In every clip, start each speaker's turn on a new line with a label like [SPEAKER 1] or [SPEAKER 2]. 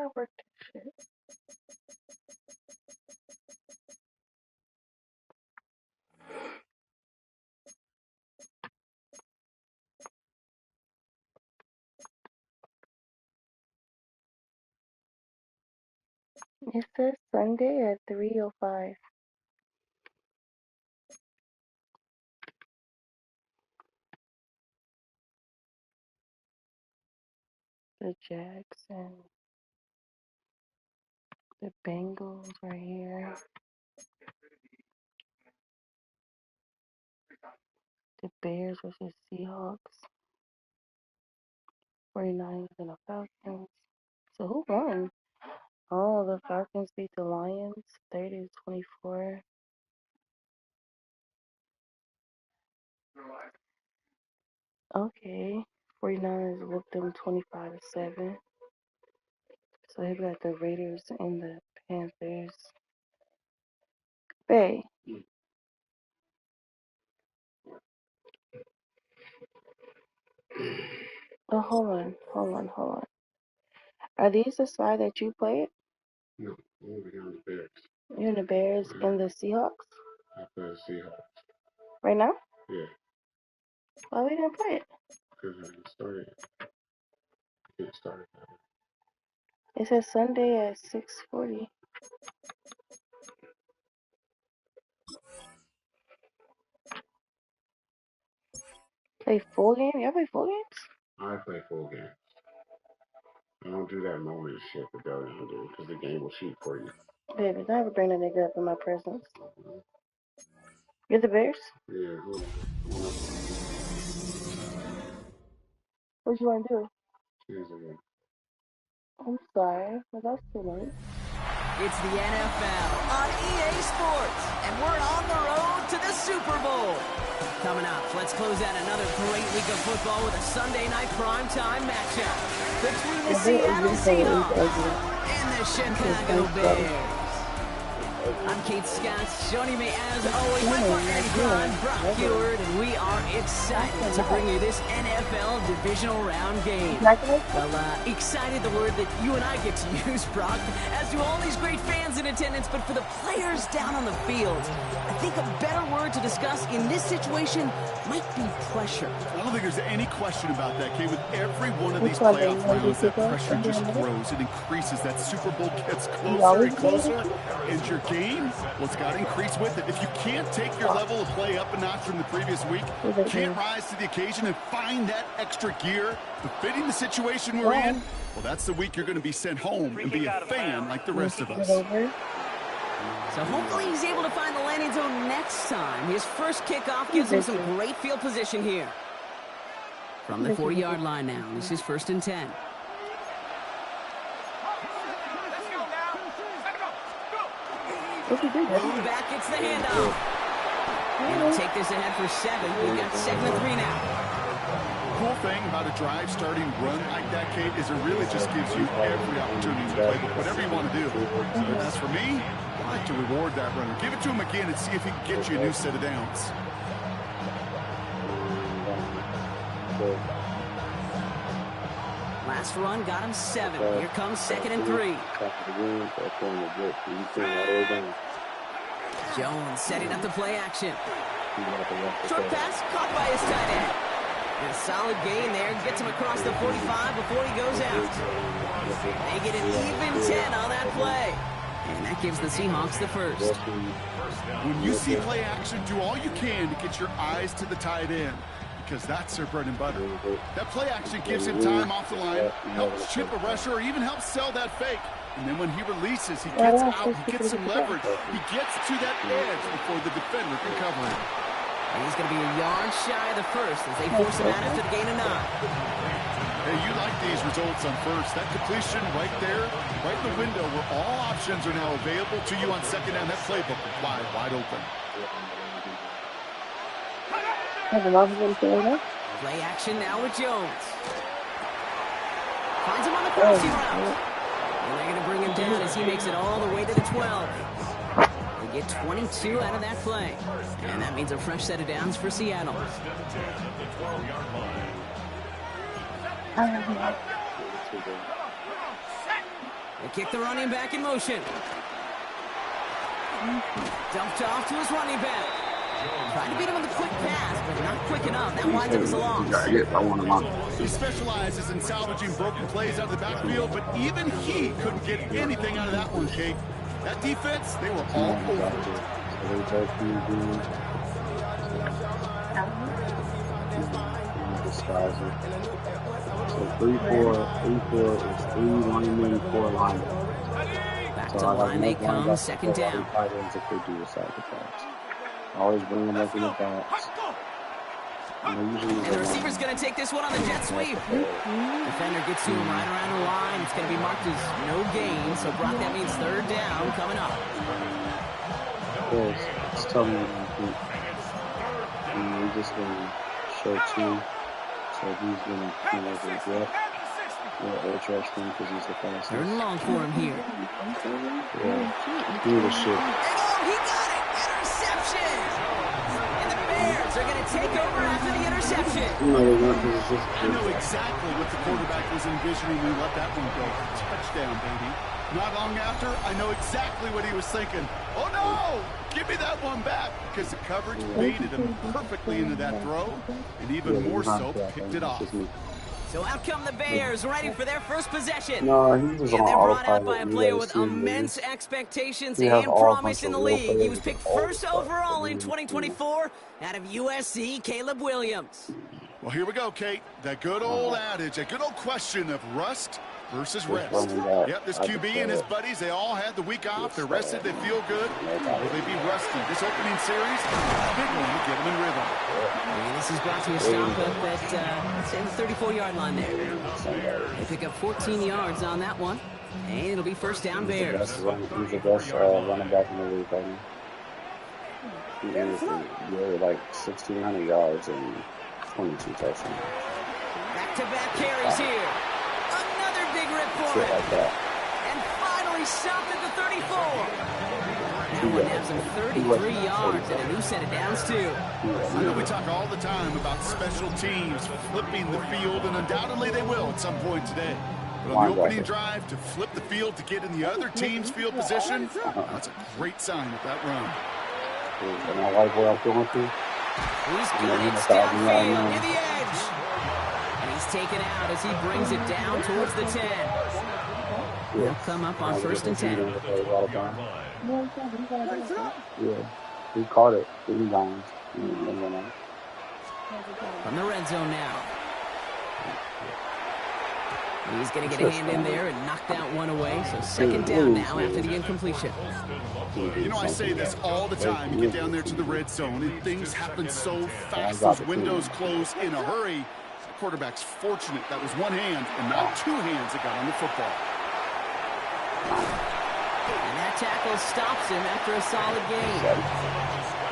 [SPEAKER 1] I work this shit? It says Sunday at 3:05. The Jags and the Bengals right here. The Bears versus Seahawks. 49ers and the Falcons. So who won? Oh, the Falcons beat the Lions 30-24. Okay. 49ers whooped them 25-7. So they got the Raiders and the Panthers. Hey. Oh, hold on. Are these the side that you played?
[SPEAKER 2] No, I'm over here on the Bears.
[SPEAKER 1] You're in the Bears and the Seahawks?
[SPEAKER 2] I play the Seahawks.
[SPEAKER 1] Right now?
[SPEAKER 2] Yeah.
[SPEAKER 1] Why we didn't play it?
[SPEAKER 2] Because I didn't start it. I didn't start it.
[SPEAKER 1] It says Sunday at 6:40. Play full game? Y'all play full games?
[SPEAKER 2] I play full games. I don't do that moment shit that the other one do because the game will cheat for you.
[SPEAKER 1] Baby, don't ever bring that nigga up in my presence. You're the Bears?
[SPEAKER 2] Yeah, hold on.
[SPEAKER 1] What you want to do?
[SPEAKER 2] Choose again.
[SPEAKER 1] I'm sorry, but that's too late.
[SPEAKER 3] It's the NFL on EA Sports, and we're on the road to the Super Bowl. Coming up, let's close out another great week of football with a Sunday night primetime matchup between the Seattle Seahawks and the Chicago Bears. I'm Kate Scott. Joining me as always, my partner in crime, Brock Heward, and we are excited to bring you this NFL divisional round game. Well, excited the word that you and I get to use, Brock, as do all these great fans in attendance, but for the players down on the field, I think a better word to discuss in this situation might be pressure.
[SPEAKER 4] I don't think there's any question about that, Kate. With every one of these playoff rounds, that pressure just grows. It increases. That Super Bowl gets closer and closer. And your game, well, it's got to increase with it. If you can't take your level of play up a notch from the previous week, can't rise to the occasion and find that extra gear befitting the situation we're in, well, that's the week you're going to be sent home and be a fan like the rest of us.
[SPEAKER 3] So hopefully he's able to find the landing zone next time. His first kickoff gives him some great field position here. From the 40-yard line now, this is 1st and 10. Move back, it's the handoff. And he'll take this ahead for 7. We've got 2nd and 3 now.
[SPEAKER 4] Cool thing about a drive starting run like that, Kate, is it really just gives you every opportunity to play whatever you want to do. And as for me, I like to reward that runner. Give it to him again and see if he can get you a new set of downs.
[SPEAKER 3] Last run got him 7. Here comes 2nd and 3. Jones setting up the play action. Short pass caught by his tight end. And a solid gain there. Gets him across the 45 before he goes out. They get an even 10 on that play. And that gives the Seahawks the first.
[SPEAKER 4] When you see play action, do all you can to get your eyes to the tight end, because that's their bread and butter. That play action gives him time off the line, helps chip a rusher, or even helps sell that fake. And then when he releases, he gets out, he gets some leverage. He gets to that edge before the defender can cover him.
[SPEAKER 3] And he's going to be a yard shy of the first as they force him out after the gain of 9.
[SPEAKER 4] Hey, you like these results on first. That completion right there, right in the window where all options are now available to you on 2nd down. That playbook is wide open.
[SPEAKER 3] Play action now with Jones. Finds him on the crossing route. And they're going to bring him down as he makes it all the way to the 12. They get 22 out of that play. And that means a fresh set of downs for Seattle. They kick the running back in motion. Dumped off to his running back. Trying to beat him with a quick pass, but not quick enough. That winds up as a loss.
[SPEAKER 4] He specializes in salvaging broken plays out of the backfield, but even he couldn't get anything out of that one, Kate. That defense, they were all over
[SPEAKER 2] So 3-4 is 3 linemen, 4 linemen.
[SPEAKER 3] Back to the line they come, second down.
[SPEAKER 2] Tight ends if they do decide to pass. Always bring them up in the box.
[SPEAKER 3] And the receiver's going to take this one on the jet sweep. Defender gets to him right around the line. It's going to be marked as no gain. So, Brock, that means third down coming up.
[SPEAKER 2] It's tough. We're just going to show 2. So he's going to come over and get. Or trust him because he's the fastest.
[SPEAKER 3] Third and long for him here.
[SPEAKER 2] Yeah. Do the shit.
[SPEAKER 3] He got it! Interception! And the Bears are going to take over after the interception.
[SPEAKER 4] I know exactly what the quarterback was envisioning when he let that one go. Touchdown, baby. Not long after, I know exactly what he was thinking. Oh, no! Give me that one back! Because the coverage baited him perfectly into that throw, and even more so, picked it off.
[SPEAKER 3] So out come the Bears, ready for their first possession.
[SPEAKER 2] No, he was
[SPEAKER 3] and
[SPEAKER 2] on
[SPEAKER 3] they're brought out by a
[SPEAKER 2] autopilot.
[SPEAKER 3] player with immense expectations and promise in the league. He was picked first overall in 2024 out of USC, Caleb Williams.
[SPEAKER 4] Well, here we go, Kate. That good old adage, a good old question of rust versus rest. Yep, this QB and his buddies, they all had the week off. They're rested, they feel good. Will they be rusty? This opening series, a big one to get them in rhythm.
[SPEAKER 3] And this is brought to a stop up at, say, the 34-yard line there. They pick up 14 yards on that one, and it'll be first down Bears.
[SPEAKER 2] He's the best running back in the league right now. He had like 1,600 yards and 22 touchdowns.
[SPEAKER 3] Back-to-back carries here. Another big rip for him.
[SPEAKER 2] Like that.
[SPEAKER 3] And finally stopped at the 34. That one has him 33 yards and a new set of downs, too.
[SPEAKER 4] I know we talk all the time about special teams flipping the field, and undoubtedly they will at some point today. But on the opening drive, to flip the field to get in the other team's field position, that's a great sign with that run.
[SPEAKER 2] And I like where I'm going to.
[SPEAKER 3] He's good. It's downfield near the edge. And he's taken out as he brings it down towards the 10. He'll come up on first and 10.
[SPEAKER 2] Yeah, he caught it 3 times.
[SPEAKER 3] From the red zone now. He's going to get a hand in there and knock that one away. So second down now after the incompletion.
[SPEAKER 4] You know, I say this all the time. You get down there to the red zone, and things happen so fast. Those windows close in a hurry. The quarterback's fortunate that was one hand and not 2 hands that got on the football.
[SPEAKER 3] And that tackle stops him after a solid gain.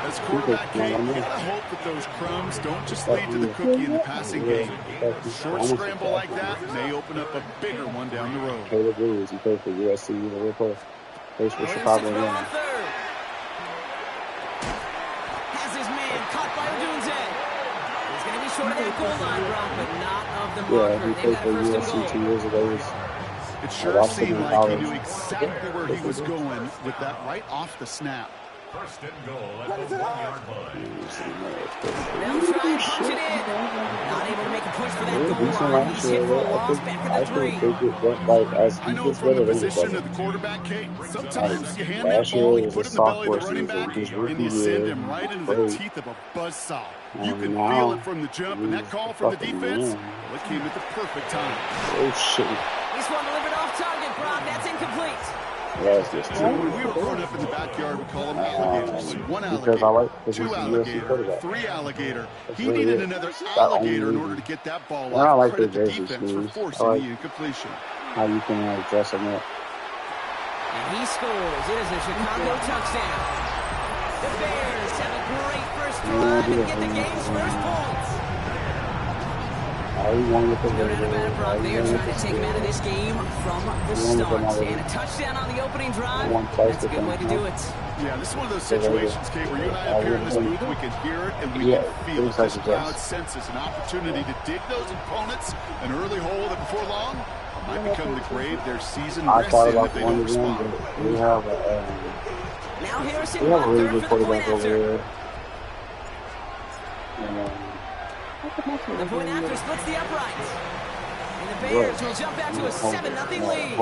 [SPEAKER 4] As quarterback, Kate, you gotta hope that those crumbs don't just lead to the cookie in the passing game. A short scramble like that may open up a bigger one down the road.
[SPEAKER 2] Caleb Williams, he played for USC, real close. Plays for Chicago.
[SPEAKER 3] Has his man caught by Odunze. He's going to be short of that goal line, Brock, but not of the marker.
[SPEAKER 2] Yeah, he played for USC 2 years ago.
[SPEAKER 4] It sure seemed like he knew exactly where he was going with that right off the snap.
[SPEAKER 5] First and goal at the 1-yard line.
[SPEAKER 3] They'll try and punch it in. Not able to make a push for that goal line. He's hit for a loss back at the 3.
[SPEAKER 4] I know from the position of the quarterback, Kate, sometimes you hand that ball, you put it in the belly of the running back, and you send him right into the teeth of a buzzsaw. You can feel it from the jump, and that call from the defense, well, it came at the perfect time.
[SPEAKER 2] Oh, shit.
[SPEAKER 3] This one delivered off target, Brock. That's incomplete.
[SPEAKER 2] Yeah, it's just
[SPEAKER 4] When we were growing up in the backyard, we call them alligators. 1 alligator, 2 alligator, 3 alligator. He needed another alligator in order to get that ball off. Credit the defense for forcing the incompletion.
[SPEAKER 2] How you can dress him up.
[SPEAKER 3] And he scores. It is a Chicago touchdown. The Bears have a great first drive and get the game's first points. No doubt about it, Brock. They are trying to take him out of this game from the start. And a touchdown on the opening drive, that's a good way to do it.
[SPEAKER 4] Yeah, this is one of those situations, Kate, where you and I up here in this booth, we can hear it and we can feel it. This crowd senses an opportunity to dig those opponents an early hole that before long, Might become the grave their season
[SPEAKER 2] I
[SPEAKER 4] rests
[SPEAKER 2] thought
[SPEAKER 4] in
[SPEAKER 2] about
[SPEAKER 4] if they
[SPEAKER 2] one
[SPEAKER 4] don't
[SPEAKER 2] of them,
[SPEAKER 4] respond.
[SPEAKER 2] but
[SPEAKER 3] Now Harrison
[SPEAKER 2] we have a really
[SPEAKER 3] Butker
[SPEAKER 2] good
[SPEAKER 3] for the point
[SPEAKER 2] quarterback over
[SPEAKER 3] after.
[SPEAKER 2] there.
[SPEAKER 3] The point after splits the uprights. And the Bears will jump out to a 7-0 lead.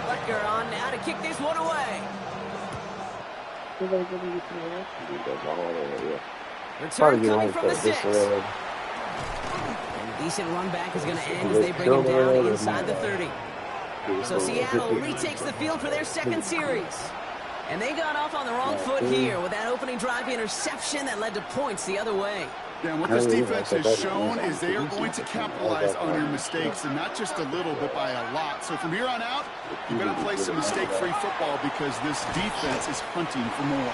[SPEAKER 3] Butker on now to kick this one away. Return coming from the 6. And a decent run back is going to end as they bring him down inside the 30. So Seattle retakes the field for their second series. And they got off on the wrong foot here with that opening drive interception that led to points the other way.
[SPEAKER 4] Yeah, and what this defense has shown is they are going to capitalize on your mistakes, and not just a little, but by a lot. So from here on out, you better play some mistake-free football because this defense is hunting for more.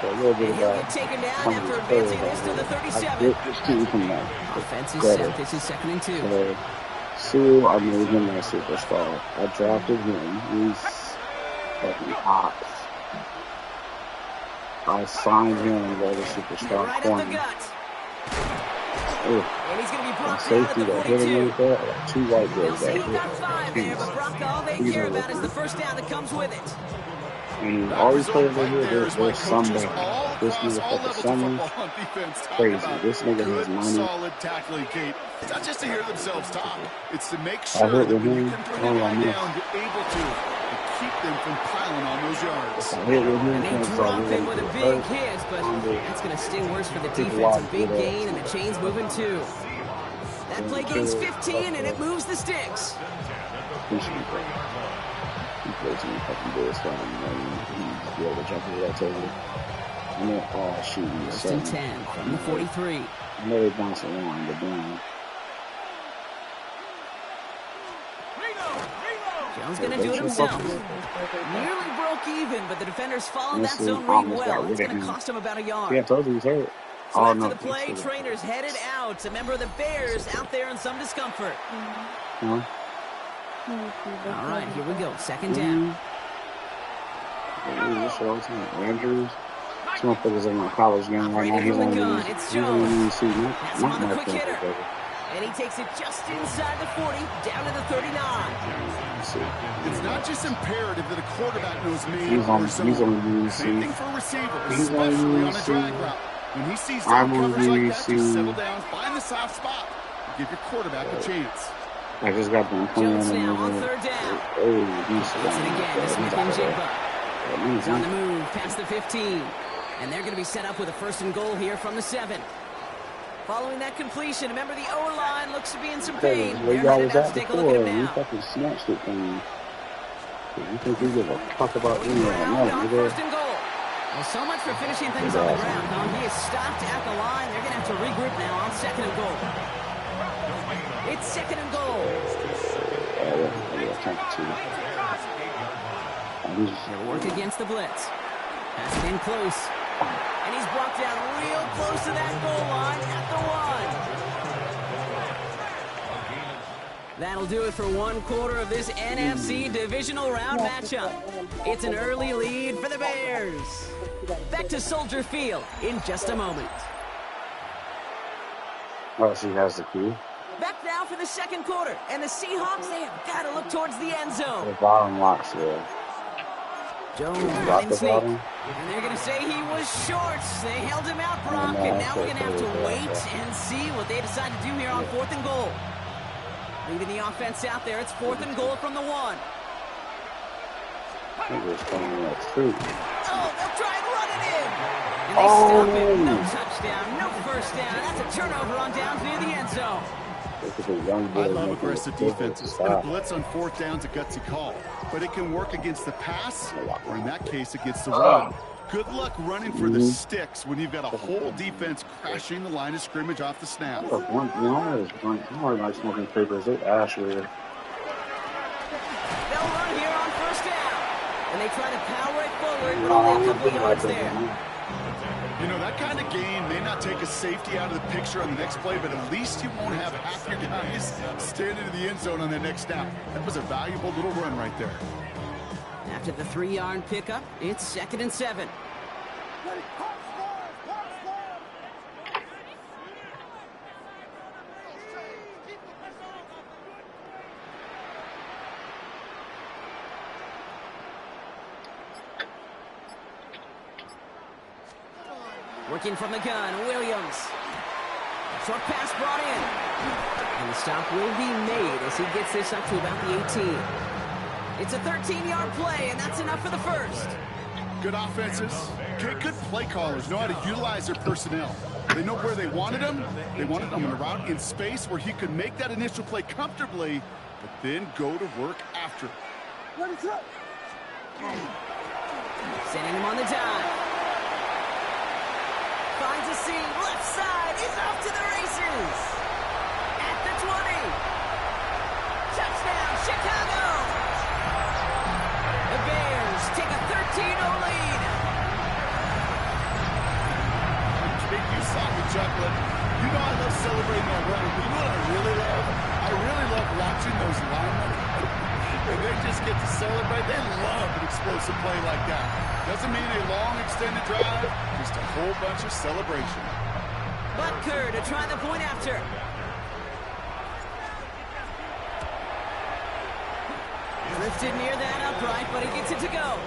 [SPEAKER 3] And he'll get taken down after advancing this to the 37. Offense is set. This is 2nd and 2.
[SPEAKER 2] Sue, I made him my superstar. I drafted him. He's fucking hot. I signed him and got a superstar
[SPEAKER 3] Right
[SPEAKER 2] corner.
[SPEAKER 3] up the gut.
[SPEAKER 2] And
[SPEAKER 3] he's going to be brought
[SPEAKER 2] safety
[SPEAKER 3] down
[SPEAKER 2] that
[SPEAKER 3] at
[SPEAKER 2] hit
[SPEAKER 3] the
[SPEAKER 2] him
[SPEAKER 3] 42.
[SPEAKER 2] like that, 2 white
[SPEAKER 3] They'll
[SPEAKER 2] girls
[SPEAKER 3] say
[SPEAKER 2] back
[SPEAKER 3] he got 5 there, but Brock, all they care about is the first down that comes with it.
[SPEAKER 2] And all these players over here,
[SPEAKER 4] There is why
[SPEAKER 2] there's somebody.
[SPEAKER 4] coaches all
[SPEAKER 2] This
[SPEAKER 4] across all
[SPEAKER 2] motherfucker,
[SPEAKER 4] levels of
[SPEAKER 2] someone
[SPEAKER 4] football on defense talk
[SPEAKER 2] crazy.
[SPEAKER 4] about
[SPEAKER 2] This nigga has
[SPEAKER 4] good,
[SPEAKER 2] money.
[SPEAKER 4] solid tackling, Kate. It's not just to hear themselves talk. It's to make
[SPEAKER 2] I
[SPEAKER 4] sure
[SPEAKER 2] hit
[SPEAKER 4] that
[SPEAKER 2] with
[SPEAKER 4] when you
[SPEAKER 2] him.
[SPEAKER 4] can bring
[SPEAKER 2] Oh,
[SPEAKER 4] a
[SPEAKER 2] I
[SPEAKER 4] guy
[SPEAKER 2] missed.
[SPEAKER 4] down, you're able to keep them from piling on those yards.
[SPEAKER 2] I hit with him.
[SPEAKER 3] And they drop him with a big hit, but that's going to sting worse for the defense. A big gain, and the chain's moving too. That play gains 15, and it moves the sticks.
[SPEAKER 2] He plays in the fucking Bears fan, he's be able to jump over that table. And then, oh, shoot, he's
[SPEAKER 3] 1st and 10 from the 43.
[SPEAKER 2] I know they bounce around, but then
[SPEAKER 3] Jones going to do it himself. Nearly broke even, but the defenders followed that zone read well. It's going to cost him about a yard.
[SPEAKER 2] yeah, I told you he's hurt.
[SPEAKER 3] So
[SPEAKER 2] Oh,
[SPEAKER 3] after
[SPEAKER 2] no.
[SPEAKER 3] the play, trainers headed out. A member of the Bears out there in some discomfort.
[SPEAKER 2] Huh?
[SPEAKER 3] All right, here we go. 2nd down.
[SPEAKER 2] Andrews. This motherfucker's in my college game right now.
[SPEAKER 3] Ready
[SPEAKER 2] He's
[SPEAKER 3] from the
[SPEAKER 2] on
[SPEAKER 3] gun.
[SPEAKER 2] the
[SPEAKER 3] It's Jones. That's him on the
[SPEAKER 2] my
[SPEAKER 3] quick hitter. And he takes it just inside the 40, down to the 39.
[SPEAKER 4] It's not just imperative that a quarterback knows man
[SPEAKER 2] He's on
[SPEAKER 4] or zone.
[SPEAKER 2] the
[SPEAKER 4] Same thing for a receiver,
[SPEAKER 2] He's on
[SPEAKER 4] especially on a
[SPEAKER 2] UC.
[SPEAKER 4] drag route. When he sees
[SPEAKER 2] I'm
[SPEAKER 4] zone
[SPEAKER 2] on
[SPEAKER 4] coverage like that,
[SPEAKER 2] UC.
[SPEAKER 4] just settle down, find the soft spot, and give your quarterback a chance.
[SPEAKER 2] I just got them playing
[SPEAKER 3] Jones
[SPEAKER 2] him.
[SPEAKER 3] now on 3rd down.
[SPEAKER 2] Oh, he's
[SPEAKER 3] Blitz it again to Smith and Jigba. He's on the move past the 15. And they're going to be set up with a 1st and goal here from the 7. Following that completion, remember the O-line looks to be in some pain.
[SPEAKER 2] Where
[SPEAKER 3] They're
[SPEAKER 2] y'all
[SPEAKER 3] headed
[SPEAKER 2] was
[SPEAKER 3] out
[SPEAKER 2] at
[SPEAKER 3] to take a look at
[SPEAKER 2] before,
[SPEAKER 3] him
[SPEAKER 2] you
[SPEAKER 3] now.
[SPEAKER 2] fucking snatched it from me. You think we give a fuck about any of that?
[SPEAKER 3] Brown
[SPEAKER 2] No,
[SPEAKER 3] on
[SPEAKER 2] nigga.
[SPEAKER 3] 1st and goal. Well, so much for finishing things on the ground. Now he is stopped at the line. They're going to have to regroup now on 2nd and goal. It's 2nd and goal. They'll work against the blitz. Pass it in close. And he's brought down real close to that goal line at the 1. That'll do it for 1/4 of this NFC divisional round matchup. It's an early lead for the Bears. Back to Soldier Field in just a moment.
[SPEAKER 2] Oh, she has the key.
[SPEAKER 3] Back now for the 2nd quarter. And the Seahawks, they have got to look towards the end
[SPEAKER 2] The
[SPEAKER 3] zone.
[SPEAKER 2] bottom locks there.
[SPEAKER 3] Jones
[SPEAKER 2] Drop
[SPEAKER 3] in
[SPEAKER 2] the
[SPEAKER 3] sneak.
[SPEAKER 2] bottom.
[SPEAKER 3] And they're going to say he was short. They held him out, Brock. And now we're going to have to wait and see what they decide to do here on 4th and goal. Leaving the offense out there. It's 4th and goal from the 1.
[SPEAKER 2] I think it's coming like fruit.
[SPEAKER 3] Oh, they'll try and run it in. And they stop it. No touchdown, no 1st down. That's a turnover on downs near the end zone.
[SPEAKER 4] I love aggressive defenses, and a blitz on 4th down's a gutsy call. But it can work against the pass, or in that case, against the run. Good luck running for the sticks when you've got a whole defense crashing the line of scrimmage off the snap.
[SPEAKER 2] I'm like smoking papers. They ash here.
[SPEAKER 3] They'll run here on 1st down. And they try to power it forward, but only a couple of yards there.
[SPEAKER 4] You know, that kind of gain may not take a safety out of the picture on the next play, but at least you won't have half your guys standing in the end zone on the next snap. That was a valuable little run right there.
[SPEAKER 3] After the 3-yard pickup, it's 2nd and 7. Working from the gun, Williams. Short pass brought in. And the stop will be made as he gets this up to about the 18. It's a 13-yard play, and that's enough for the first.
[SPEAKER 4] Good offenses. Good play callers know how to utilize their personnel. They know where they wanted him. They wanted him in a route in space where he could make that initial play comfortably, but then go to work after.
[SPEAKER 3] Sending him on the dive. Finds a seam, left side, he's off to the races. At the 20. Touchdown, Chicago. The Bears take a 13-0 lead.
[SPEAKER 4] You saw me chuckling. You know I love celebrating that run, but you know what I really love? I really love watching those linemen. And they just get to celebrate. They love an explosive play like that. Doesn't mean a long extended drive, just a whole bunch of celebration.
[SPEAKER 3] Butker to try the point after. Drifted near that upright, but he gets it to go.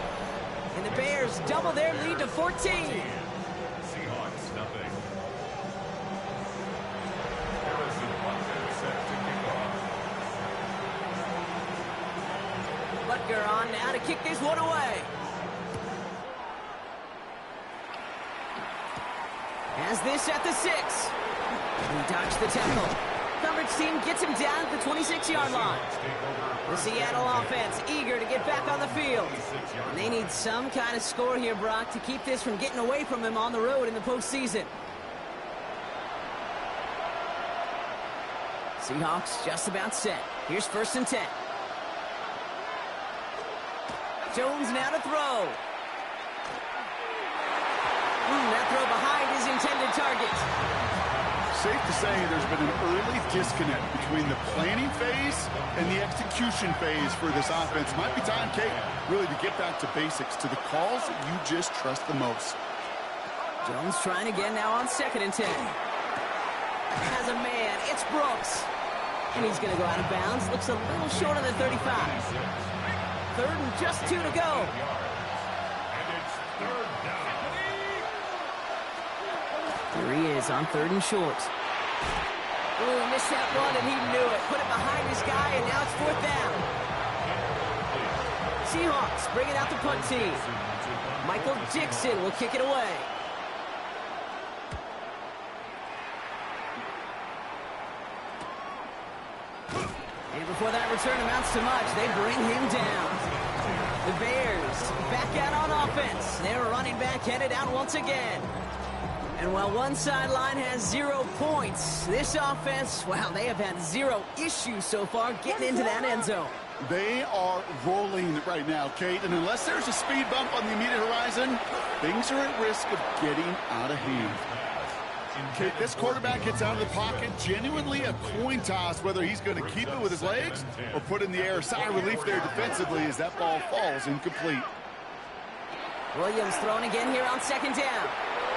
[SPEAKER 3] And the Bears double their lead to 14.
[SPEAKER 5] Seahawks, nothing. Harrison Butker set to kick off.
[SPEAKER 3] Butker on now to kick this one away. Has this at the 6. He dodged the tackle. Coverage team gets him down at the 26-yard line. The Seattle offense eager to get back on the field. And they need some kind of score here, Brock, to keep this from getting away from him on the road in the postseason. Seahawks just about set. Here's 1st and 10. Jones now to throw. That throw behind his intended target.
[SPEAKER 4] Safe to say there's been an early disconnect between the planning phase and the execution phase for this offense. Might be time, Kate, really to get back to basics, to the calls that you just trust the most.
[SPEAKER 3] Jones trying again now on 2nd and 10. Has a man. It's Brooks. And he's going to go out of bounds. Looks a little short of the 35. 3rd and just 2 to go.
[SPEAKER 5] And it's 3rd down.
[SPEAKER 3] Here he is on 3rd and short. Oh, missed that one, and he knew it. Put it behind his guy, and now it's 4th down. Seahawks bringing out the punt team. Michael Dixon will kick it away. And before that return amounts to much, they bring him down. The Bears back out on offense. Their running back headed out once again. And while one sideline has 0 points, this offense, wow, they have had 0 issues so far getting into that end zone.
[SPEAKER 4] They are rolling right now, Kate, and unless there's a speed bump on the immediate horizon, things are at risk of getting out of hand. Kate, this quarterback gets out of the pocket, genuinely a coin toss whether he's going to keep it with his legs or put in the air. Sigh of relief there defensively as that ball falls incomplete.
[SPEAKER 3] Williams throwing again here on 2nd down.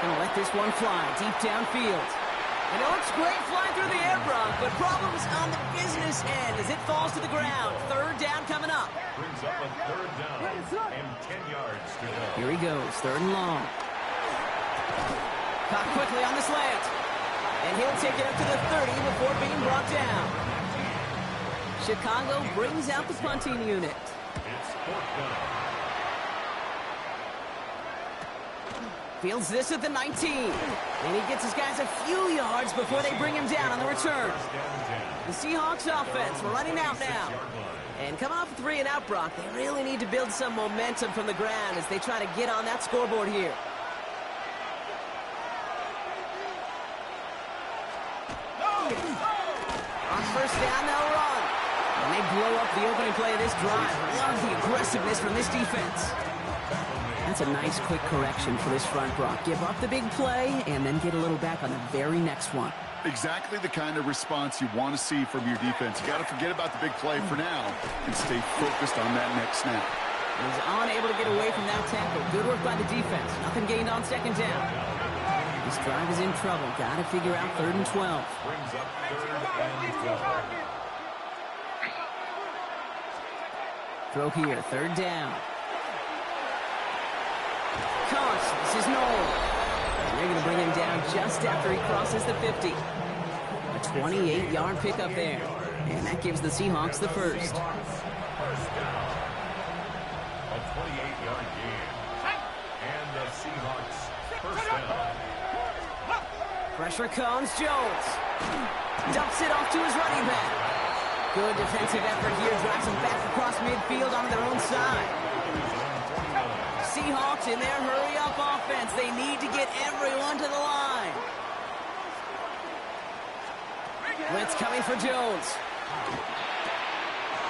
[SPEAKER 3] Gonna let this one fly deep downfield. And it looks great flying through the air, Brock, but problems on the business end as it falls to the ground. 3rd down coming up.
[SPEAKER 5] Brings up a 3rd down and 10 yards to go.
[SPEAKER 3] Here he goes, 3rd and long. Caught quickly on the slant. And he'll take it up to the 30 before being brought down. Chicago brings out the punting unit.
[SPEAKER 5] It's 4th down.
[SPEAKER 3] Fields this at the 19. And he gets his guys a few yards before they bring him down on the return. The Seahawks offense running out now. And coming off a 3 and out, Brock, they really need to build some momentum from the ground as they try to get on that scoreboard here. On 1st down, they'll run. And they blow up the opening play of this drive. Love the aggressiveness from this defense. That's a nice quick correction for this front, Brock. Give up the big play and then get a little back on the very next one.
[SPEAKER 4] Exactly the kind of response you want to see from your defense. You got to forget about the big play for now and stay focused on that next snap.
[SPEAKER 3] He's unable to get away from that tackle. Good work by the defense. Nothing gained on 2nd down. This drive is in trouble. Got to figure out 3rd and 12.
[SPEAKER 5] Brings up 3rd and 12.
[SPEAKER 3] Throw here, 3rd down. This is Noel. And they're going to bring him down just after he crosses the 50. A 28-yard pickup there. And that gives the Seahawks the first.
[SPEAKER 5] First down. A 28-yard gain. And the Seahawks first down.
[SPEAKER 3] Pressure comes, Jones. Dumps it off to his running back. Good defensive effort here. Drives them back across midfield on their own side. Seahawks in their hurry-up offense. They need to get everyone to the line. Blitz coming for Jones.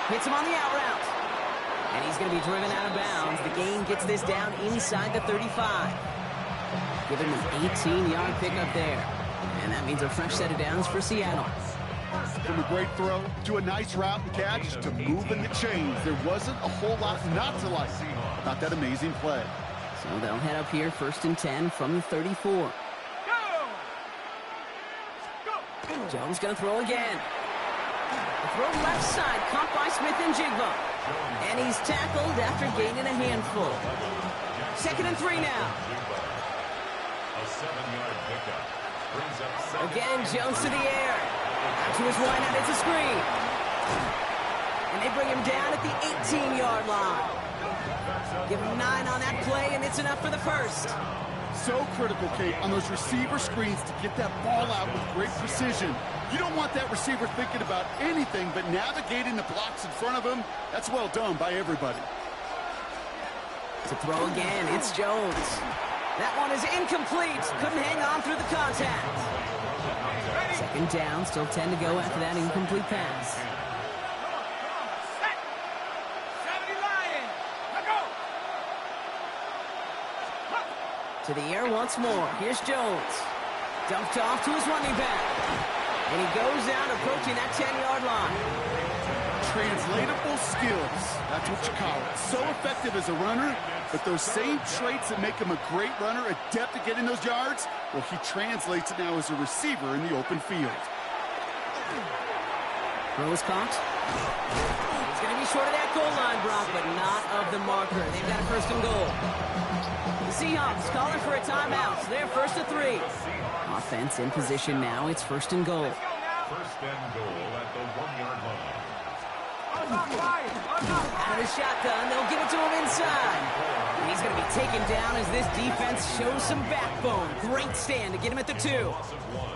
[SPEAKER 3] Hits him on the out route. And he's going to be driven out of bounds. The gain gets this down inside the 35. Giving him an 18-yard pickup there. And that means a fresh set of downs for Seattle.
[SPEAKER 4] From a great throw to a nice route and catch to moving the chains. There wasn't a whole lot not to like about that amazing play.
[SPEAKER 3] So they'll head up here, 1st and 10 from the 34. Jones going to throw again. The throw left side, caught by Smith and Jigba. And he's tackled after gaining a handful. 2nd and 3 now.
[SPEAKER 5] A 7-yard pickup. Brings up second.
[SPEAKER 3] Again, Jones to the air. Out to his wide out, it's a screen. And they bring him down at the 18-yard line. Give him 9 on that play, and it's enough for the first.
[SPEAKER 4] So critical, Kate, on those receiver screens to get that ball out with great precision. You don't want that receiver thinking about anything but navigating the blocks in front of him. That's well done by everybody.
[SPEAKER 3] To throw again, it's Jones. That one is incomplete. Couldn't hang on through the contact. 2nd down, still 10 to go after that incomplete pass. To the air once more. Here's Jones. Dumped off to his running back. And he goes down approaching that 10-yard line.
[SPEAKER 4] Translatable skills. That's what you call it. So effective as a runner, but those same traits that make him a great runner, adept at getting those yards, well, he translates it now as a receiver in the open field.
[SPEAKER 3] Throw is caught. He's going to be short of that goal line, Brock, but not of the marker. They've got a 1st and goal. The Seahawks calling for a timeout. They're 1st and 3. Offense in position now. It's 1st and goal.
[SPEAKER 5] 1st and goal at the 1-yard line.
[SPEAKER 3] Out of the shotgun, they'll give it to him inside. And he's going to be taken down as this defense shows some backbone. Great stand to get him at the 2.
[SPEAKER 5] Loss of 1.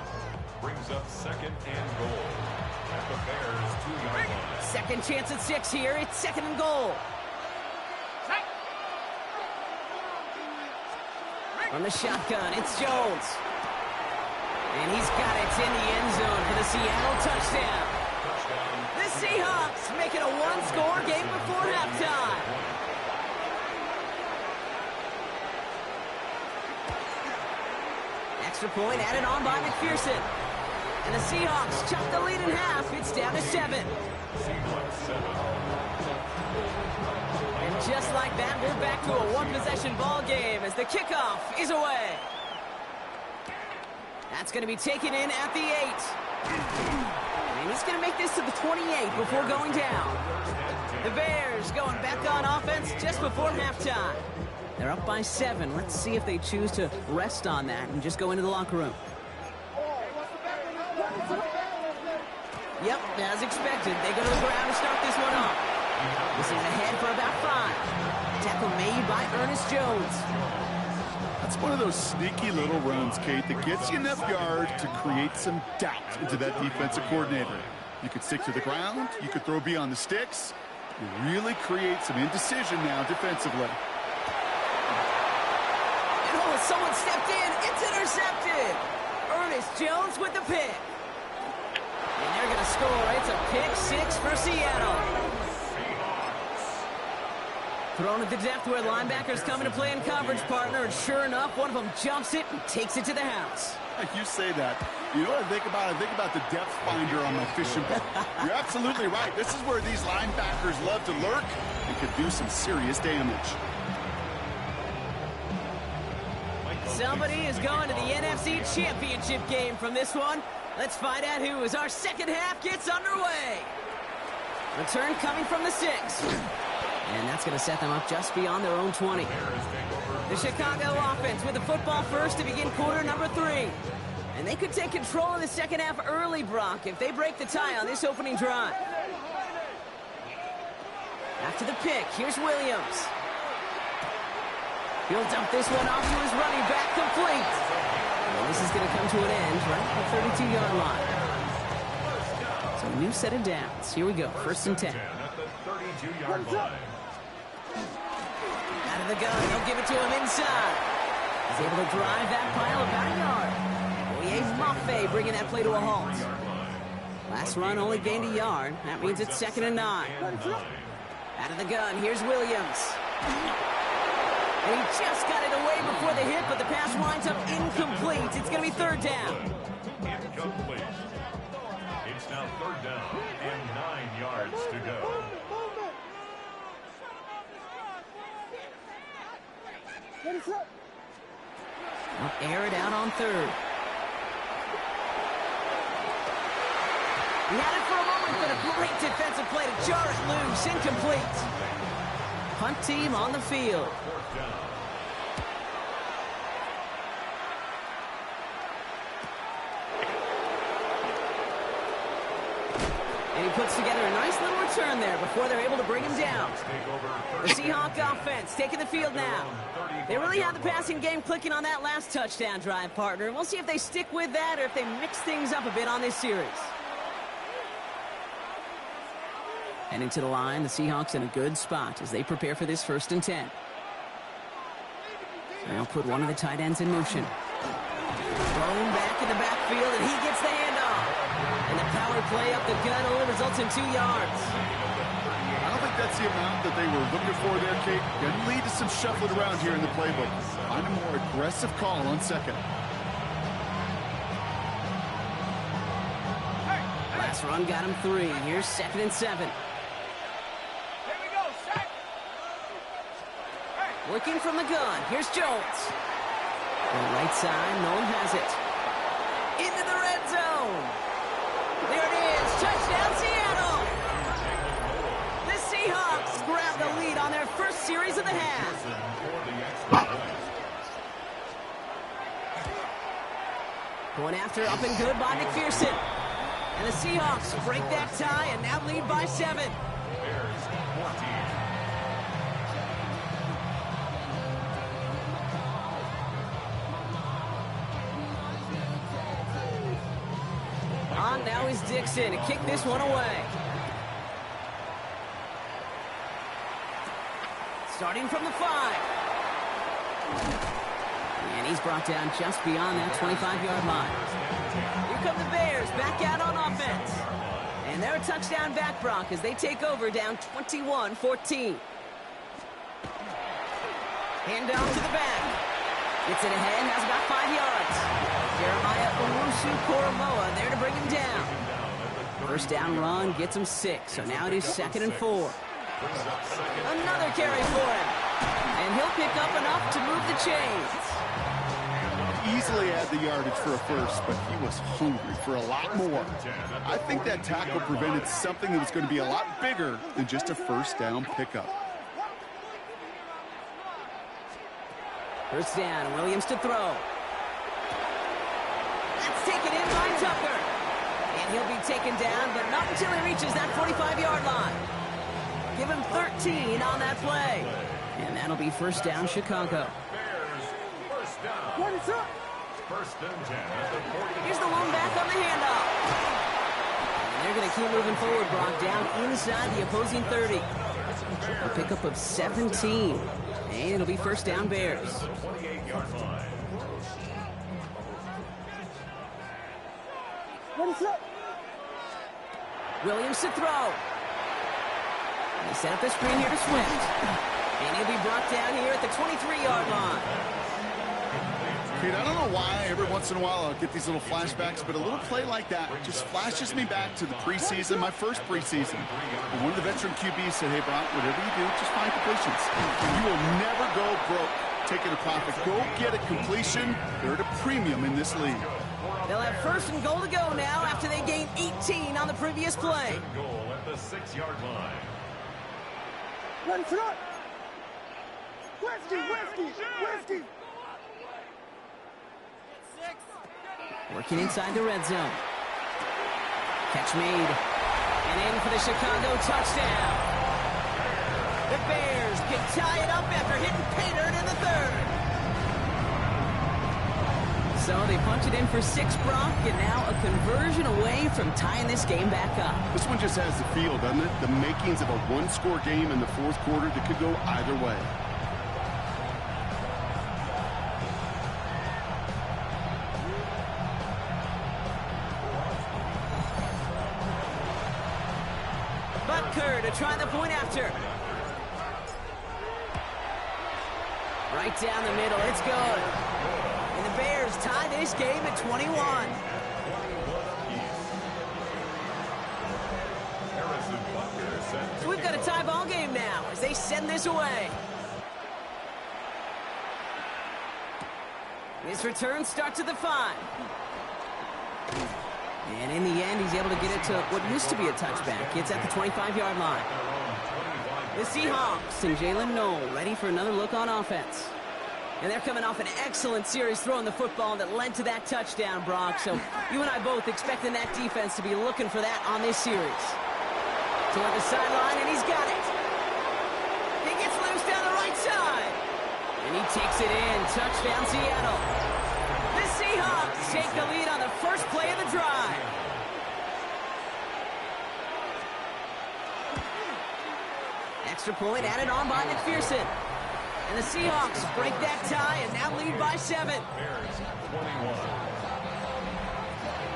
[SPEAKER 5] Brings up 2nd and goal at the Bears' 2-yard line.
[SPEAKER 3] Second chance at 6 here. It's 2nd and goal. From the shotgun, it's Jones. And he's got it in the end zone for the Seattle touchdown. The Seahawks make it a 1-score game before halftime. Extra point added on by McPherson. And the Seahawks chop the lead in half. It's down to 7. And just like that, we're back to a 1-possession ball game as the kickoff is away. That's going to be taken in at the 8. And he's going to make this to the 28 before going down. The Bears going back on offense just before halftime. They're up by 7. Let's see if they choose to rest on that and just go into the locker room. Yep, as expected, they go to the ground to start this one off. This is ahead for about 5. Tackle made by Ernest Jones.
[SPEAKER 4] That's one of those sneaky little runs, Kate, that gets you enough yard to create some doubt into that defensive coordinator. You could stick to the ground. You could throw beyond the sticks. You really create some indecision now defensively.
[SPEAKER 3] And oh, someone stepped in. It's intercepted. Ernest Jones with the pick. And they're going to score. It's a pick 6 for Seattle. Thrown at the depth where linebackers coming to play in coverage, partner. And sure enough, one of them jumps it and takes it to the house.
[SPEAKER 4] You say that. You know what I think about? I think about the depth finder on my fishing boat. You're absolutely right. This is where these linebackers love to lurk and could do some serious damage.
[SPEAKER 3] Somebody is going to the NFC Championship game from this one. Let's find out who as our second half gets underway. Return coming from the 6. And that's going to set them up just beyond their own 20. The Chicago offense with the football first to begin quarter number 3. And they could take control of the second half early, Brock, if they break the tie on this opening drive. After the pick, here's Williams. He'll dump this one off to his running back, complete. Well, this is going to come to an end right at the 32-yard line. So a new set of downs. Here we go, 1st and 10.
[SPEAKER 5] At the 32-yard line.
[SPEAKER 3] Out of the gun, they'll give it to him inside. He's able to drive that pile about a yard. Mafe bringing that play to a halt. Last run only gained a yard. That means it's 2nd and 9. Out of the gun, here's Williams. And he just got it away before the hit, but the pass winds up incomplete. It's going to be 3rd down.
[SPEAKER 5] Incomplete. It's now 3rd down and 9 yards to go.
[SPEAKER 3] They'll air it out on 3rd. He had it for a moment, but a great defensive play to jar it loose. Incomplete. Punt team on the field. And he puts together a nice little return there before they're able to bring him down. The Seahawk offense taking the field now. They really have the passing game clicking on that last touchdown drive, partner. We'll see if they stick with that or if they mix things up a bit on this series. Heading to the line, the Seahawks in a good spot as they prepare for this 1st and 10. They'll put one of the tight ends in motion. Thrown back in the backfield, and he gets the handoff. And the power play up the gut only results in 2 yards.
[SPEAKER 4] I don't think that's the amount that they were looking for there, Kate. Going to lead to some shuffling around here in the playbook. Find a more aggressive call on 2nd.
[SPEAKER 3] Last run got him 3. Here's 2nd and 7. Working from the gun. Here's Jones. On the right side, Nolan has it. Into the red zone. There it is. Touchdown, Seattle. The Seahawks grab the lead on their first series of the half. Going after, up and good by McPherson. And the Seahawks break that tie and now lead by 7. On now is Dixon to kick this one away. Starting from the 5. And he's brought down just beyond that 25-yard line. Here come the Bears back out on offense. And they're a touchdown back, Brock, as they take over down 21-14. Handoff to the back. Gets it ahead, has about 5 yards. Jeremiah Owusu-Koramoah there to bring him down. 1st down run gets him 6, so now it is 2nd and 4. Another carry for him. And he'll pick up enough to move the chains.
[SPEAKER 4] Easily had the yardage for a first, but he was hungry for a lot more. I think that tackle prevented something that was going to be a lot bigger than just a 1st down pickup.
[SPEAKER 3] 1st down, Williams to throw. That's taken in by Tucker. And he'll be taken down, but not until he reaches that 45-yard line. Give him 13 on that play. And that'll be 1st down, Chicago.
[SPEAKER 5] Bears, 1st down. What is up? 1st and 10 at the 40.
[SPEAKER 3] Here's the one back on the handoff. And they're going to keep moving forward, Brock, down inside the opposing 30. A pickup of 17. And it'll be 1st down, Bears.
[SPEAKER 5] 28-yard line.
[SPEAKER 3] What is up? Williams to throw. They set up the screen here to Swift. And he'll be brought down here at the 23-yard line.
[SPEAKER 4] Kate, I don't know why every once in a while I'll get these little flashbacks, but a little play like that just flashes me back to the preseason, my first preseason. And one of the veteran QBs said, hey, Brock, whatever you do, just find completions. You will never go broke taking a profit. Go get a completion. They're at a premium in this league.
[SPEAKER 3] They'll have 1st and goal to go now after they gained 18 on the previous play.
[SPEAKER 5] Goal at the 6-yard line.
[SPEAKER 3] Working inside the red zone. Catch made. And in for the Chicago touchdown. The Bears can tie it up after hitting pay dirt in the third. So they punch it in for 6, Brock, and now a conversion away from tying this game back up.
[SPEAKER 4] This one just has the feel, doesn't it? The makings of a one-score game in the fourth quarter that could go either way.
[SPEAKER 3] Butker to try the point after. Right down the middle, it's good. And the Bears tie this game at 21. So we've got a tie ball game now as they send this away. This return starts at the 5. And in the end, he's able to get it to what used to be a touchback. It's at the 25-yard line. The Seahawks and Jalen Noel ready for another look on offense. And they're coming off an excellent series throwing the football that led to that touchdown, Brock. So you and I both expecting that defense to be looking for that on this series. Toward the sideline, and he's got it. He gets loose down the right side. And he takes it in. Touchdown, Seattle. The Seahawks take the lead on the first play of the drive. Extra point added on by McPherson. And the Seahawks break that tie and now lead by 7.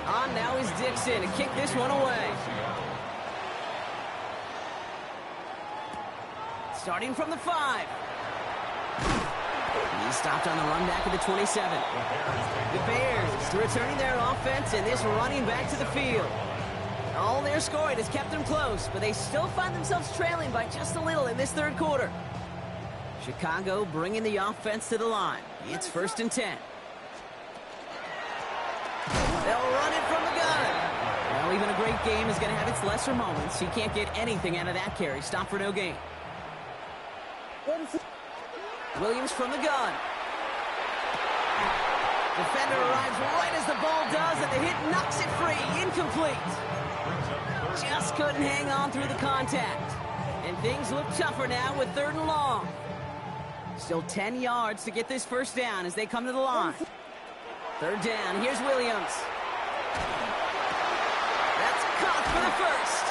[SPEAKER 3] On now is Dixon to kick this one away. Starting from the 5. He's stopped on the run back at the 27. The Bears returning their offense and this running back to the field. All their scoring has kept them close, but they still find themselves trailing by just a little in this third quarter. Chicago bringing the offense to the line. It's 1st and 10. They'll run it from the gun. Well, even a great game is going to have its lesser moments. He can't get anything out of that carry. Stop for no gain. Williams from the gun. Defender arrives right as the ball does, and the hit knocks it free. Incomplete. Just couldn't hang on through the contact. And things look tougher now with 3rd and long. Still 10 yards to get this first down as they come to the line. 3rd down. Here's Williams. That's caught for the first.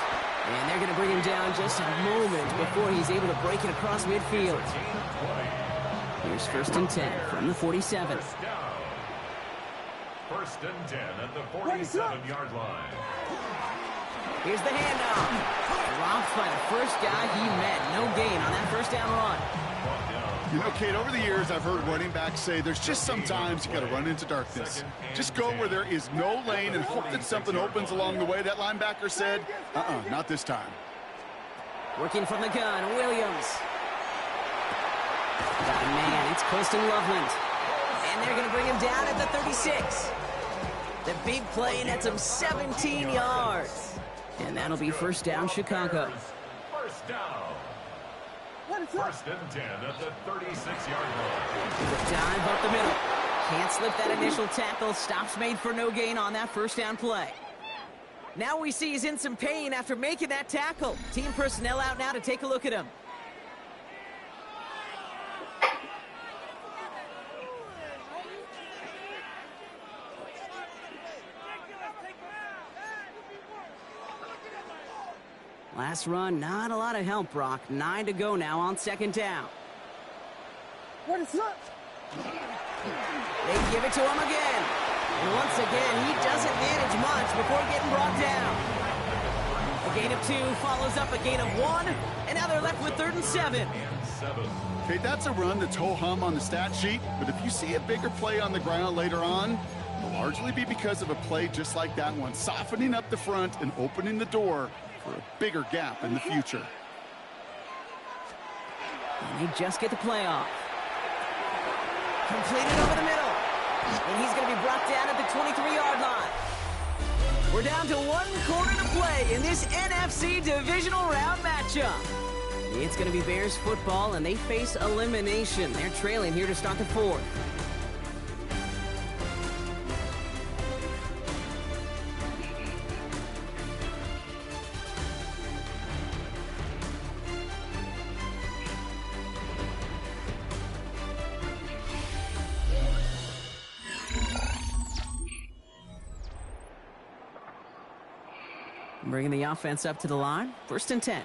[SPEAKER 3] And they're going to bring him down just a moment before he's able to break it across midfield. Here's 1st and 10 from the 47.
[SPEAKER 5] 1st and 10 at the 47-yard line.
[SPEAKER 3] Here's the handoff. Dropped by the first guy he met. No gain on that first down run.
[SPEAKER 4] You know, Kate, over the years, I've heard running backs say there's just sometimes you got to run into darkness. Just go where there is no lane and hope that something opens along the way. That linebacker said, not this time.
[SPEAKER 3] Working from the gun, Williams. Man, it's Colston Loveland. And they're going to bring him down at the 36. The big play nets him 17 yards. And that'll be 1st down, Chicago.
[SPEAKER 5] 1st down. 1st and 10 at the 36-yard line.
[SPEAKER 3] Dive up the middle. Can't slip that initial tackle. Stops made for no gain on that 1st down play. Now we see he's in some pain after making that tackle. Team personnel out now to take a look at him. Last run, not a lot of help, Brock. 9 to go now on 2nd down. What is that? They give it to him again. And once again, he doesn't manage much before getting brought down. A gain of 2 follows up a gain of 1, and now they're left with 3rd and 7.
[SPEAKER 4] Okay, that's a run that's ho-hum on the stat sheet, but if you see a bigger play on the ground later on, it'll largely be because of a play just like that one, softening up the front and opening the door for a bigger gap in the future.
[SPEAKER 3] And they just get the play off. Completed over the middle. And he's going to be brought down at the 23-yard line. We're down to 1 quarter to play in this NFC divisional round matchup. It's going to be Bears football, and they face elimination. They're trailing here to start the fourth. Bringing the offense up to the line. 1st and 10.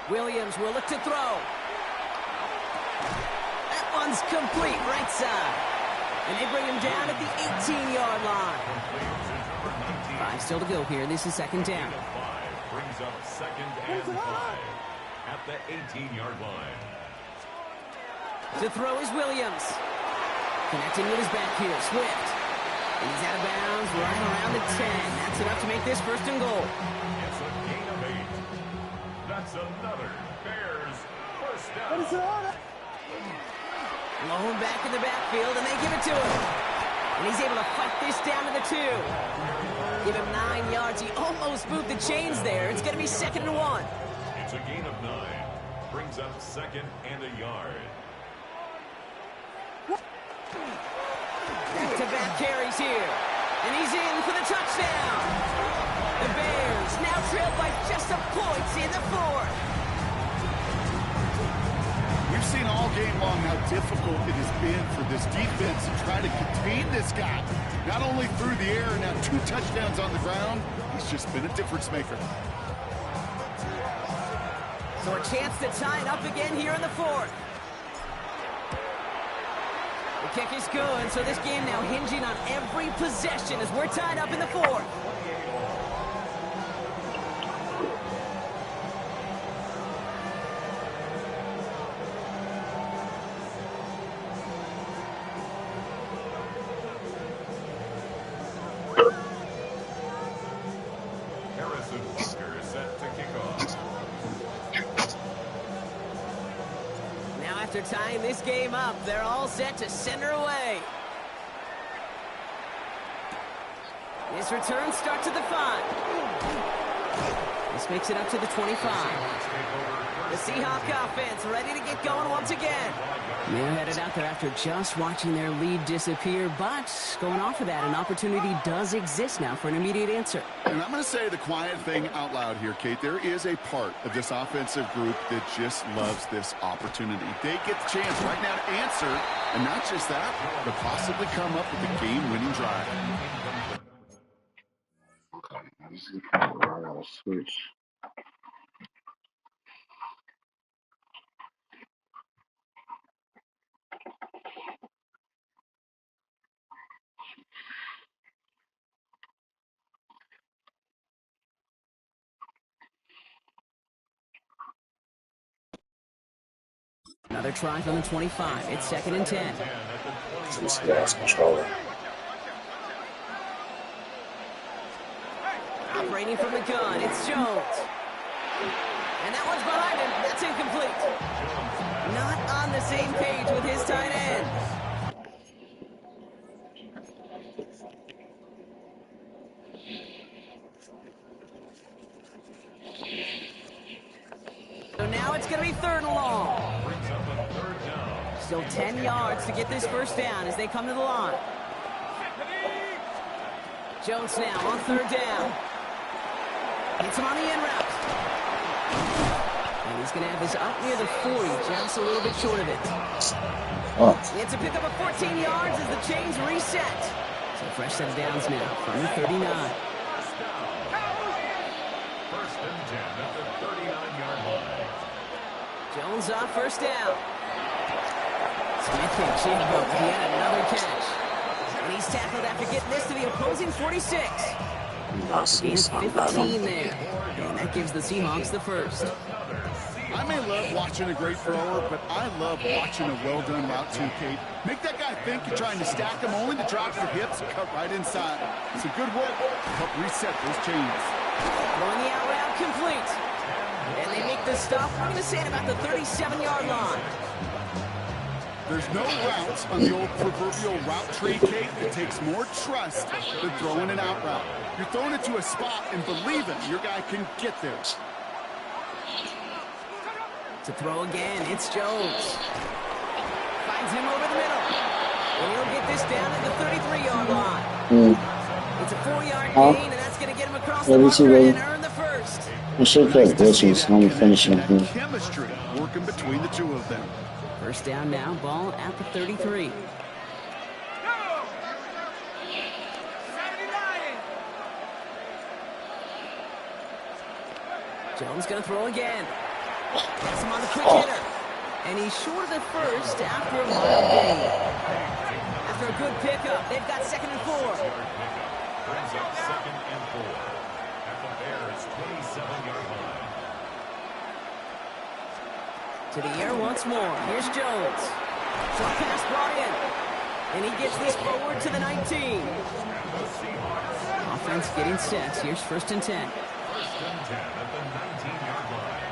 [SPEAKER 3] Williams will look to throw. That one's complete, right side. And they bring him down at the 18-yard line. 5 still to go here. This is 2nd down.
[SPEAKER 5] Brings up 2nd and 5 at the 18-yard line.
[SPEAKER 3] To throw is Williams. Connecting with his back here, Swift. And he's out of bounds, running around the 10. That's enough to make this 1st and goal.
[SPEAKER 5] It's a gain of 8. That's another Bears 1st down.
[SPEAKER 3] Low back in the backfield, and they give it to him. And he's able to fight this down to the 2. Give him 9 yards. He almost moved the chains there. It's going to be 2nd and 1.
[SPEAKER 5] It's a gain of 9. Brings up 2nd and a yard.
[SPEAKER 3] Back-to-back carries here. And he's in for the touchdown. The Bears now trailed by just a point in the 4th.
[SPEAKER 4] We've seen all game long how difficult it has been for this defense to try to contain this guy. Not only through the air, now 2 touchdowns on the ground. He's just been a difference maker.
[SPEAKER 3] So a chance to tie it up again here in the 4th. The kick is good, so this game now hinging on every possession as we're tied up in the 4th.
[SPEAKER 5] Harrison Bunker is set to kick off.
[SPEAKER 3] After tying this game up, they're all set to send her away. This return starts at the 5. This makes it up to the 25. The Seahawk offense ready to get going once again. They're headed out there after just watching their lead disappear, but going off of that, an opportunity does exist now for an immediate answer.
[SPEAKER 4] And I'm going to say the quiet thing out loud here, Kate. There is a part of this offensive group that just loves this opportunity. They get the chance right now to answer, and not just that, but possibly come up with a game-winning drive.
[SPEAKER 2] Okay, I gotta switch.
[SPEAKER 3] Another try from the 25. It's 2nd and 10.
[SPEAKER 2] This gas controller.
[SPEAKER 3] Operating from the gun, it's Jones. And that one's behind him. That's incomplete. Not on the same page with his tight end. So now it's going to be 3rd and long. Still 10 yards to get this 1st down as they come to the line. Jones now on 3rd down. Hits him on the in route. And he's going to have this up near the 40, just a little bit short of it.
[SPEAKER 2] Oh.
[SPEAKER 3] It's a pickup of 14 yards as the chains reset. So a fresh set of downs now from the 39.
[SPEAKER 5] 1st and 10 at the 39-yard line.
[SPEAKER 3] Jones off 1st down. Smith can't shake him up. He had another catch. And he's tackled after getting this to the opposing 46. Gains 15 there. And that gives the Seahawks the 1st.
[SPEAKER 4] I may love watching a great thrower, but I love watching a well-done route too, Kate. Make that guy think you're trying to stack him only to drop your hips and cut right inside. It's a good work to help reset those chains.
[SPEAKER 3] Throwing the out route complete. And they make the stop, I'm going to say, at about the 37-yard line.
[SPEAKER 4] There's no routes on the old proverbial route tree, Kate. It takes more trust than throwing an out route. You're throwing it to a spot and believing your guy can get there.
[SPEAKER 3] To throw again, it's Jones. Finds him over the middle. And he'll get this down at the 33-yard line. It's a 4-yard gain, and that's going to get him across the marker and earn the first.
[SPEAKER 6] I should put glitches when we finish him here.
[SPEAKER 4] Chemistry working between the two of them.
[SPEAKER 3] First down now, ball at the 33. Jones going to throw again. Gets him on the quick hitter. And he's short of the first after a mild gain. After a good pickup, they've got 2nd and 4.
[SPEAKER 5] Brings up 2nd and 4 at the Bears' 27-yard line.
[SPEAKER 3] To the air once more. Here's Jones. Short pass brought in. And he gets this forward to the 19. Offense getting set. Here's 1st and 10.
[SPEAKER 5] 1st and 10 at the 19-yard line.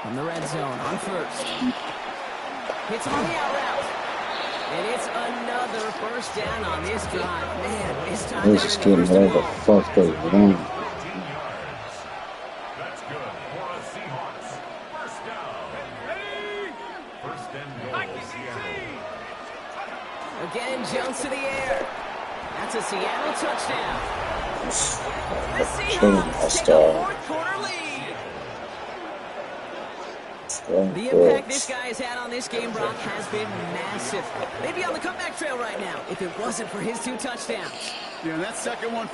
[SPEAKER 3] From the red zone on first. Hits him on the out route. And it's another first down on this drive. Man, this time
[SPEAKER 6] This is getting all the fuck they want.
[SPEAKER 5] 14 yards. That's good for a Seahawks. First down. 1st and goal, Seattle.
[SPEAKER 3] Again, Jones to the air. That's a Seattle touchdown. The Seahawks take a 4th quarter lead. The impact this guy has had on this game, Brock, has been massive. They'd be on the comeback trail right now if it wasn't for his 2 touchdowns.
[SPEAKER 4] Yeah, that second one.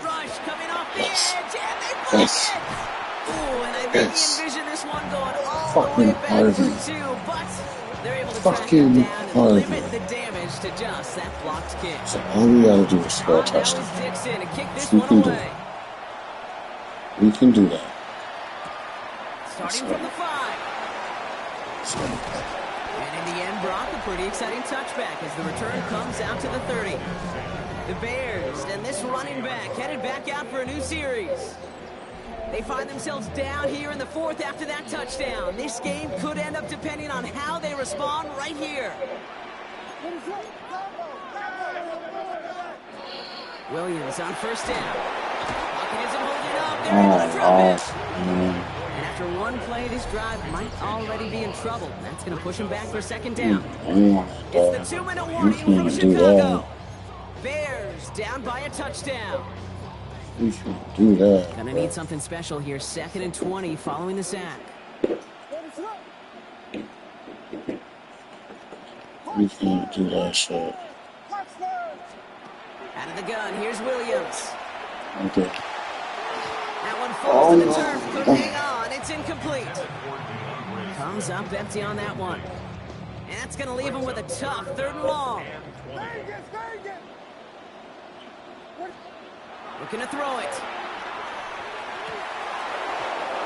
[SPEAKER 3] Rush coming off the edge, and they block it. Ooh, and I think he envisioned this one going all the way back for 2, but they're able to track him down and limit the damage to just that blocked kick.
[SPEAKER 6] So all we gotta do is score a touchdown.
[SPEAKER 3] Dixon to kick this
[SPEAKER 6] We
[SPEAKER 3] one
[SPEAKER 6] can do
[SPEAKER 3] away.
[SPEAKER 6] it. We can do that.
[SPEAKER 3] Starting from the 5. And in the end, Brock, a pretty exciting touchback as the return comes out to the 30. The Bears and this running back headed back out for a new series. They find themselves down here in the 4th after that touchdown. This game could end up depending on how they respond right here. Williams on first down. Pocket isn't holding up. They're able to drop it. And after one play, this drive might already be in trouble. That's going to push him back for 2nd down. It's the 2-minute warning from Chicago. Bears down by a touchdown.
[SPEAKER 6] We should do that.
[SPEAKER 3] Gonna need something special here. 2nd and 20 following the sack.
[SPEAKER 6] We can't do that shit.
[SPEAKER 3] Out of the gun, here's Williams.
[SPEAKER 6] Okay.
[SPEAKER 3] That one falls to the turf. Couldn't hang on. It's incomplete. Comes up empty on that one. And that's gonna leave him with a tough 3rd and long. Looking to throw it.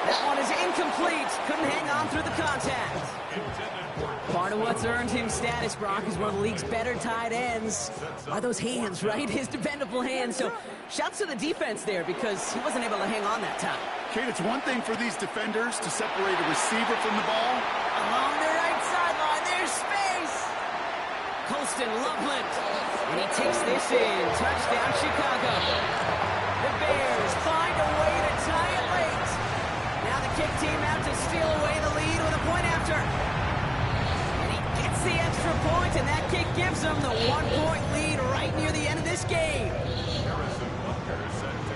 [SPEAKER 3] That one is incomplete. Couldn't hang on through the contact. Part of what's earned him status, Brock, is one of the league's better tight ends. Are those hands, right? His dependable hands. So shouts to the defense there because he wasn't able to hang on that time.
[SPEAKER 4] Kate, it's one thing for these defenders to separate a receiver from the ball.
[SPEAKER 3] Along the right sideline, there's space. Colston Loveland. And he takes this in. Touchdown, Chicago. The Bears find a way to tie it late. Now the kick team out to steal away the lead with a point after. And he gets the extra point, and that kick gives them the 1-point lead right near the end of this game.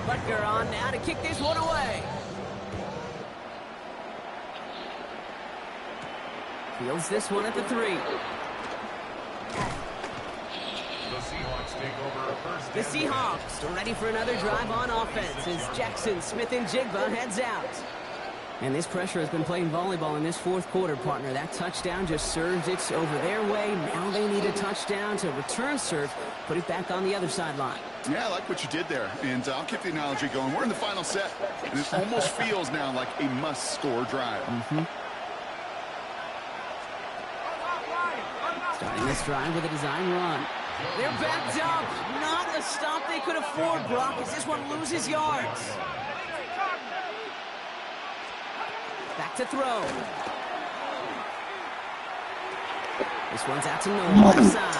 [SPEAKER 3] Butker on now to kick this one away. Fields this one at the 3. The Seahawks ready for another drive on offense as Jackson, Smith, and Jigba heads out. And this pressure has been playing volleyball in this 4th quarter, partner. That touchdown just served it over their way. Now they need a touchdown to return serve, put it back on the other sideline.
[SPEAKER 4] Yeah, I like what you did there. And I'll keep the analogy going. We're in the final set, and it almost feels now like a must-score drive.
[SPEAKER 3] Starting this drive with a design run. They're backed up. Not a stop they could afford, Brock, as this one loses yards. Back to throw. This one's out to Noel, left side.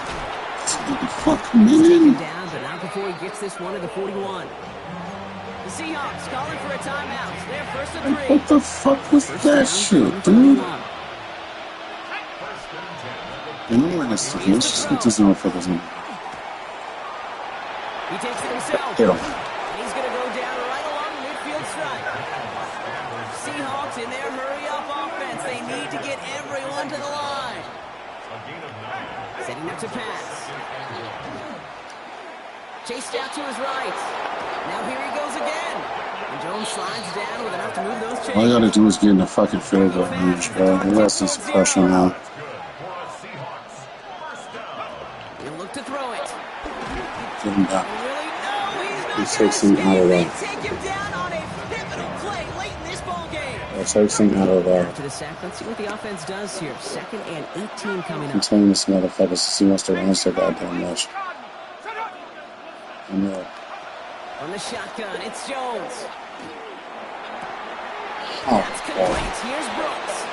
[SPEAKER 6] Fucking
[SPEAKER 3] He's taken
[SPEAKER 6] man.
[SPEAKER 3] down, but not before he gets this one to the 41. The Seahawks calling for a timeout. They're first and 3.
[SPEAKER 6] What the fuck was
[SPEAKER 3] First
[SPEAKER 6] that
[SPEAKER 3] down
[SPEAKER 6] shit,
[SPEAKER 3] from the
[SPEAKER 6] dude?
[SPEAKER 3] 21.
[SPEAKER 6] You know what? Let's just get these motherfuckers in.
[SPEAKER 3] He takes it himself.
[SPEAKER 6] Get him.
[SPEAKER 3] And he's going to go down right along the midfield stripe. Seahawks in their hurry-up offense. They need to get everyone to the line. Setting up to pass. Chased out to his right. Now here he goes again. And Jones slides down with enough to move those chains.
[SPEAKER 6] All you gotta do is get in the fucking field goal range, bro. He has some pressure now.
[SPEAKER 3] He'll look to throw it.
[SPEAKER 6] Get him down.
[SPEAKER 3] Really? No, he's not
[SPEAKER 6] He takes him out of
[SPEAKER 3] They
[SPEAKER 6] that.
[SPEAKER 3] take him down on a pivotal play late in this ball game.
[SPEAKER 6] He takes him out of that.
[SPEAKER 3] To the sack. Let's see what the offense does here. 2nd and 18 coming
[SPEAKER 6] I'm
[SPEAKER 3] up.
[SPEAKER 6] telling this motherfucker since he wants to run so goddamn much. I know.
[SPEAKER 3] On the shotgun, it's Jones.
[SPEAKER 6] Oh,
[SPEAKER 3] That's complete. Here's Brooks.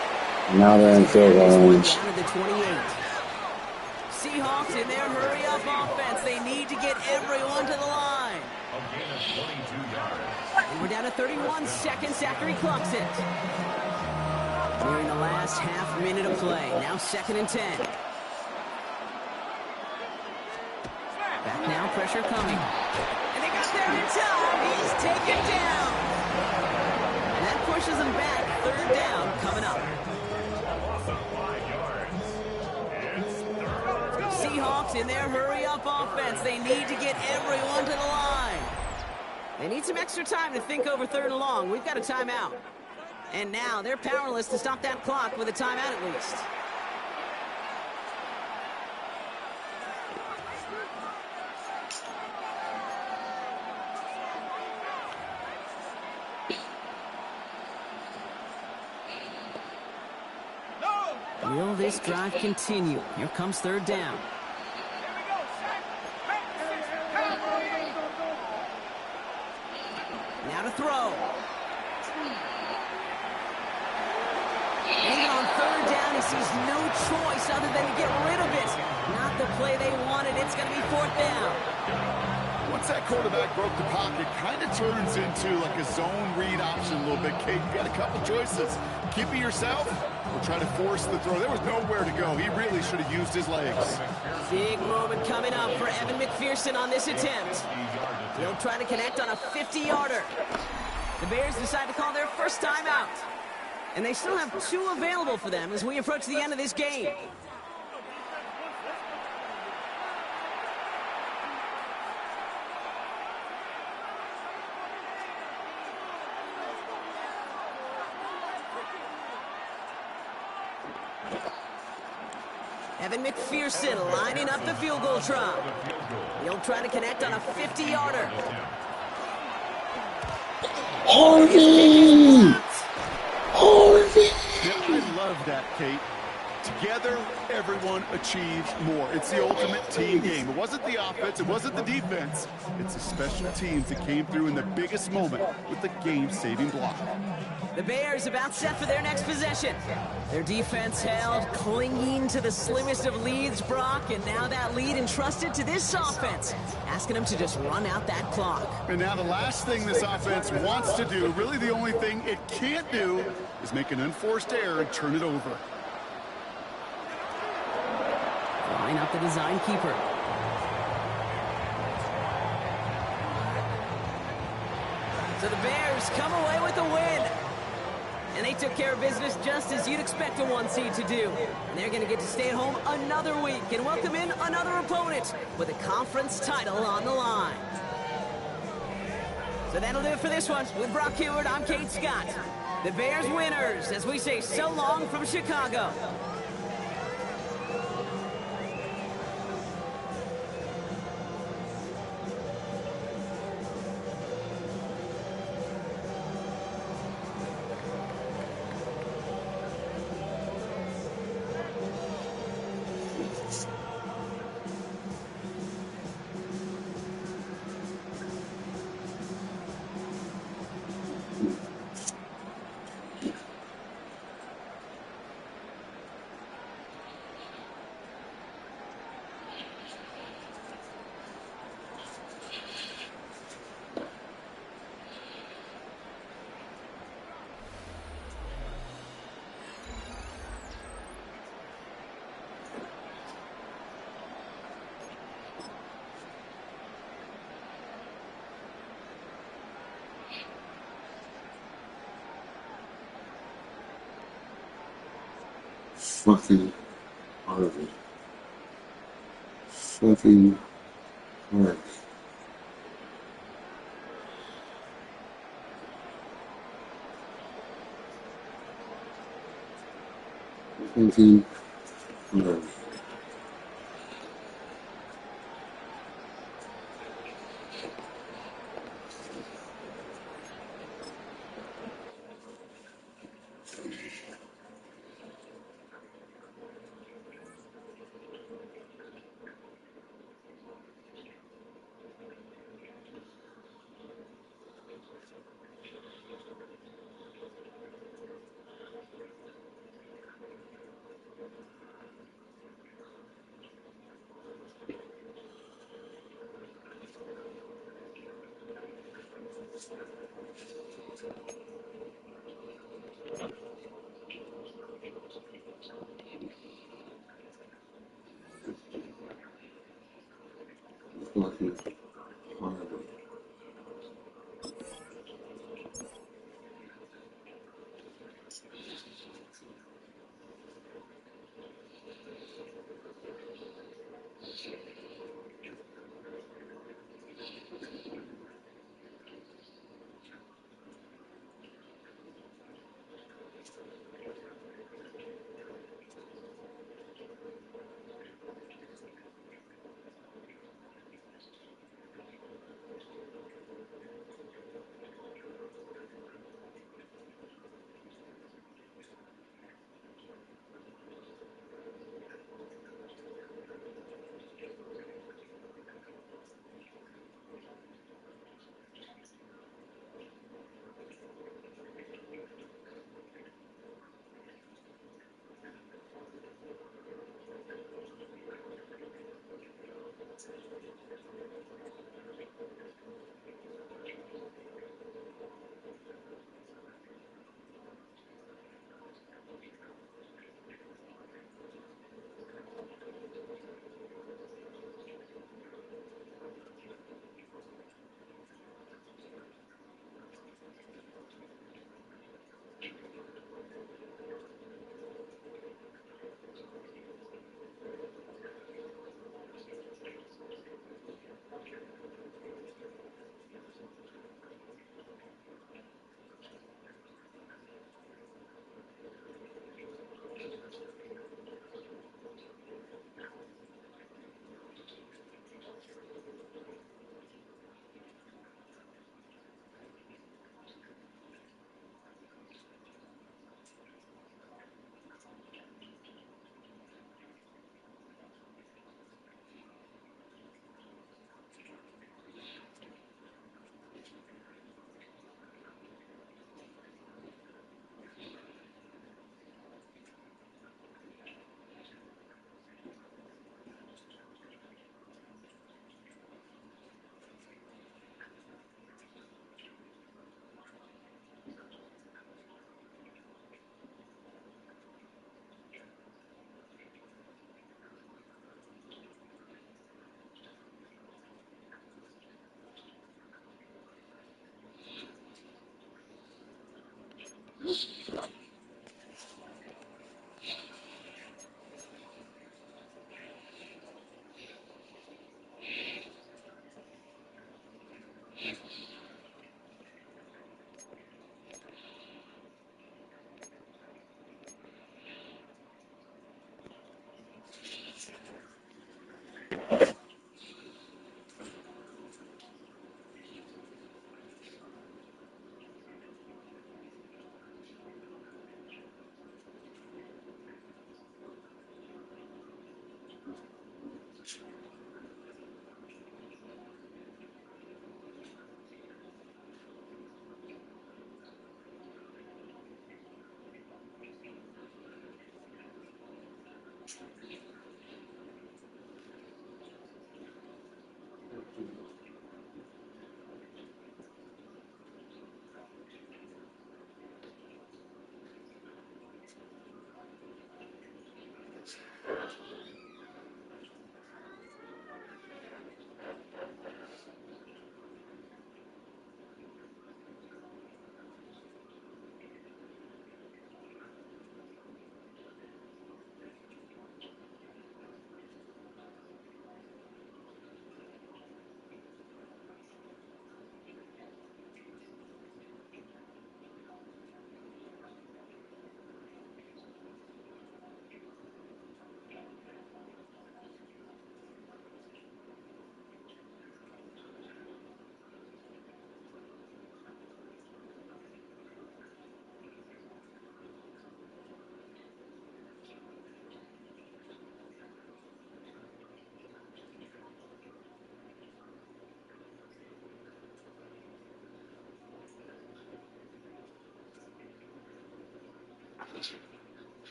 [SPEAKER 6] now they're in field
[SPEAKER 3] This
[SPEAKER 6] goal
[SPEAKER 3] one
[SPEAKER 6] range.
[SPEAKER 3] down to the 28. Seahawks in their hurry-up offense. They need to get everyone to the line. And we're down to 31 seconds after he clocks it. Nearing the last half minute of play. Now 2nd and 10. Back now, pressure coming. And they got there in time. He's taken down. And that pushes him back. 3rd down coming up. Seahawks in their hurry-up offense. They need to get everyone to the line. They need some extra time to think over 3rd and long. We've got a timeout. And now they're powerless to stop that clock with a timeout at least. Will this drive continue? Here comes 3rd down. Now to throw. And even on 3rd down, he sees no choice other than to get rid of it. Not the play they wanted. It's going to be 4th down.
[SPEAKER 4] Once that quarterback broke the pocket, kind of turns into like a zone read option a little bit. Kate, you got a couple choices. Keep it yourself or try to force the throw. There was nowhere to go. He really should have used his legs.
[SPEAKER 3] Big moment coming up for Evan McPherson on this attempt. He'll try to connect on a 50-yarder. The Bears decide to call their first timeout. And they still have 2 available for them as we approach the end of this game. Evan McPherson lining up the field goal try. He'll try to connect on a 50-yarder.
[SPEAKER 6] Harvey! Harvey!
[SPEAKER 4] Yeah, I love that, Kate. Together, everyone achieves more. It's the ultimate team game. It wasn't the offense, it wasn't the defense. It's the special teams that came through in the biggest moment with the game-saving block.
[SPEAKER 3] The Bears about set for their next possession. Their defense held, clinging to the slimmest of leads, Brock, and now that lead entrusted to this offense, asking them to just run out that clock.
[SPEAKER 4] And now the last thing this offense wants to do, really the only thing it can't do, is make an unforced error and turn it over.
[SPEAKER 3] Line up the design keeper. So the Bears come away with a win. And they took care of business just as you'd expect a 1 seed to do. And they're going to get to stay at home another week and welcome in another opponent with a conference title on the line. So that'll do it for this one. With Brock Heward, I'm Kate Scott. The Bears winners as we say so long from Chicago.
[SPEAKER 6] Fucking Harvey. Fucking Harvey. Fucking Harvey.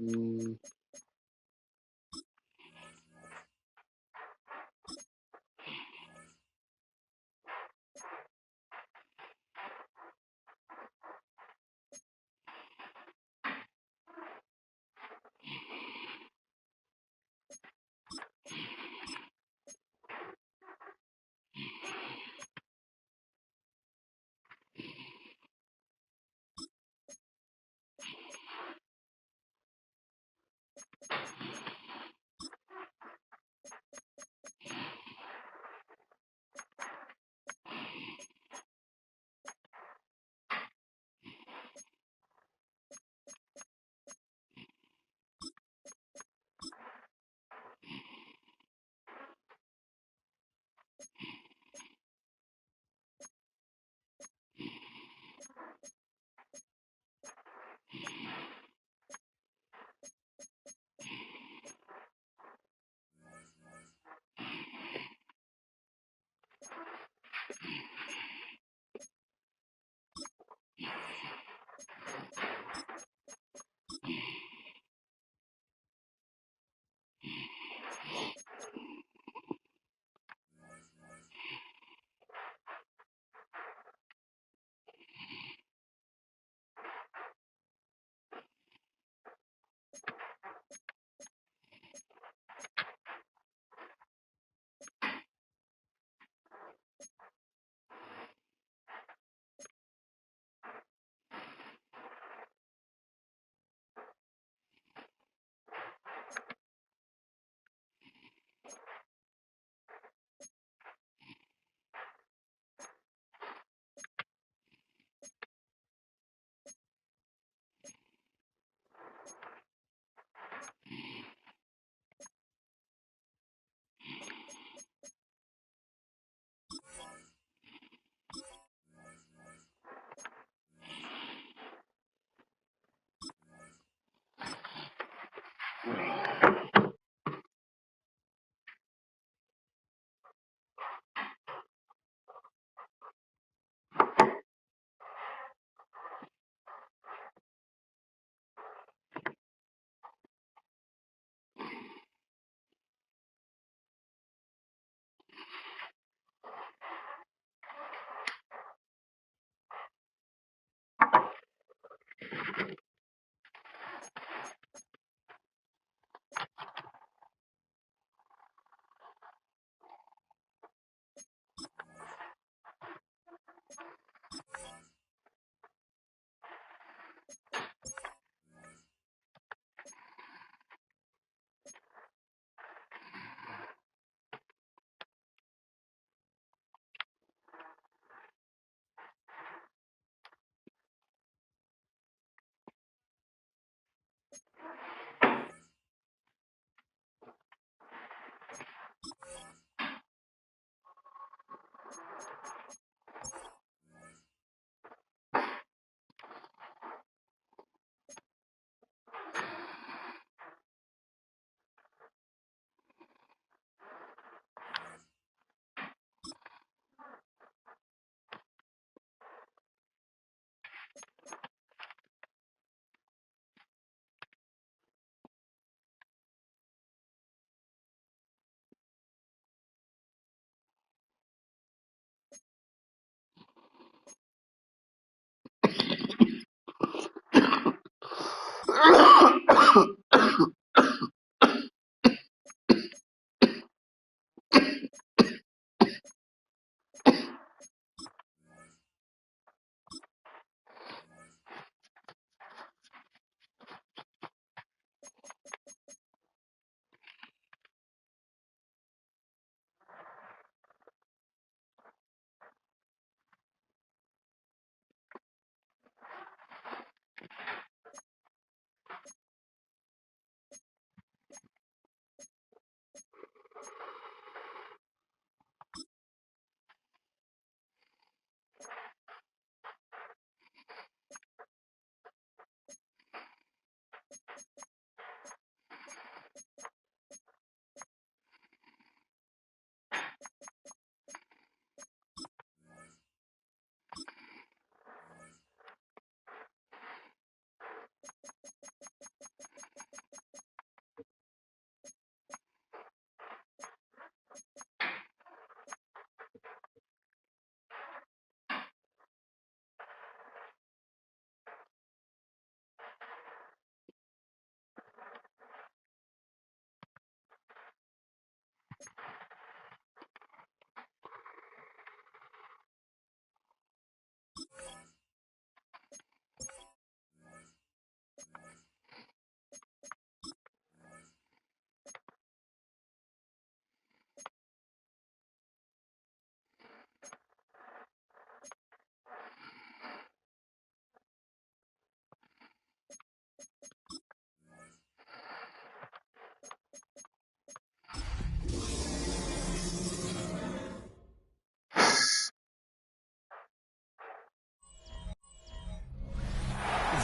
[SPEAKER 2] Mm,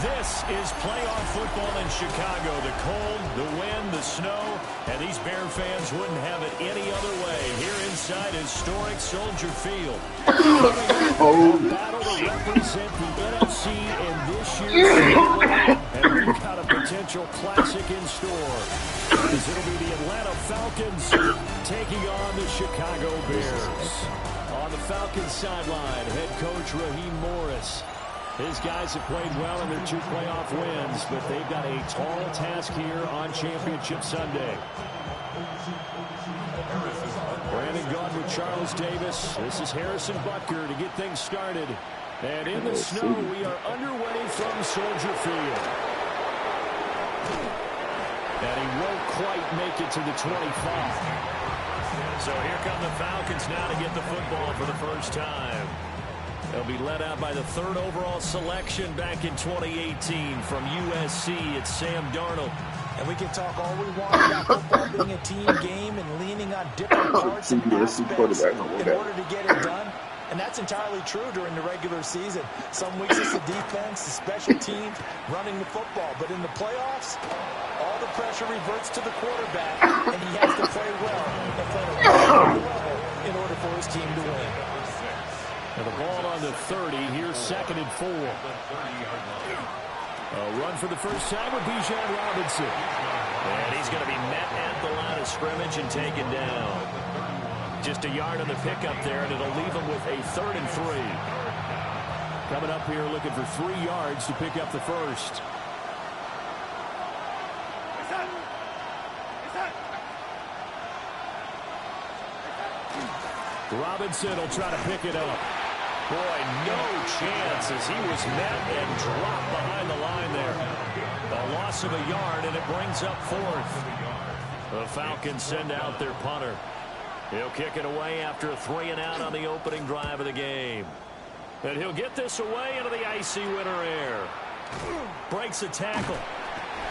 [SPEAKER 5] This is playoff football in Chicago. The cold, the wind, the snow, and these Bear fans wouldn't have it any other way here inside historic Soldier Field. A battle to represent the NFC in this year's Super Bowl, and we've got a potential classic in store. As it'll be the Atlanta Falcons taking on the Chicago Bears. On the Falcons sideline, head coach Raheem Morris. His guys have played well in their 2 playoff wins, but they've got a tall task here on Championship Sunday. Brandon Gaudin with Charles Davis. This is Harrison Butker to get things started. And in the snow, we are underway from Soldier Field. And he won't quite make it to the 25. So here come the Falcons now to get the football for the first time. They'll be led out by the 3rd overall selection back in 2018 from USC. It's Sam Darnold.
[SPEAKER 7] And we can talk all we want about football being a team game and leaning on different parts and aspects in order to get it done. And that's entirely true during the regular season. Some weeks it's the defense, the special teams, running the football. But in the playoffs, all the pressure reverts to the quarterback, and he has to play well and play at a high level in order for his team to win.
[SPEAKER 5] And the ball on the 30. Here's 2nd and 4. A run for the first time with Bijan Robinson. And he's going to be met at the line of scrimmage and taken down. Just a yard on the pickup there, and it'll leave him with a 3rd and 3. Coming up here looking for 3 yards to pick up the first. Robinson will try to pick it up. Boy, no chance as he was met and dropped behind the line there. A loss of a yard, and it brings up 4th. The Falcons send out their punter. He'll kick it away after a 3-and-out on the opening drive of the game. And he'll get this away into the icy winter air. Breaks a tackle.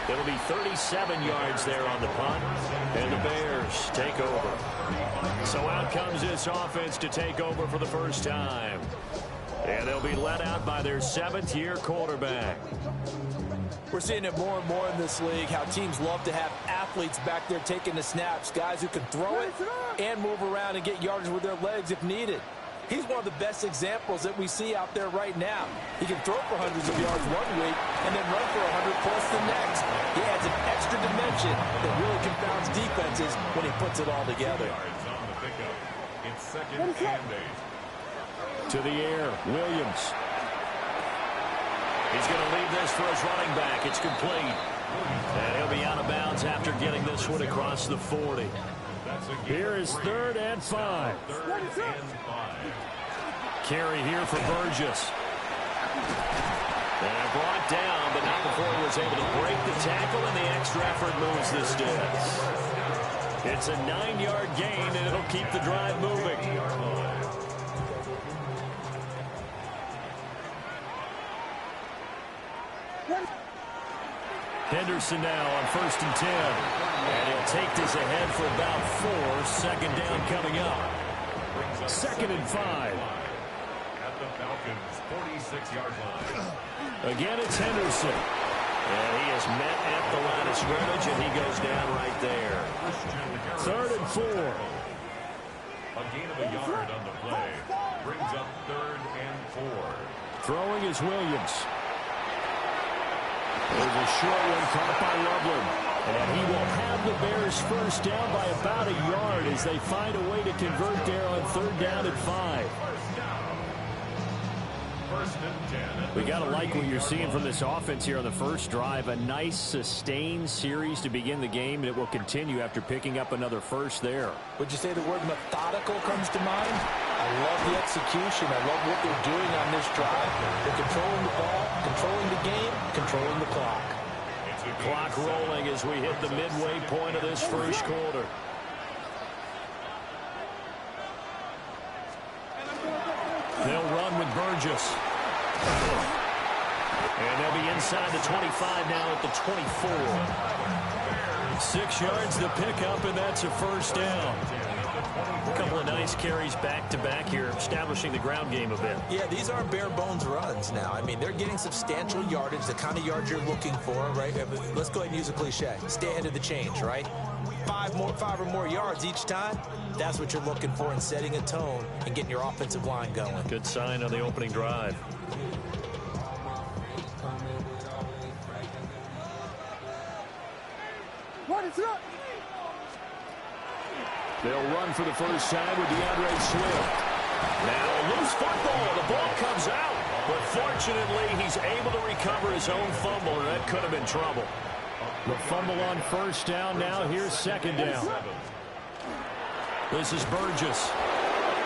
[SPEAKER 5] It'll be 37 yards there on the punt. And the Bears take over. So out comes this offense to take over for the first time. And they'll be led out by their 7th-year quarterback.
[SPEAKER 7] We're seeing it more and more in this league, how teams love to have athletes back there taking the snaps, guys who can throw it and move around and get yardage with their legs if needed. He's one of the best examples that we see out there right now. He can throw for hundreds of yards one week and then run for 100+ the next. He adds an extra dimension that really confounds defenses when he puts it all together.
[SPEAKER 5] It's 2nd and 8. To the air, Williams. He's going to leave this for his running back. It's complete. And he'll be out of bounds after getting this one across the 40. Here is 3rd and 5. Carry here for Burgess. And brought down, but not before he was able to break the tackle, and the extra effort moves the sticks. It's a 9-yard gain, and it'll keep the drive moving. Henderson now on 1st and 10. And he'll take this ahead for about 4. 2nd down coming up. 2nd and 5. At the Falcons' 46-yard line.
[SPEAKER 3] Again, it's Henderson.
[SPEAKER 5] And he is met at the line of scrimmage, and he goes down right there.
[SPEAKER 3] 3rd and 4.
[SPEAKER 5] A gain of a yard on the play. Brings up 3rd and 4.
[SPEAKER 3] Throwing is Williams. There's a short one caught by Loveland. And he will have the Bears first down by about a yard as they find a way to convert there on 3rd down and 5. We got to like what you're seeing from this offense here on the first drive. A nice sustained series to begin the game, and it will continue after picking up another first there.
[SPEAKER 7] Would you say the word methodical comes to mind? I love the execution. I love what they're doing on this drive. They're controlling the ball, controlling the game, controlling the clock.
[SPEAKER 5] Clock rolling as we hit the midway point of this first quarter.
[SPEAKER 3] They'll run with Burgess.
[SPEAKER 5] And they'll be inside the 25 now at the 24.
[SPEAKER 3] 6 yards to pick up, and that's a first down.
[SPEAKER 5] A couple of nice carries back-to-back here, establishing the ground game a bit.
[SPEAKER 7] Yeah, these aren't bare-bones runs now. I mean, they're getting substantial yardage, the kind of yards you're looking for, right? Let's go ahead and use a cliche. Stay ahead of the change, right? Five or more yards each time. That's what you're looking for in setting a tone and getting your offensive line going.
[SPEAKER 5] Good sign on the opening drive. They'll run for the first time with DeAndre Swift. Now a loose football. The ball comes out. But fortunately, he's able to recover his own fumble, and that could have been trouble.
[SPEAKER 8] The fumble on first down. Now here's second down.
[SPEAKER 5] This is Burgess.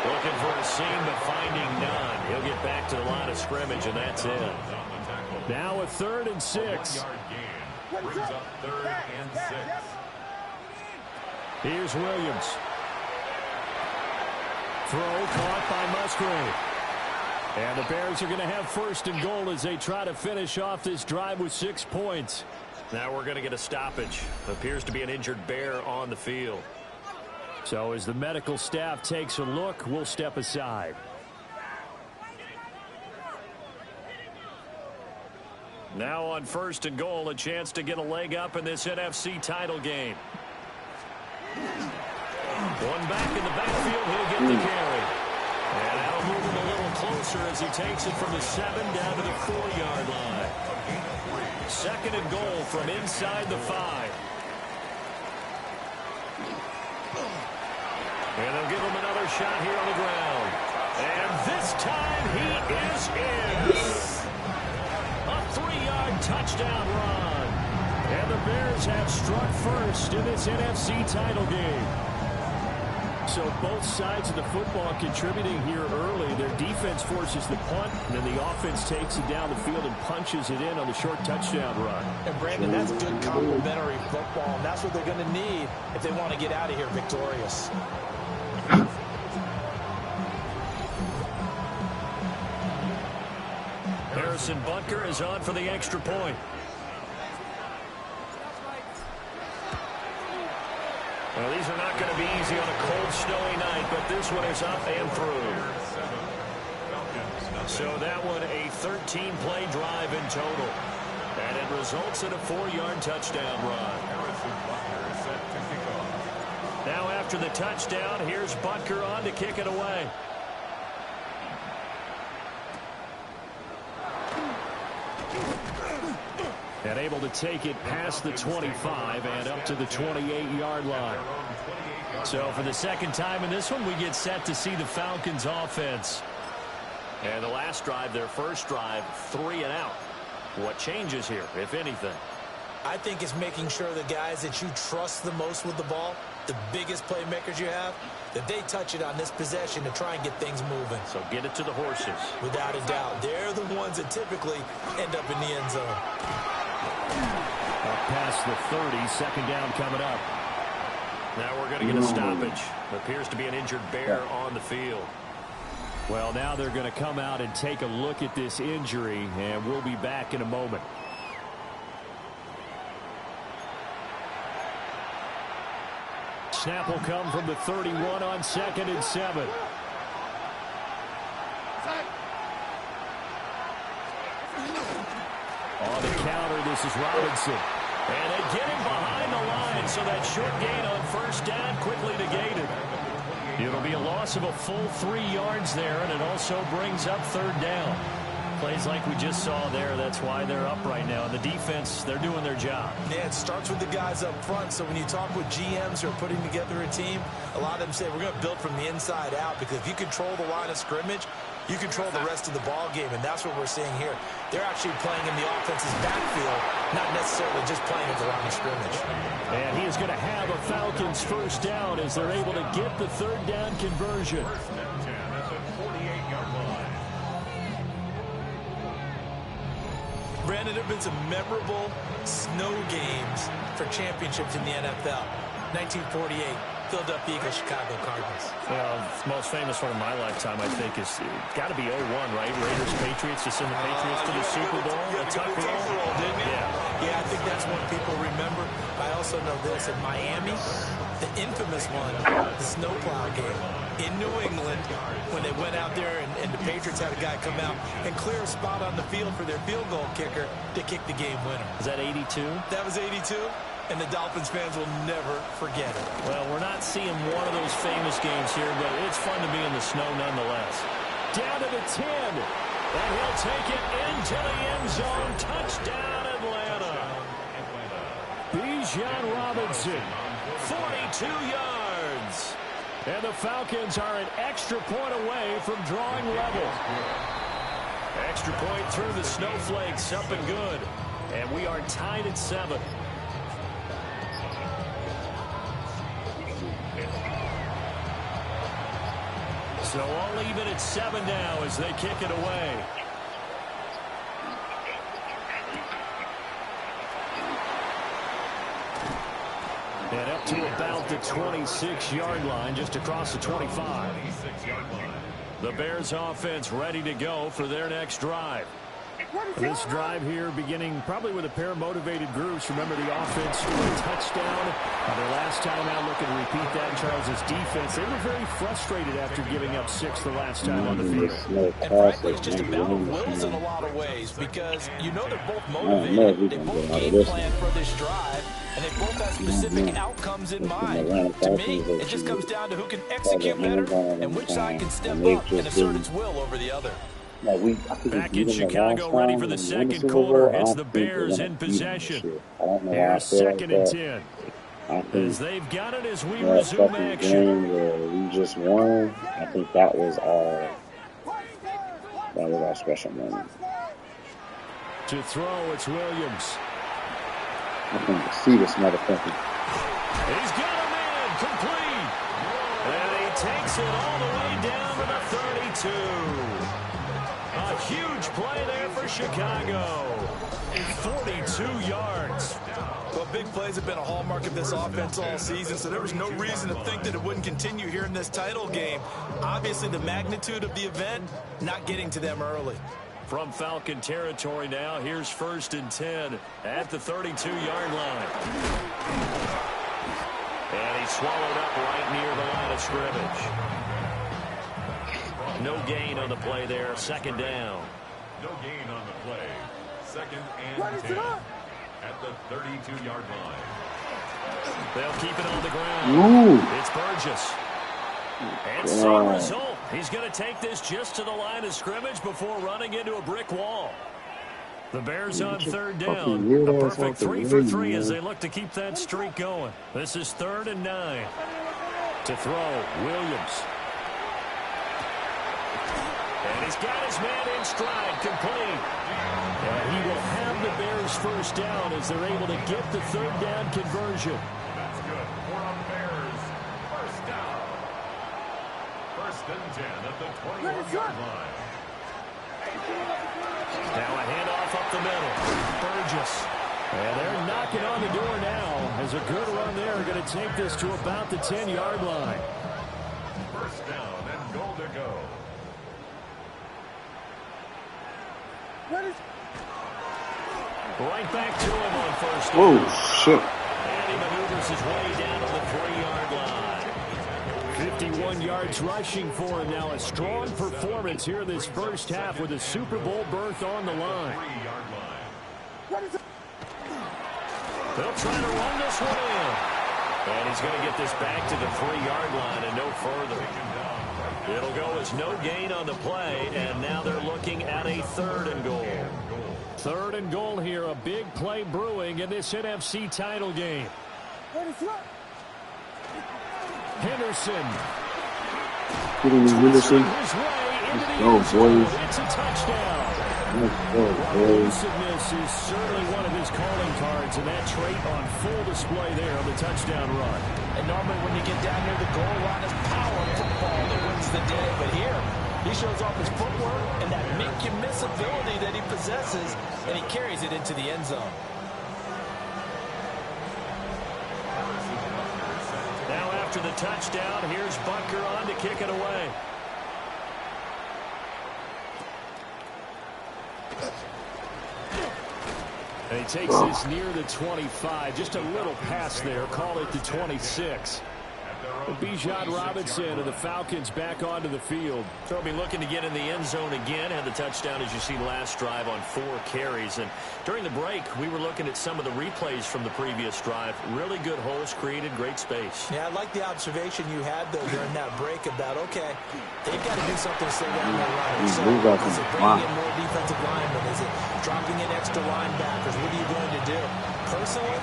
[SPEAKER 5] Looking for a seam, but finding none. He'll get back to the line of scrimmage, and that's it.
[SPEAKER 8] Now a 3rd and 6.
[SPEAKER 9] Brings up 3rd and 6.
[SPEAKER 8] Here's Williams. Throw caught by Musgrave. And the Bears are going to have 1st and goal as they try to finish off this drive with 6 points.
[SPEAKER 5] Now we're going to get a stoppage. Appears to be an injured Bear on the field.
[SPEAKER 8] So as the medical staff takes a look, we'll step aside.
[SPEAKER 5] Now on 1st and goal, a chance to get a leg up in this NFC title game. One back in the backfield, he'll get the carry. And that'll move him a little closer as he takes it from the 7 down to the 4-yard line. 2nd and goal from inside the 5. And they'll give him another shot here on the ground. And this time he is in. A 3-yard touchdown run. And the Bears have struck first in this NFC title game.
[SPEAKER 8] So both sides of the football contributing here early. Their defense forces the punt, and then the offense takes it down the field and punches it in on the short touchdown run.
[SPEAKER 7] And Brandon, that's good complementary football, and that's what they're going to need if they want to get out of here victorious.
[SPEAKER 5] Harrison Butker is on for the extra point. Well, these are not going to be easy on a cold, snowy night, but this one is up and through. So that one a 13-play drive in total. And it results in a 4-yard touchdown run. Now after the touchdown, here's Butker on to kick it away.
[SPEAKER 8] And able to take it past the 25 and up to the 28-yard line.
[SPEAKER 5] So for the second time in this one, we get set to see the Falcons offense. And the last drive, their first drive, 3 and out. What changes here, if anything?
[SPEAKER 7] I think it's making sure the guys that you trust the most with the ball, the biggest playmakers you have, that they touch it on this possession to try and get things moving.
[SPEAKER 5] So get it to the horses.
[SPEAKER 7] Without a doubt. They're the ones that typically end up in the end zone.
[SPEAKER 8] Up past the 30, 2nd down coming up.
[SPEAKER 5] Now we're going to get a stoppage. Appears to be an injured Bear on the field.
[SPEAKER 8] Well, now they're going to come out and take a look at this injury, and we'll be back in a moment. Snap will come from the 31 on 2nd and 7. On the counter, this is Robinson.
[SPEAKER 5] And they get him behind the line, so that short gain on 1st down quickly negated. It'll be a loss of a full 3 yards there, and it also brings up 3rd down. Plays like we just saw there, that's why they're up right now. And the defense, they're doing their job.
[SPEAKER 7] Yeah, it starts with the guys up front. So when you talk with GMs who are putting together a team, a lot of them say we're going to build from the inside out, because if you control the line of scrimmage, you control the rest of the ball game, and that's what we're seeing here. They're actually playing in the offense's backfield, not necessarily just playing at the line of scrimmage.
[SPEAKER 8] And he is going to have a Falcons 1st down as they're able to get the 3rd down conversion.
[SPEAKER 7] Brandon, there have been some memorable snow games for championships in the NFL. 1948, Philadelphia Eagles, Chicago Cardinals.
[SPEAKER 5] Most famous one of my lifetime, I think, is got to be 01, right? Raiders, Patriots, to send the Patriots to the Super Bowl.
[SPEAKER 7] Yeah, tough roll, didn't it?
[SPEAKER 5] Yeah.
[SPEAKER 7] Yeah, I think that's what people remember. I also know this. In Miami, the infamous one, the snowplow game in New England when they went out there and the Patriots had a guy come out and clear a spot on the field for their field goal kicker to kick the game winner.
[SPEAKER 8] Is that 82?
[SPEAKER 7] That was 82, and the Dolphins fans will never forget it.
[SPEAKER 8] Well, we're not seeing one of those famous games here, but it's fun to be in the snow nonetheless. Down to the 10, and he'll take it into the end zone. Touchdown, Atlanta. Bijan Robinson, 42 yards. And the Falcons are an extra point away from drawing level. Extra point through the snowflakes, up and good. And we are tied at 7. So all even at 7 now as they kick it away. And up to about the 26-yard line, just across the 25. The Bears offense ready to go for their next drive. This drive here beginning probably with a pair of motivated groups. Remember, the offense scored a touchdown. Their last time out, looking to repeat that. Charles's defense, they were very frustrated after giving up 6 the last time on the field.
[SPEAKER 7] And frankly, it's just about wills in a lot of ways because you know they're both motivated. They both game plan for this drive, and they both have specific outcomes in mind. To me, it just comes down to who can execute better and which side can step up and assert its will over the other.
[SPEAKER 8] Back in Chicago, ready for the second quarter. It's the Bears in possession. Here's 2nd and 10. As they've got it as we resume action.
[SPEAKER 2] We just won. I think that was our special moment.
[SPEAKER 8] To throw, it's Williams.
[SPEAKER 2] I can see this motherfucker.
[SPEAKER 8] He's got him in, complete. And he takes it all the way down to the 32. A huge play there for Chicago. 42 yards.
[SPEAKER 7] Well, big plays have been a hallmark of this offense all season, so there was no reason to think that it wouldn't continue here in this title game. Obviously, the magnitude of the event, not getting to them early.
[SPEAKER 8] From Falcon territory now, here's 1st and 10 at the 32-yard line. And he's swallowed up right near the line of scrimmage. No gain on the play there. 2nd down.
[SPEAKER 9] No gain on the play. 2nd and 10 at the 32-yard line.
[SPEAKER 8] They'll keep it on the ground.
[SPEAKER 2] Ooh.
[SPEAKER 8] It's Burgess. And same result. He's going to take this just to the line of scrimmage before running into a brick wall. The Bears on 3rd down. A perfect 3 for 3 as they look to keep that streak going. This is 3rd and 9. To throw, Williams. And he's got his man in stride, complete. And he will have the Bears 1st down as they're able to get the 3rd down conversion.
[SPEAKER 9] That's good for a Bears 1st down. 1st and 10 at the 21-yard line.
[SPEAKER 8] Now a handoff up the middle. Burgess. And they're knocking on the door now as a good run there. Going to take this to about the 10-yard line.
[SPEAKER 9] 1st down and goal to go.
[SPEAKER 8] Right back to him on 1st down.
[SPEAKER 2] Oh, shit.
[SPEAKER 8] And he maneuvers his way down to the 3-yard line. 51 yards rushing for him now. A strong performance here in this 1st half with a Super Bowl berth on the line.
[SPEAKER 9] 3-yard line.
[SPEAKER 8] They'll try to run this one in. And he's going to get this back to the 3-yard line and no further. It'll go as no gain on the play, and now they're looking at a 3rd and goal. 3rd and goal here, a big play brewing in this NFC title game. Henderson.
[SPEAKER 2] Henderson.
[SPEAKER 8] Let's go, boys. It's a touchdown. Elusiveness is certainly one of his calling cards, and that trait on full display there on the touchdown run.
[SPEAKER 7] And normally when you get down near the goal line, it's power football that wins the day. But here, he shows off his footwork and that make-you-miss ability that he possesses, and he carries it into the end zone.
[SPEAKER 8] Now after the touchdown, here's Butker on to kick it away. And he takes this near the 25. Just a little pass there. Call it the 26. Bijan Robinson of the Falcons back onto the field.
[SPEAKER 5] They'll be looking to get in the end zone again. Had the touchdown, as you see, last drive on 4 carries. And during the break, we were looking at some of the replays from the previous drive. Really good holes created, great space.
[SPEAKER 7] Yeah, I like the observation you had, though, during that break about, okay, they've got to do something to slow down their running. So is it bringing in more defensive linemen? Is it dropping in extra linebackers? What are you going to do? Personally,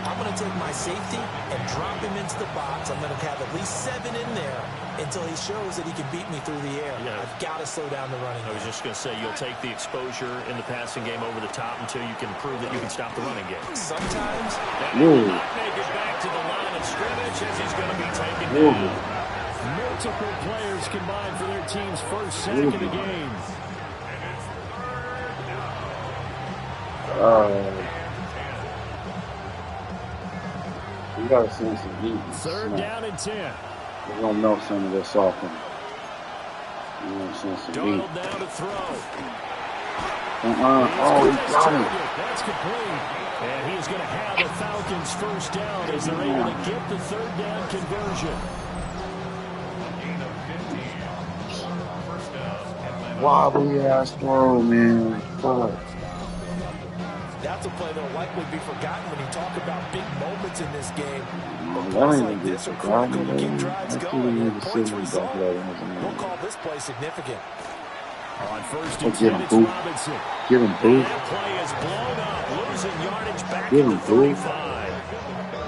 [SPEAKER 7] I'm going to take my safety and drop him into the box. I'm going to have at least 7 in there until he shows that he can beat me through the air. Yeah. I've got to slow down the running game.
[SPEAKER 5] I was just going to say, you'll take the exposure in the passing game over the top until you can prove that you can stop the running game.
[SPEAKER 7] Sometimes.
[SPEAKER 5] That will not make it back to the line of scrimmage as he's going to be taken down.
[SPEAKER 8] Multiple players combined for their team's first sack of the game.
[SPEAKER 2] We got to send some heat.
[SPEAKER 8] 3rd down and 10.
[SPEAKER 2] We're going to melt some of this off him. We're going to send some heat.
[SPEAKER 8] Donald down to throw.
[SPEAKER 2] Oh, he got it.
[SPEAKER 8] That's complete. And he's going to have the Falcons first down as they're able to get the 3rd down conversion.
[SPEAKER 2] Wobbly ass throw, man. Fuck.
[SPEAKER 7] That's a play that'll likely be forgotten when you talk about big moments in this game. But
[SPEAKER 2] That
[SPEAKER 7] plays
[SPEAKER 2] ain't
[SPEAKER 7] like
[SPEAKER 2] gonna
[SPEAKER 7] this
[SPEAKER 2] be
[SPEAKER 7] are critical to keep
[SPEAKER 2] forgotten,
[SPEAKER 7] drives
[SPEAKER 2] man.
[SPEAKER 7] going. And
[SPEAKER 2] That's
[SPEAKER 7] points
[SPEAKER 2] what
[SPEAKER 7] result,
[SPEAKER 2] we
[SPEAKER 7] we'll call this play significant.
[SPEAKER 8] On 1st
[SPEAKER 2] Oh,
[SPEAKER 8] and
[SPEAKER 2] get
[SPEAKER 8] 10,
[SPEAKER 2] him,
[SPEAKER 8] it's
[SPEAKER 2] Boo.
[SPEAKER 8] Robinson.
[SPEAKER 2] Get him, Boo.
[SPEAKER 5] That play is blown up, losing yardage back
[SPEAKER 2] Get
[SPEAKER 5] to
[SPEAKER 2] him,
[SPEAKER 5] the
[SPEAKER 2] Boo.
[SPEAKER 5] 35.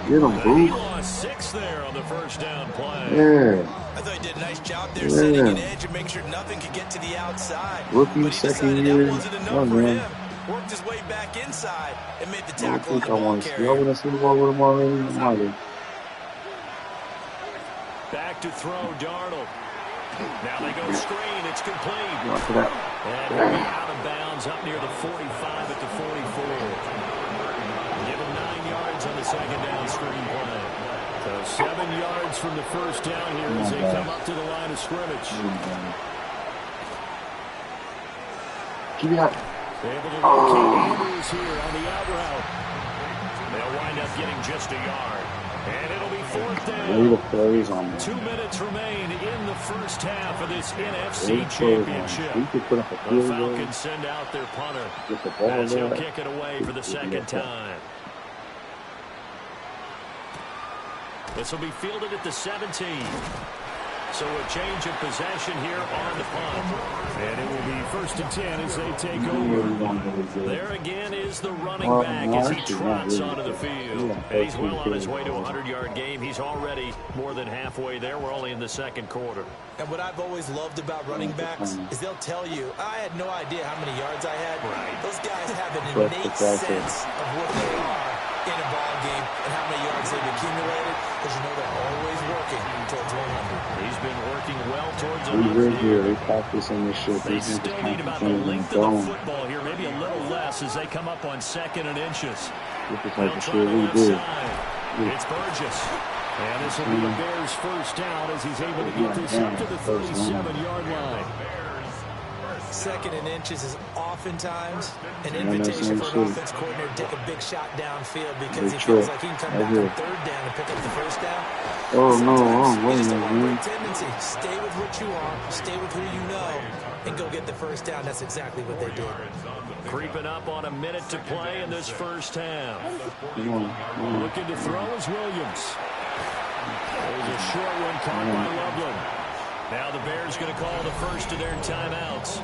[SPEAKER 2] Get him,
[SPEAKER 5] He
[SPEAKER 2] Boo.
[SPEAKER 5] lost 6 there on the first down play.
[SPEAKER 2] Yeah.
[SPEAKER 7] I thought he did a nice job there,
[SPEAKER 2] Yeah.
[SPEAKER 7] setting an edge and making sure nothing could get to the outside.
[SPEAKER 2] Rookie,
[SPEAKER 7] But he
[SPEAKER 2] second
[SPEAKER 7] decided
[SPEAKER 2] year.
[SPEAKER 7] that wasn't enough
[SPEAKER 2] Oh,
[SPEAKER 7] for
[SPEAKER 2] man.
[SPEAKER 7] him. Worked his way back inside and made the
[SPEAKER 2] I don't
[SPEAKER 7] tackle on
[SPEAKER 2] think
[SPEAKER 7] the
[SPEAKER 2] I
[SPEAKER 7] ball
[SPEAKER 2] want to see. I
[SPEAKER 7] carrier.
[SPEAKER 2] would have seen what with him already. I might have.
[SPEAKER 5] Back to throw, Darnold. Now they go screen. It's complete.
[SPEAKER 2] Watch for that.
[SPEAKER 5] And he'll be out of bounds up near the 45 at the 44. Give him 9 yards on the second down screen play.
[SPEAKER 8] So 7 yards from the first down here as they come up to the line of scrimmage.
[SPEAKER 2] Keep it up.
[SPEAKER 8] Able to locate Andrews here on the out route.
[SPEAKER 5] They'll wind up getting just a yard. And it'll be 4th
[SPEAKER 2] Way
[SPEAKER 5] down.
[SPEAKER 2] to plays on that.
[SPEAKER 5] 2 minutes remain in the first half of this
[SPEAKER 2] Way
[SPEAKER 5] NFC
[SPEAKER 2] to plays on that.
[SPEAKER 5] Championship.
[SPEAKER 2] We could put up a
[SPEAKER 5] The
[SPEAKER 2] field goal.
[SPEAKER 5] Falcons send out their punter
[SPEAKER 2] Get the ball
[SPEAKER 5] as he'll
[SPEAKER 2] there.
[SPEAKER 5] kick it away for the second time. This will be fielded at the 17. So a change of possession here on the punt.
[SPEAKER 8] And it will be 1st and 10 as they take over.
[SPEAKER 5] There again is the running back as he trots onto the field. And he's well on his way to a 100-yard game. He's already more than halfway there. We're only in the second quarter.
[SPEAKER 7] And what I've always loved about running backs is they'll tell you, I had no idea how many yards I had.
[SPEAKER 5] Right.
[SPEAKER 7] Those guys have an innate sense of what they are in a ball game and how many yards they've accumulated, because you know they're always working towards 100.
[SPEAKER 5] He's been working well towards
[SPEAKER 2] We
[SPEAKER 5] 100
[SPEAKER 2] really
[SPEAKER 5] here.
[SPEAKER 2] They practice on this shit.
[SPEAKER 5] They still need about the length of the football here, maybe a little less as they come up on 2nd and inches.
[SPEAKER 2] This is
[SPEAKER 5] They'll
[SPEAKER 2] like the
[SPEAKER 5] try
[SPEAKER 2] shit
[SPEAKER 5] the
[SPEAKER 2] we
[SPEAKER 5] left
[SPEAKER 2] do.
[SPEAKER 5] side. It's Burgess.
[SPEAKER 8] And this will be the Bears' first down as he's able to get this up to the 37-yard line.
[SPEAKER 7] 2nd and inches is oftentimes an invitation for an offense coordinator to take a big shot downfield because he feels like he can come back on 3rd down and pick up the first down.
[SPEAKER 2] Oh, no,
[SPEAKER 7] Sometimes
[SPEAKER 2] wait
[SPEAKER 7] you
[SPEAKER 2] a
[SPEAKER 7] just have a
[SPEAKER 2] minute.
[SPEAKER 7] great tendency. Stay with what you are, stay with who you know, and go get the first down. That's exactly what they did.
[SPEAKER 5] Creeping up on a minute to play in this first half.
[SPEAKER 8] Looking to throw is Williams. There's a short one caught by Loveland.
[SPEAKER 5] Now the Bears going to call the first of their timeouts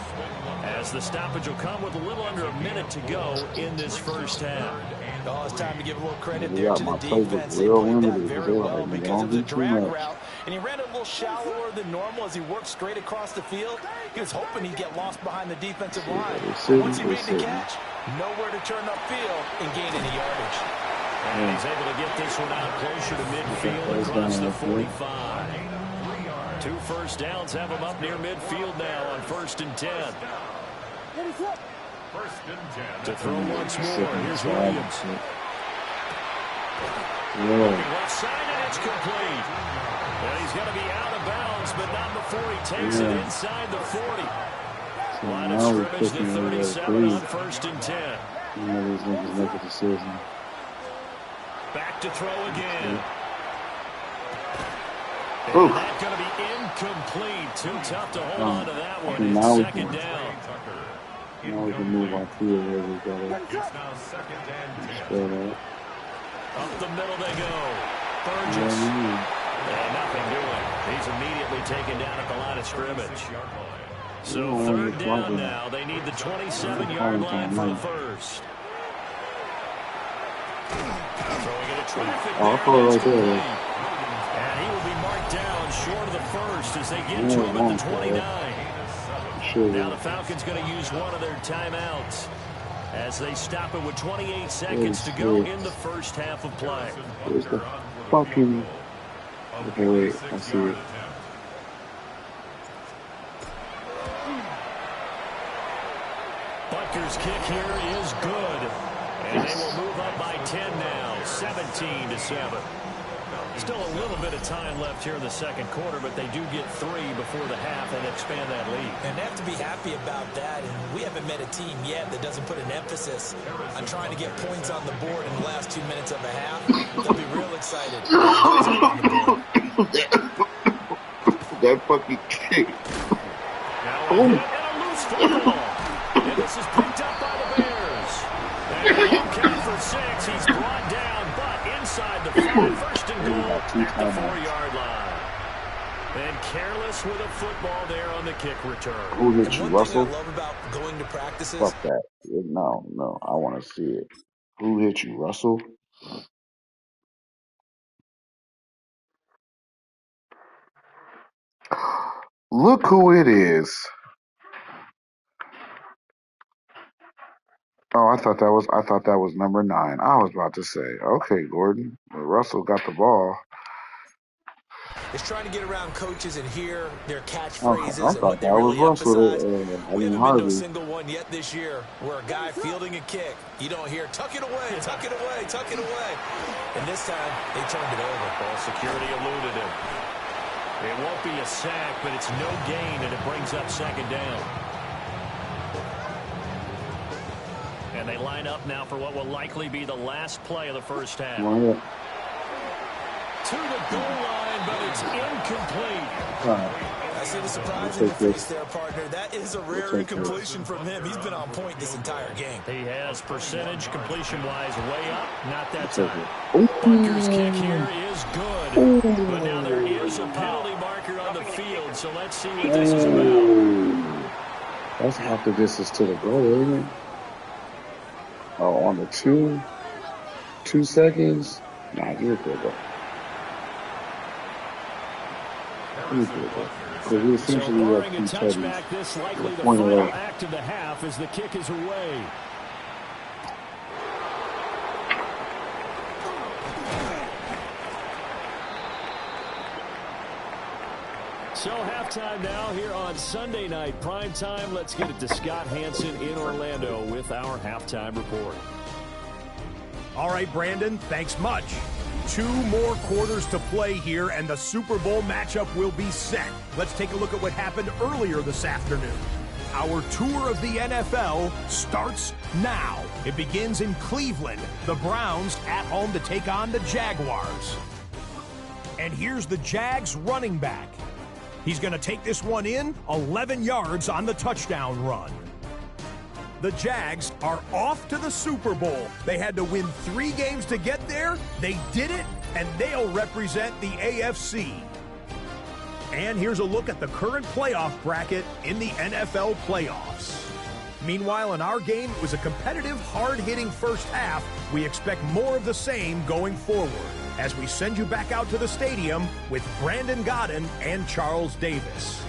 [SPEAKER 5] as the stoppage will come with a little under a minute to go in this first half.
[SPEAKER 7] Oh, it's time to give a little credit
[SPEAKER 2] We
[SPEAKER 7] there
[SPEAKER 2] got
[SPEAKER 7] to the
[SPEAKER 2] my playbook
[SPEAKER 7] defense. They
[SPEAKER 2] real
[SPEAKER 7] played that
[SPEAKER 2] limited.
[SPEAKER 7] very
[SPEAKER 2] They're
[SPEAKER 7] well
[SPEAKER 2] like,
[SPEAKER 7] because
[SPEAKER 2] don't
[SPEAKER 7] of the
[SPEAKER 2] do too
[SPEAKER 7] drag
[SPEAKER 2] much.
[SPEAKER 7] route. And he ran it a little shallower than normal as he worked straight across the field. He was hoping he'd get lost behind the defensive line. But once he made the catch, nowhere to turn upfield and gain any yardage.
[SPEAKER 5] And he's able to get this one out closer to midfield across the 45. 2 first downs have him up near midfield now on 1st and 10.
[SPEAKER 8] To throw once more, here's Williams.
[SPEAKER 5] Left side, and it's complete. And he's going to be out of bounds, but not before he takes it inside the 40. Line of scrimmage to 37 on 1st and 10.
[SPEAKER 2] You know these niggas make a decision.
[SPEAKER 5] Back to throw again.
[SPEAKER 8] And that's going to be incomplete. Too tough to hold on to that one. It's
[SPEAKER 2] Now
[SPEAKER 8] second down.
[SPEAKER 2] we can move on to it.
[SPEAKER 9] It's now second and 10.
[SPEAKER 2] Straight up.
[SPEAKER 8] Up the middle they go. Burgess. And nothing doing. He's immediately taken down at the line of scrimmage. So third down now. They need the 27-yard line for the first. Throwing into traffic there. And he will be marked down short of the first as they get to him at the 29. Now the Falcons going to use one of their timeouts as they stop it with 28 seconds to go in the first half of play.
[SPEAKER 2] Where's the fucking... Okay, wait, I see it.
[SPEAKER 8] Butker's kick here is good. And they will move up by 10 now, 17-7. Still a little bit of time left here in the second quarter, but they do get 3 before the half and expand that lead.
[SPEAKER 7] And they have to be happy about that. And we haven't met a team yet that doesn't put an emphasis on trying to get points on the board in the last 2 minutes of a half. They'll be real excited.
[SPEAKER 2] That fucking kick.
[SPEAKER 8] Now and a loose football. And this is picked up by the Bears. And he won't count for 6. He's brought down, but inside the 5, first and goal at the 4-yard line. And careless with a football there on the kick return.
[SPEAKER 2] Who hit you, Russell?
[SPEAKER 7] One thing I love about going to practices.
[SPEAKER 2] Fuck that. No, I want to see it. Who hit you, Russell? Look who it is. Oh, I thought that was number 9. I was about to say, okay, Gordon. Well, Russell got the ball.
[SPEAKER 7] It's trying to get around coaches and hear their catchphrases and what they
[SPEAKER 2] that
[SPEAKER 7] really
[SPEAKER 2] was
[SPEAKER 7] emphasize.
[SPEAKER 2] Russell.
[SPEAKER 7] We haven't been to a single one yet this year where a guy fielding a kick, you don't hear, tuck it away, tuck it away, tuck it away. And this time, they turned it over.
[SPEAKER 8] Ball security eluded him. It won't be a sack, but it's no gain, and it brings up second down. And they line up now for what will likely be the last play of the first half. To the goal line, but it's incomplete.
[SPEAKER 7] I see the surprise in your face there, partner. That is a rare incompletion from him. He's been on point this entire game.
[SPEAKER 8] He has percentage completion-wise way up. Not that time. Butker's kick here is good. But now there is a penalty marker on the field, so let's see what this is about.
[SPEAKER 2] That's half the distance to the goal, isn't it? Oh, on the 2 seconds? Nah, you're good, though.
[SPEAKER 8] So barring a touchback, this likely the final act of the half as the kick is away. So halftime now here on Sunday night prime time. Let's get it to Scott Hansen in Orlando with our halftime report.
[SPEAKER 10] All right, Brandon, thanks much. 2 more quarters to play here, and the Super Bowl matchup will be set. Let's take a look at what happened earlier this afternoon. Our tour of the NFL starts now. It begins in Cleveland. The Browns at home to take on the Jaguars. And here's the Jags running back. He's going to take this one in, 11 yards on the touchdown run. The Jags are off to the Super Bowl. They had to win 3 games to get there. They did it, and they'll represent the AFC. And here's a look at the current playoff bracket in the NFL playoffs. Meanwhile, in our game, it was a competitive, hard-hitting first half. We expect more of the same going forward as we send you back out to the stadium with Brandon Godden and Charles Davis.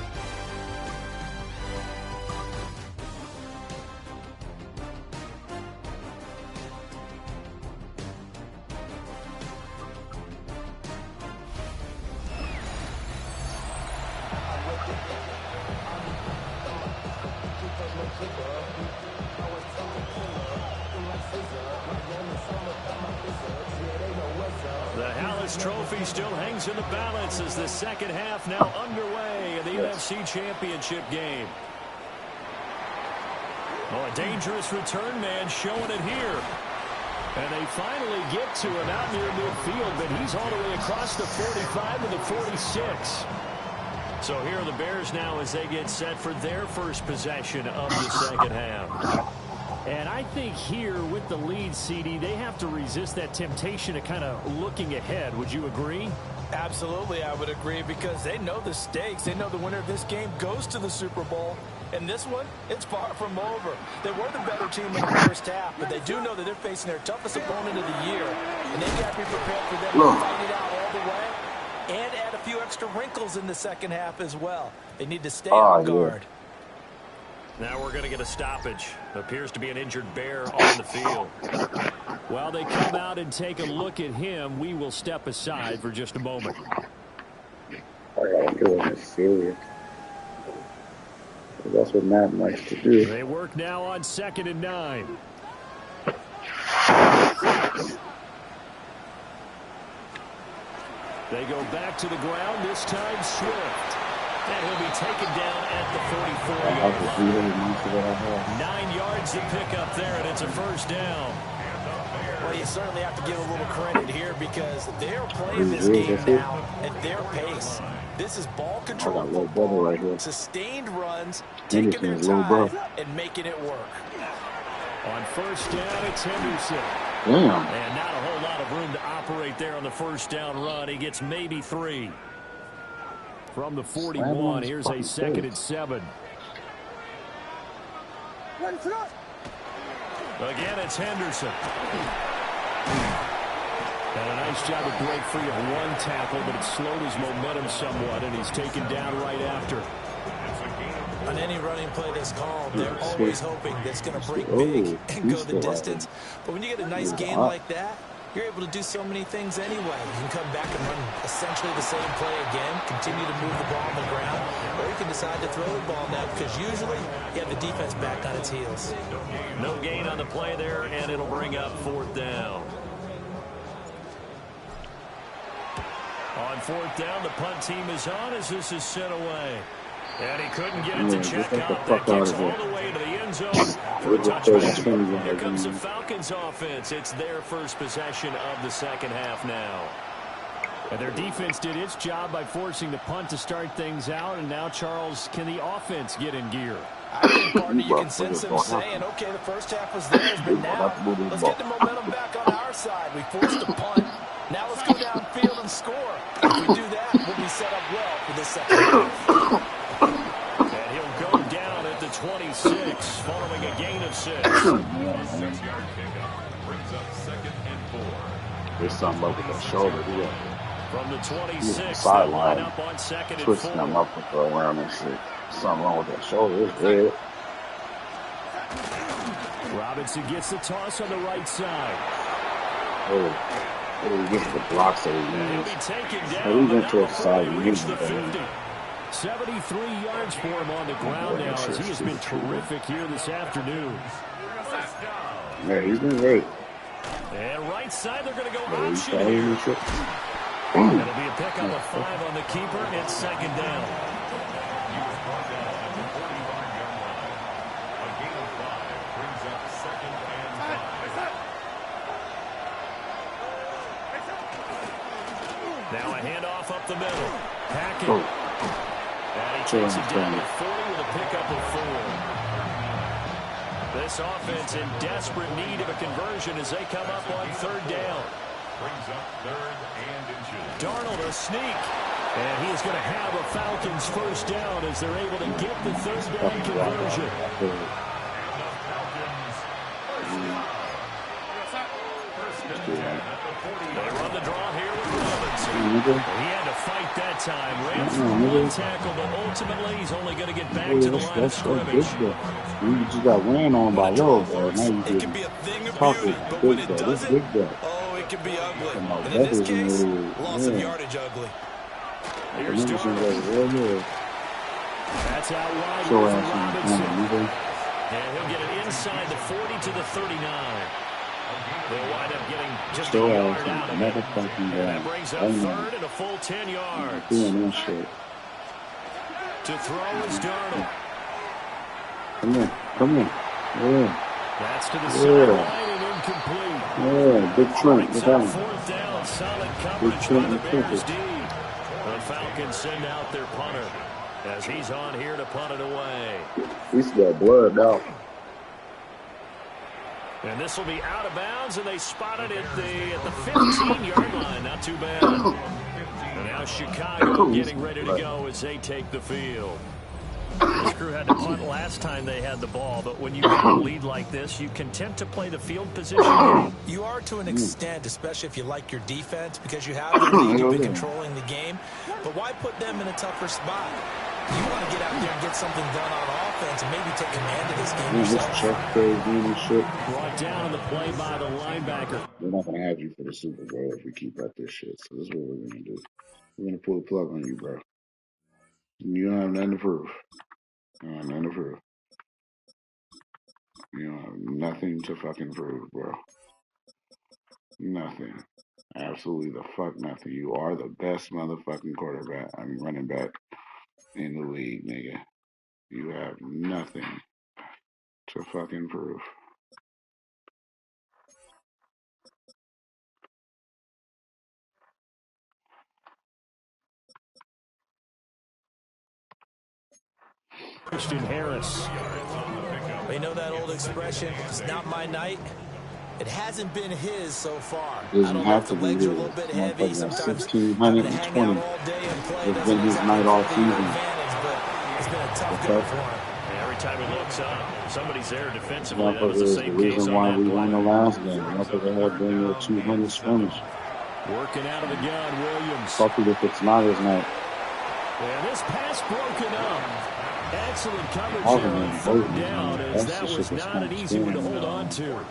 [SPEAKER 8] Trophy still hangs in the balance as the second half now underway in the NFC Championship game. Oh, a dangerous return man showing it here. And they finally get to him out near midfield, but he's all the way across the 45 to the 46. So here are the Bears now as they get set for their first possession of the second half. And I think here with the lead, CD, they have to resist that temptation of kind of looking ahead. Would you agree?
[SPEAKER 7] Absolutely, I would agree, because they know the stakes. They know the winner of this game goes to the Super Bowl. And this one, it's far from over. They were the better team in the first half, but they do know that they're facing their toughest opponent of the year. And they've got to be prepared for them to fight it out all the way and add a few extra wrinkles in the second half as well. They need to stay on guard.
[SPEAKER 8] Now we're going to get a stoppage. Appears to be an injured Bear on the field. While they come out and take a look at him, we will step aside for just a moment.
[SPEAKER 2] That's what Matt likes to do.
[SPEAKER 8] They work now on 2nd and 9. They go back to the ground, this time Swift. And he'll be taken down at the 44-yard line. 9 yards to pick up there, and it's a first down.
[SPEAKER 7] Well, you certainly have to give a little credit here because they're playing this game now at their pace. This is ball control football, sustained runs, taking their time and making it work.
[SPEAKER 8] On first down, it's Henderson.
[SPEAKER 2] Damn.
[SPEAKER 8] And not a whole lot of room to operate there on the first down run. He gets maybe 3. From the 41, here's a 2nd and 7. Again, it's Henderson. And a nice job of break free of one tackle, but it slowed his momentum somewhat, and he's taken down right after.
[SPEAKER 7] On any running play that's called, they're always hoping that it's going to break big and go the distance. But when you get a nice gain like that, you're able to do so many things anyway. You can come back and run essentially the same play again, continue to move the ball on the ground, or you can decide to throw the ball now because usually you have the defense back on its heels.
[SPEAKER 8] No gain on the play there, and it'll bring up 4th down. On 4th down, the punt team is on as this is sent away. And he couldn't get it to check out. That kicks all the way to the end zone for a touchdown. Here comes the Falcons offense. It's their first possession of the second half now. And their defense did its job by forcing the punt to start things out. And now, Charles, can the offense get in gear?
[SPEAKER 7] I think, partner, you can sense them saying, okay, the first half was theirs, but now let's get the momentum back on our side. We forced the punt. Now let's go downfield and score. If we do that, we'll be set up well for this second half.
[SPEAKER 8] And he'll go down at the 26, following a gain of 6.
[SPEAKER 9] 6-yard kickoff brings up 2nd and 4.
[SPEAKER 2] There's something up with that shoulder.
[SPEAKER 8] From the 26, they'll line up on 2nd and 4.
[SPEAKER 2] Twisting them up with the around and shit. Something wrong with that shoulder. It's red.
[SPEAKER 8] Robinson gets the toss on the right side.
[SPEAKER 2] He gets the blocks that he needs. He went to the side and used the 50.
[SPEAKER 8] 73 yards for him on the ground now as he has been terrific here this afternoon.
[SPEAKER 2] Yeah, he's been great.
[SPEAKER 8] And right side, they're going to go option here. It'll be a pickup of 5 on the keeper. It's 2nd down. Now a handoff up the middle. Hackett. And he takes it down to 40 with a pickup of 4. This offense in desperate need of a conversion as they come up on 3rd down.
[SPEAKER 9] Brings up 3rd and inches.
[SPEAKER 8] Darnold a sneak. And he is going to have a Falcons first down as they're able to get the 3rd down conversion. They run the draw here with Robinson. He had to fight that time. Ran through one tackle, but ultimately he's only going to get back to the line of scrimmage.
[SPEAKER 2] You just got ran on by little boy. Now you
[SPEAKER 7] it can be a thing of beauty, but when it doesn't, oh, it can be ugly. And in this case, loss of yardage ugly.
[SPEAKER 8] Here's Darnold. That's out wide for Robinson. And he'll get it inside the 40 to the 39. They'll wind up getting just a yard out of it. And that brings up 3rd and a full 10 yards. To throw is Darnold.
[SPEAKER 2] Come on. Yeah.
[SPEAKER 8] That's to the sideline and incomplete.
[SPEAKER 6] Yeah, big Trent.
[SPEAKER 8] Brings
[SPEAKER 6] Look
[SPEAKER 8] up
[SPEAKER 6] at him.
[SPEAKER 8] fourth down. Solid
[SPEAKER 6] Big
[SPEAKER 8] coverage
[SPEAKER 6] Trent
[SPEAKER 8] by the
[SPEAKER 6] and
[SPEAKER 8] Bears
[SPEAKER 6] Cooper.
[SPEAKER 8] D. The Falcons send out their punter as he's on here to punt it away.
[SPEAKER 6] He's got blood now.
[SPEAKER 8] And this will be out of bounds, and they spot it at the 15-yard line. Not too bad. And now Chicago getting ready to go as they take the field. This crew had to punt last time they had the ball, but when you got a lead like this, you can tend to play the field position game.
[SPEAKER 7] You are to an extent, especially if you like your defense, because you have the lead, you've been controlling the game. But why put them in a tougher spot? You want to get out there and get something done on offense and maybe take command of this game yourself.
[SPEAKER 8] Brought down on the play by the linebacker.
[SPEAKER 6] We're not going to have you for the Super Bowl if we keep up this shit. So this is what we're going to do. We're going to pull the plug on you, bro. You don't have nothing to prove. You don't have nothing to prove. You don't have nothing to fucking prove, bro. Nothing. Absolutely the fuck nothing. You are the best motherfucking running back in the league, nigga. You have nothing to fucking prove.
[SPEAKER 8] Christian Harris.
[SPEAKER 7] You know that old expression, it's not my night? It hasn't been his so far.
[SPEAKER 6] Doesn't have to be his. Motherfucker, 1,620. It's been his night all season.
[SPEAKER 7] It's been a tough game for him.
[SPEAKER 8] Every time he looks up, somebody's there defensively.
[SPEAKER 6] That was the same reason why we won the last game. Motherfucker had been there 200 scrimmage.
[SPEAKER 8] Working out of the gun, Williams.
[SPEAKER 6] Fuck it if it's not his night.
[SPEAKER 8] And this pass broken up. Excellent coverage here on third down, as that was not an easy one to hold on to.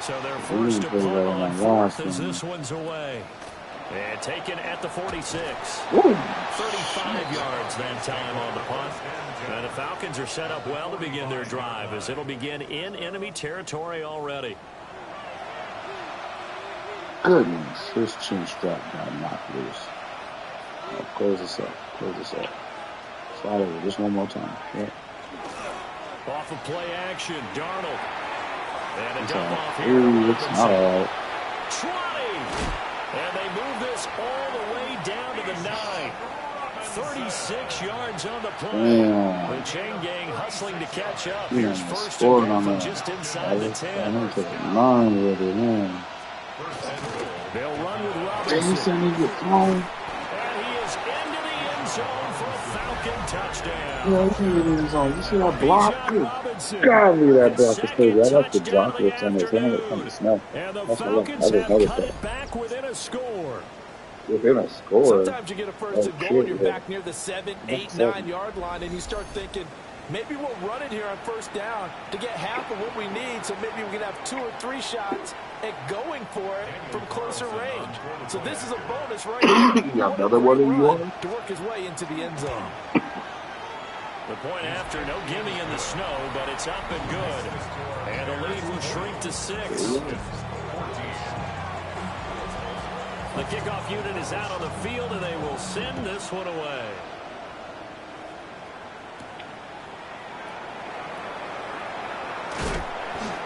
[SPEAKER 8] So their first to punt on fourth as this one's away. And taken at the 46. 35 yards that time on the punt. And the Falcons are set up well to begin their drive as it'll begin in enemy territory already.
[SPEAKER 6] Goodness, his chin strap got knocked loose. Close this up. Close this up. Slide over just one more time. Yeah.
[SPEAKER 8] Off of play action, Darnold. And a dump off here.
[SPEAKER 6] Ooh, it's not all right.
[SPEAKER 8] 20. And they move this all the way down to the 9. 36 yards on the play.
[SPEAKER 6] Damn.
[SPEAKER 8] The chain gang hustling to catch up.
[SPEAKER 6] Yeah,
[SPEAKER 8] Here's first and goal from just inside the 10.
[SPEAKER 6] I'm going to take a line with it, man.
[SPEAKER 8] They'll run with Robinson.
[SPEAKER 6] And get thrown.
[SPEAKER 8] And he is into the end zone for a Falcon touchdown.
[SPEAKER 6] Yeah, he's in the end zone. You see that block? God, me that block is crazy. I'd have to block it on his helmet from the snap.
[SPEAKER 8] And the
[SPEAKER 6] That's
[SPEAKER 8] Falcons have cut it back within a score.
[SPEAKER 6] Within a score?
[SPEAKER 7] Sometimes you get a first and goal and you're back near the 7, 8, 9 yard line and you start thinking, maybe we'll run it here on first down to get half of what we need, so maybe we can have 2 or 3 shots at going for it from closer range. So this is a bonus right here.
[SPEAKER 6] Yeah, another one of you on?
[SPEAKER 7] To work his way into the end zone.
[SPEAKER 8] The point after, no gimme in the snow, but it's up and good. And the lead will shrink to 6. The kickoff unit is out on the field, and they will send this one away.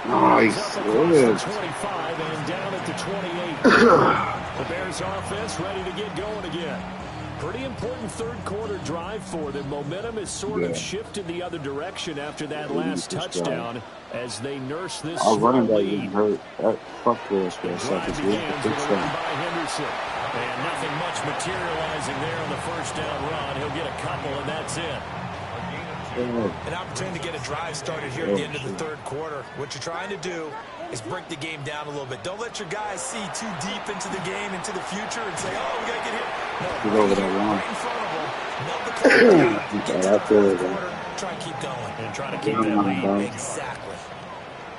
[SPEAKER 6] Nice.
[SPEAKER 8] Good. 25 and down at the 28. The Bears offense ready to get going again. Pretty important third quarter drive for them. Momentum has sort of shifted the other direction after that last touchdown as they nurse this
[SPEAKER 6] running back
[SPEAKER 8] lead.
[SPEAKER 6] hurt. That fucked us for a second.
[SPEAKER 8] By Henderson. And nothing much materializing there on the first down run. He'll get a couple, and that's it.
[SPEAKER 7] An opportunity to get a drive started here at the end of the third quarter. What you're trying to do is break the game down a little bit. Don't let your guys see too deep into the game, into the future, and say, oh, we got to get here. No,
[SPEAKER 6] get over that line.
[SPEAKER 7] Right in front of them. Melt the clock down. Try and keep going.
[SPEAKER 8] And try to keep that lead.
[SPEAKER 7] Exactly.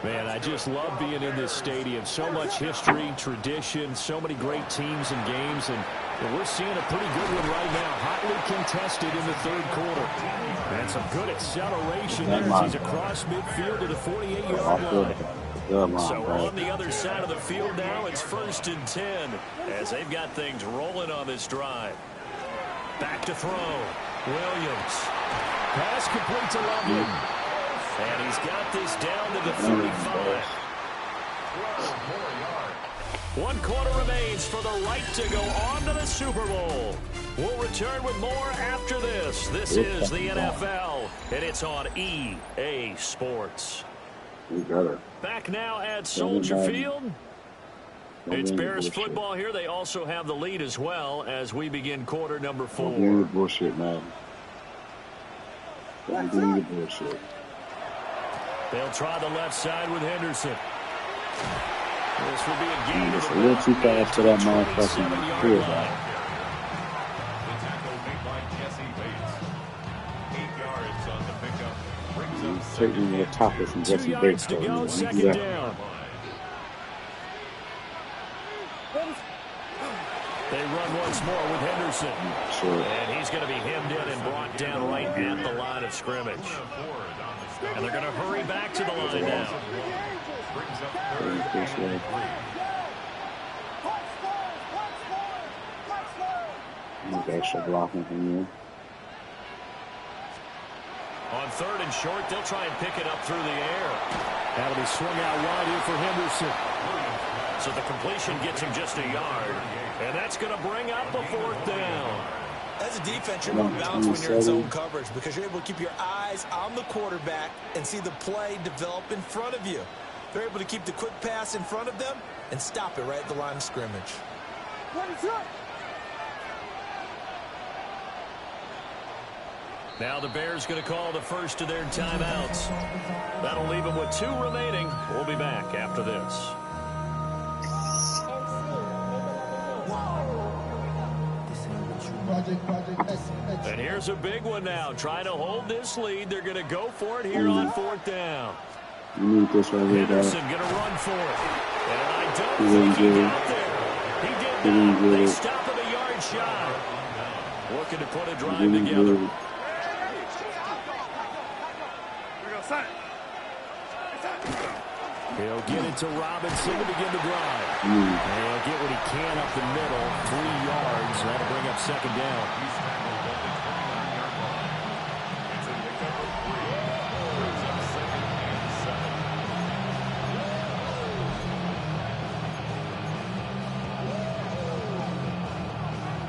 [SPEAKER 8] Man, I just love being in this stadium. So much history, tradition, so many great teams and games, and we're seeing a pretty good one right now. Hotly contested in the third quarter. And some good acceleration there as he's across midfield to the 48-yard line. So on the other side of the field now, it's 1st and 10 as they've got things rolling on this drive. Back to throw. Williams. Pass complete to Loveland. And he's got this down to the 35. 1 quarter remains for the right to go on to the Super Bowl. We'll return with more after this. This is the NFL, and it's on EA Sports. Back now at Soldier Field. It's Bears football here. They also have the lead as well as we begin quarter number 4.
[SPEAKER 6] Bullshit, man. Bullshit.
[SPEAKER 8] They'll try the left side with Henderson. This will be a game of
[SPEAKER 6] a little too fast for that motherfucking field. Taking the top of some Jesse Bates.
[SPEAKER 8] 2 yards to go, second down. They run once more with Henderson.
[SPEAKER 6] Sure.
[SPEAKER 8] And he's going to be hemmed in and brought down right at the line of scrimmage. And they're going to hurry back to the line now.
[SPEAKER 6] Extra blocking from you.
[SPEAKER 8] On 3rd and short, they'll try and pick it up through the air.
[SPEAKER 10] That'll be swung out wide here for Henderson.
[SPEAKER 8] So the completion gets him just a yard. And that's going to bring up a 4th down.
[SPEAKER 7] As a defense, you're more balanced when you're in zone coverage because you're able to keep your eyes on the quarterback and see the play develop in front of you. They're able to keep the quick pass in front of them and stop it right at the line of scrimmage.
[SPEAKER 8] Now the Bears going to call the first of their timeouts. That'll leave them with 2 remaining. We'll be back after this. And here's a big one now. Trying to hold this lead. They're going to go for it here on 4th down.
[SPEAKER 6] You need this right here,
[SPEAKER 8] Henderson going to run for it. And I don't think he got there. He did not. They stop him a yard shy. Looking to put a drive together. He'll get it to Robinson to begin the drive. And he'll get what he can up the middle. 3 yards. That'll bring up 2nd down.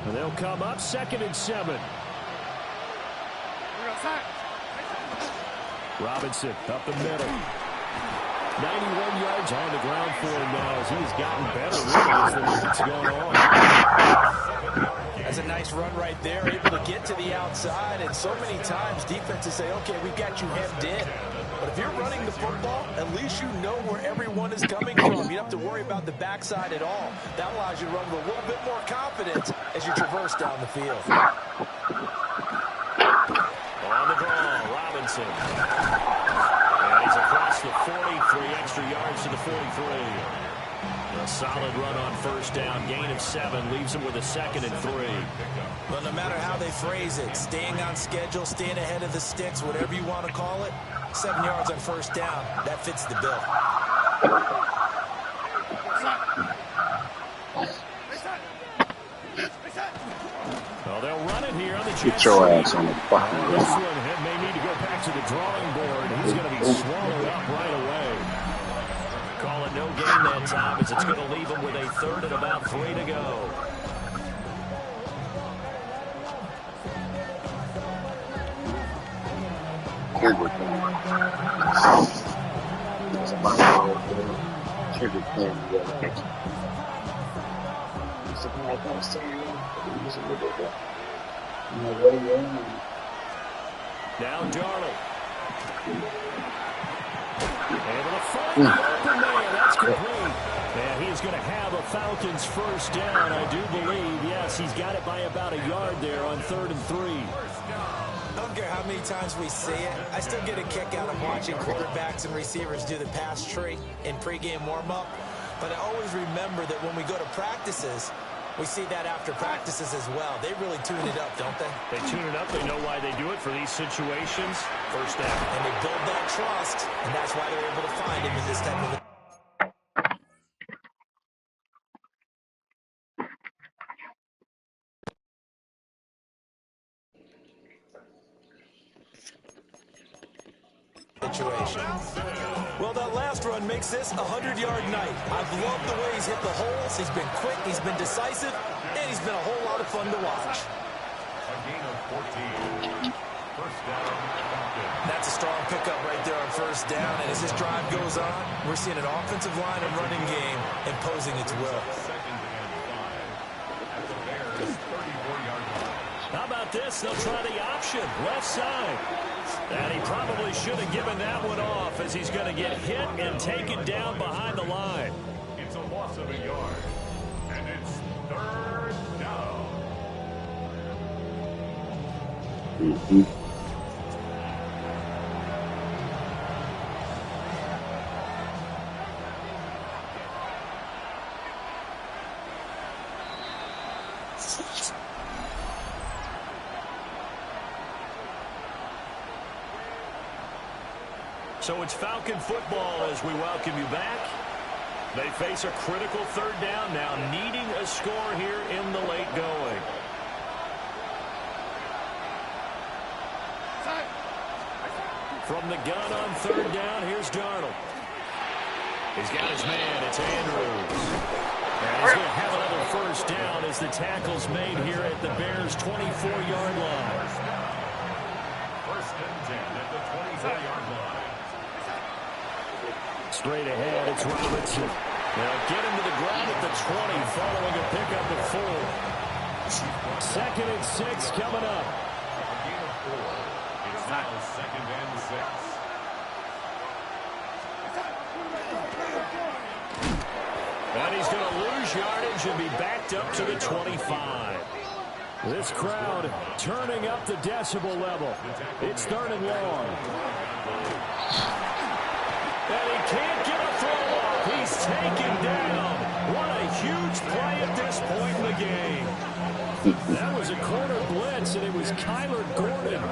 [SPEAKER 8] And they'll come up 2nd and 7. Robinson up the middle. 91 yards on the ground for him now as he's gotten better really as the week's gone on.
[SPEAKER 7] That's a nice run right there, able to get to the outside. And so many times defenses say, okay, we've got you hemmed in. But if you're running the football, at least you know where everyone is coming from. You don't have to worry about the backside at all. That allows you to run with a little bit more confidence as you traverse down the field.
[SPEAKER 8] On the draw, Robinson. And he's across the 40, 3 extra yards to the 43. A solid run on 1st down, gain of 7, leaves him with a 2nd and 3.
[SPEAKER 7] Well, no matter how they phrase it, staying on schedule, staying ahead of the sticks, whatever you want to call it, 7 yards on 1st down, that fits the bill.
[SPEAKER 8] Well, they'll run it here on the
[SPEAKER 6] Get your ass on the fucking ground.
[SPEAKER 8] This one may need to go back to the drawing board. He's going to be swallowed up right away. Call it no gain that time as it's going to leave him with a 3rd and about 3 to go. Now Darnold. Able to find the open man. That's complete. And he's going to have a Falcons 1st down, I do believe. Yes, he's got it by about a yard there on 3rd and 3.
[SPEAKER 7] I don't care how many times we see it. I still get a kick out of watching quarterbacks and receivers do the pass tree in pregame warm-up. But I always remember that when we go to practices, we see that after practices as well. They really tune it up, don't they?
[SPEAKER 8] They tune it up. They know why they do it for these situations. 1st down.
[SPEAKER 7] And they build that trust, and that's why they're able to find him in this type of a... situation. Well, that last run makes this a 100-yard night. I've loved the way he's hit the holes. He's been quick, he's been decisive, and he's been a whole lot of fun to watch.
[SPEAKER 9] A gain of 14. First down.
[SPEAKER 7] That's a strong pickup right there on first down, and as this drive goes on, we're seeing an offensive line and running game imposing its will.
[SPEAKER 9] Second and 5 at the Bears' 34-yard line.
[SPEAKER 8] How about this? They'll try the option, left side. And he probably should have given that one off as he's going to get hit and taken down behind the line.
[SPEAKER 9] It's a loss of a yard, and it's third down.
[SPEAKER 8] So it's Falcon football as we welcome you back. They face a critical third down now, needing a score here in the late going. From the gun on third down, here's Darnold. He's got his man, it's Andrews. And he's going to have another first down as the tackle's made here at the Bears' 24-yard line.
[SPEAKER 9] First and 10 at the 24-yard line.
[SPEAKER 8] Straight ahead, it's Robinson. They'll get him to the ground at the 20 following a pickup of 4. Second and 6 coming up.
[SPEAKER 9] A gain of 4. It's now second and 6.
[SPEAKER 8] And he's going to lose yardage and be backed up to the 25. This crowd turning up the decibel level. It's third and long. And he can't get a throw off. He's taken down. What a huge play at this point in the game. That was a corner blitz, and it was Kyler Gordon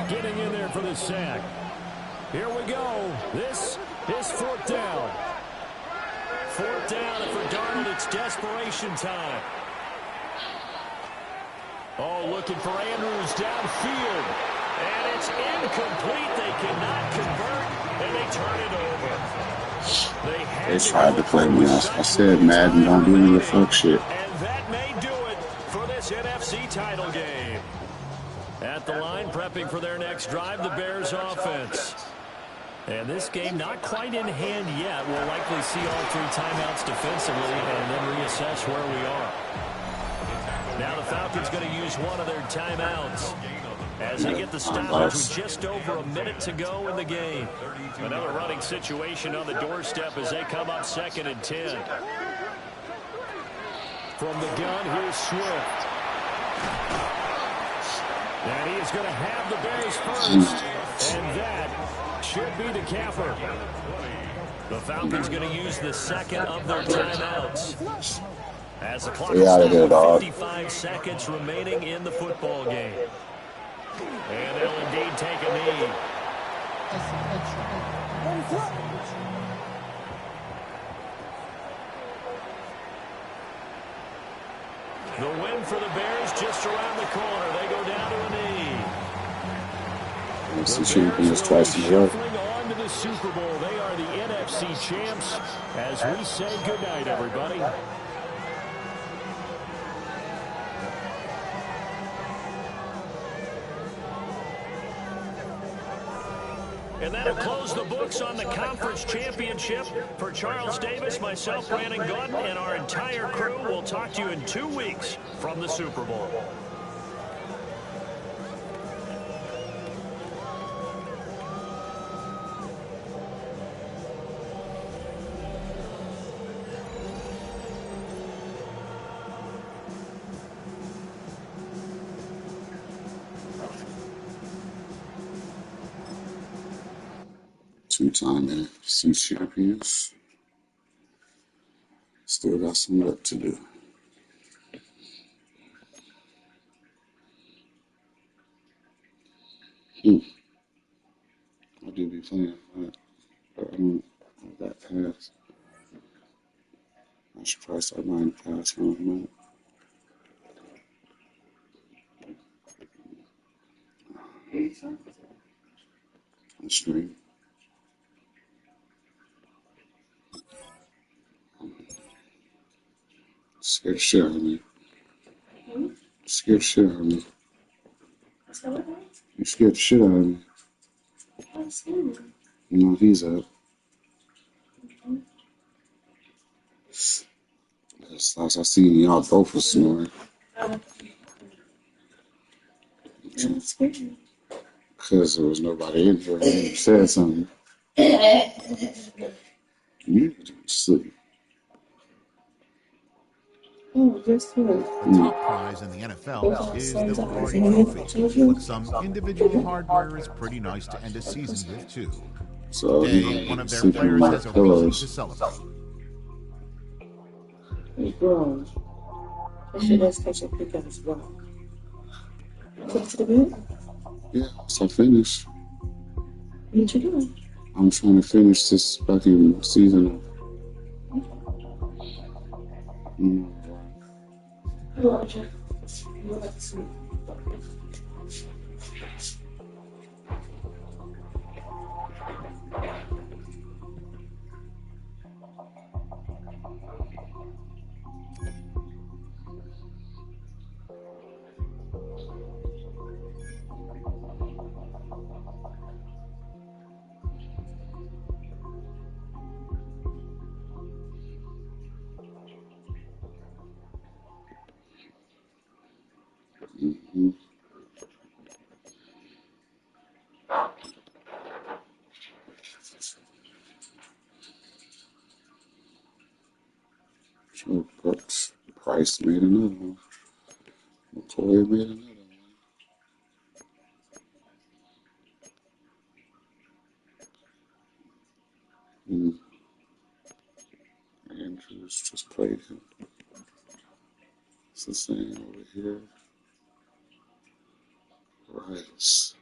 [SPEAKER 8] getting in there for the sack. Here we go. This is fourth down. Fourth down, and for Darnold, it's desperation time. Oh, looking for Andrews downfield. And it's incomplete. They cannot convert, and they turn it over.
[SPEAKER 6] They tried to play me. I said Madden don't do any fuck shit.
[SPEAKER 8] And that may do it for this NFC title game. At the line, prepping for their next drive, the Bears offense. And this game not quite in hand yet. We'll likely see all 3 timeouts defensively and then reassess where we are. Now the Falcons going to use one of their timeouts as they get the stoppage with just over a minute to go in the game. Another running situation on the doorstep as they come up second and 10. From the gun, here's Swift. And he is going to have the Bears first. And that should be the capper. The Falcons going to use the second of their timeouts. As the clock stops with 55 seconds remaining in the football game. And they'll indeed take a knee. The win for the Bears just around the corner. They go down to a knee. The Bears
[SPEAKER 6] twice in a row.
[SPEAKER 8] shuffling on to the Super Bowl. They are the NFC champs as we say goodnight, everybody. And that'll close the books on the conference championship. For Charles Davis, myself, Brandon Gordon, and our entire crew, we'll talk to you in 2 weeks from the Super Bowl.
[SPEAKER 6] Two-time NFC champions. Still got some work to do. I do be playing that, but I don't have that pass. I should probably start buying the pass on that. Stream. Scared the shit out of me. Scared the shit out of me. You scared the shit out of me. No, he's up. That's last I seen y'all both was snoring. Because there was nobody in here and you said something. You sleep.
[SPEAKER 10] The top prize in the NFL is the Lombardi Trophy, but some individual hardware is pretty nice to end a season with, too.
[SPEAKER 6] So
[SPEAKER 10] Today, one of their
[SPEAKER 6] sleeping
[SPEAKER 10] players
[SPEAKER 6] on
[SPEAKER 10] has a reason
[SPEAKER 6] pillows.
[SPEAKER 10] to celebrate.
[SPEAKER 1] He's grown. I should just catch a pic of his rock. Put to the bed?
[SPEAKER 6] Yeah, so I finished.
[SPEAKER 1] What you doing?
[SPEAKER 6] I'm trying to finish this fucking season.
[SPEAKER 1] Roger. You're about to sleep.
[SPEAKER 6] Mm-hmm. So Brooks Price made another one. McCoy made another one. Andrews just played him. It's the same over here. Rice.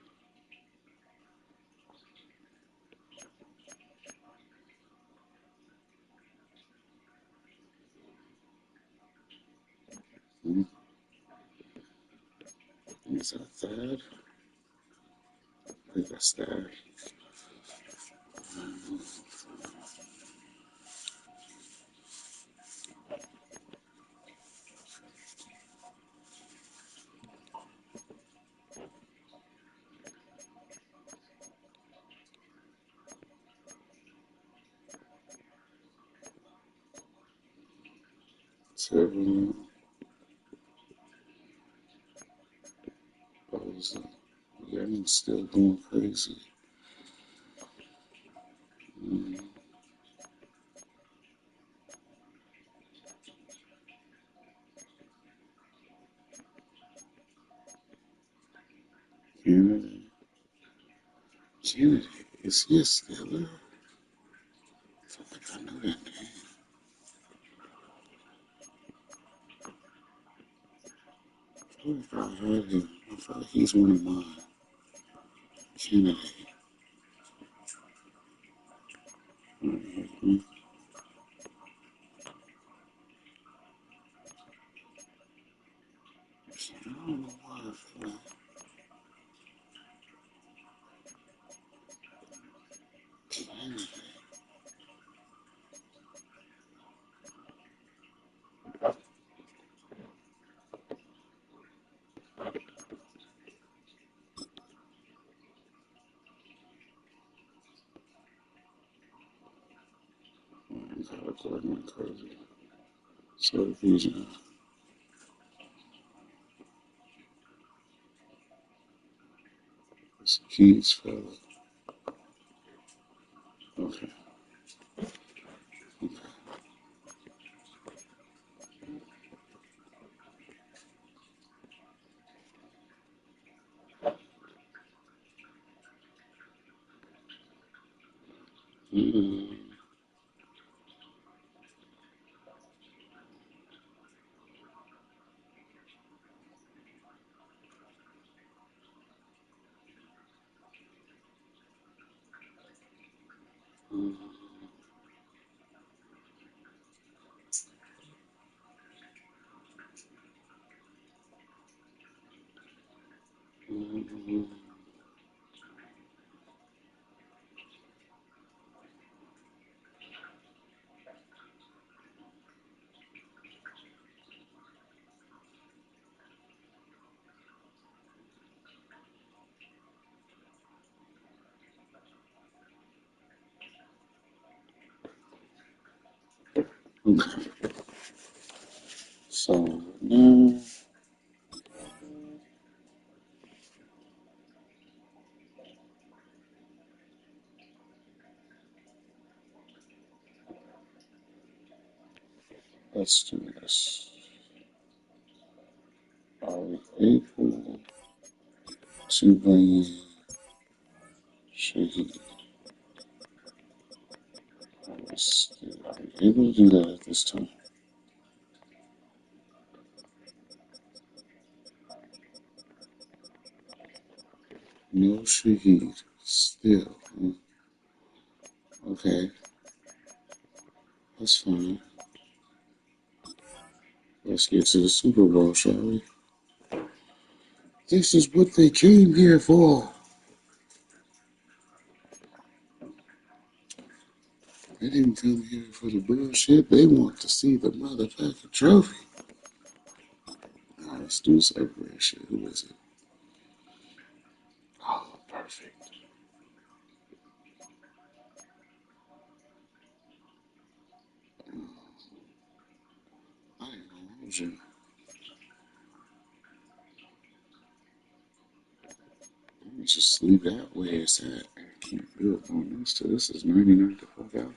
[SPEAKER 6] Mm-hmm. Is that Thad? I think that's Thad. 7. Boza. Yemen's still going crazy. Kennedy. Kennedy. Is he a Steeler? I think I know that name. I feel like I heard him. I feel like he's one of mine. Kennedy. Mm-hmm. I don't know why I feel like Kennedy. Got a Gordon crazy. So vision. It's Keats fella. Okay. Okay. Mm-hmm. Mm-hmm. So now let's do this. Are we able to bring in Shaheed? Are we able to do that at this time? No Shaheed. Still. Okay, that's fine. Let's get to the Super Bowl, shall we? This is what they came here for. They didn't come here for the bullshit. They want to see the motherfucking trophy. Now let's do this everywhere shit. Who is it? Oh, perfect. I ain't gonna hold you. Let me just leave that where it's at and keep building on this. So this is 99 to fuck out.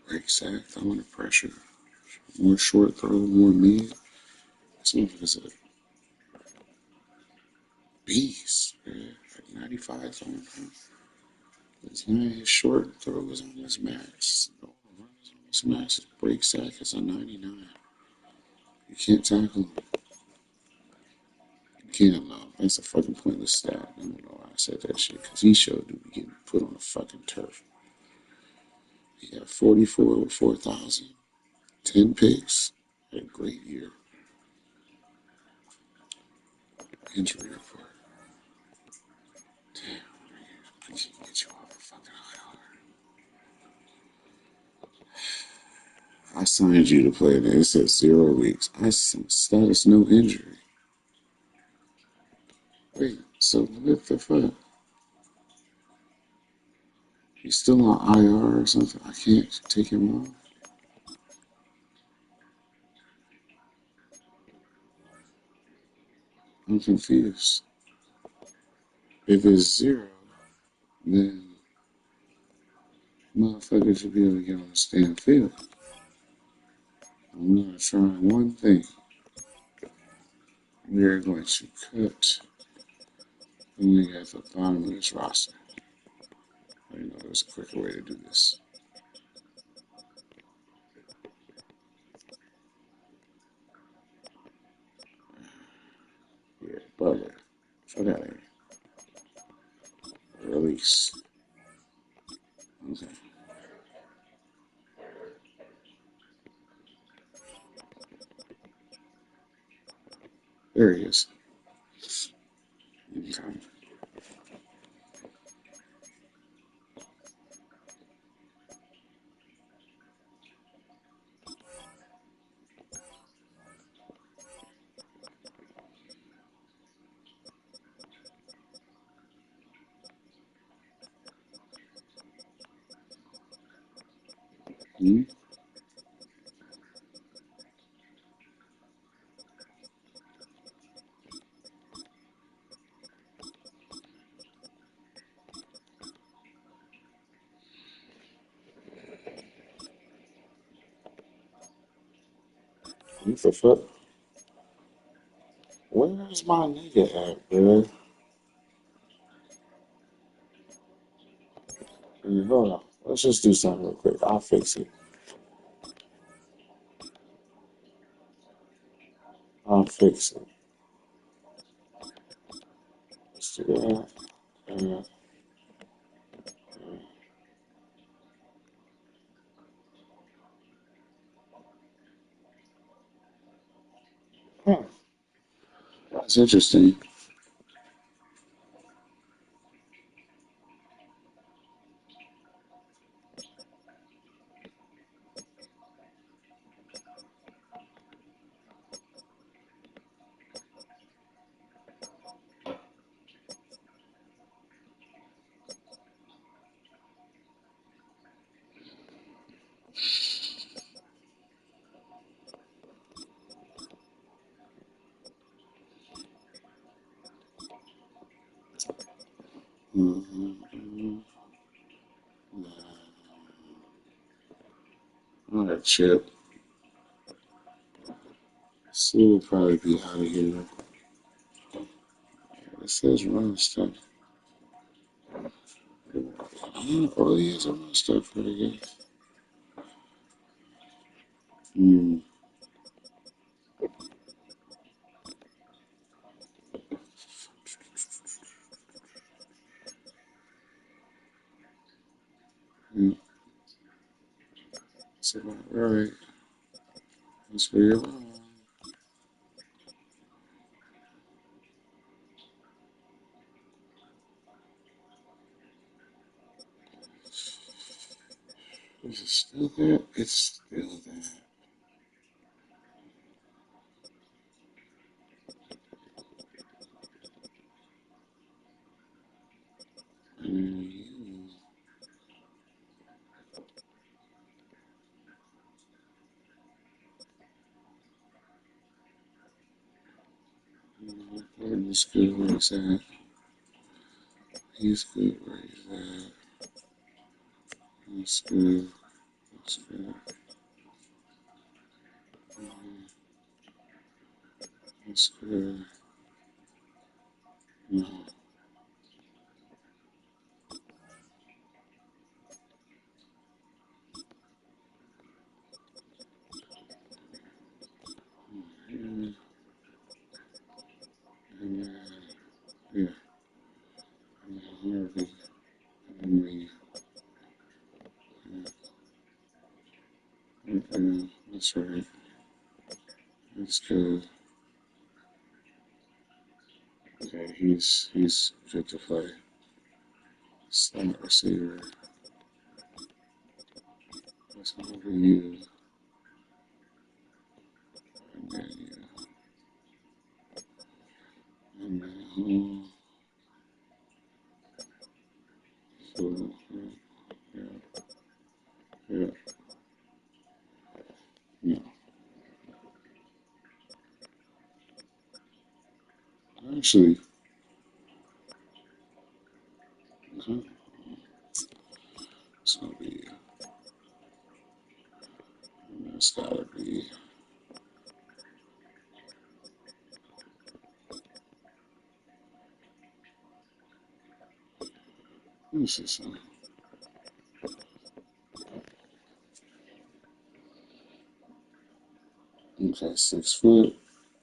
[SPEAKER 6] Break sack, throwing the pressure. More short throw, more mid. This motherfucker's a beast, man. Like 95 throwing him. His short throw is on his max. The run is on his max. His break sack is a 99. You can't tackle him. You can't allow him. That's a fucking pointless stat. I don't know why I said that shit. Because he showed to be getting put on the fucking turf. He got 44 with 4,000. 10 picks. Had a great year. Injury report. Damn, I can't get you off the fucking IR. I signed you to play there. It says 0 weeks. I status no injury. Wait, so what the fuck? He's still on IR or something? I can't take him off? I'm confused. If it's 0, then motherfuckers should be able to get on the stand field. I'm going to try one thing. We're going to cut the nigga at the bottom of this roster. I know there's a quicker way to do this. Yeah, Butler. Fuck out of here. Release. Okay. There he is. Okay. Hmm? What the fuck? Where's my nigga at, bro? Hey, hold on. Let's just do something real quick. I'll fix it. I'll fix it. Let's do that. Huh. That's interesting. Mm-hmm. All right, Chip. Sue will probably be out of here. It says run stuff. Oh, he has a run stuff, I guess. Mm. Mm. That's about right. That's where you're wrong. Is it still there? It's still there. Mm. He's good where he's at. He's good where he's at. That's good. That's good. That's good. No. Yeah. And yeah. And Harvey. And me. Yeah. That's right. That's good. Okay, he's good to play. Slot receiver. That's over you. And then yeah. And then so yeah. Yeah. Yeah. Actually, okay. It's gonna be it's gotta be let me see something. Okay, 6 foot,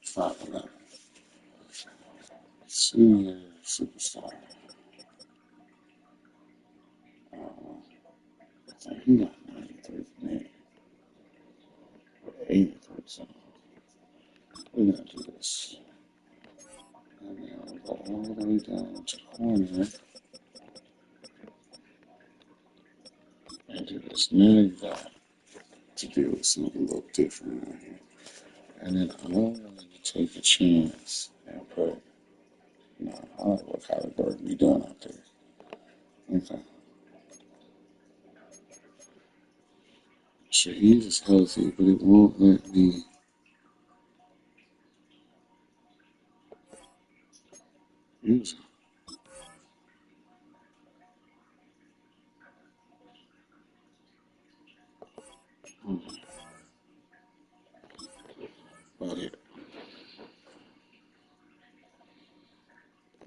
[SPEAKER 6] 5'11". Senior superstar. I think he got 93 maybe 83 something. We're gonna do this. And then we'll go all the way down to corner and do this neg guy to deal with something a little different out here. And then I'm willing to take a chance and put, I don't know what Kyler Burton be doing out there. Okay. Shaheed is healthy, but it won't let me use him. About it.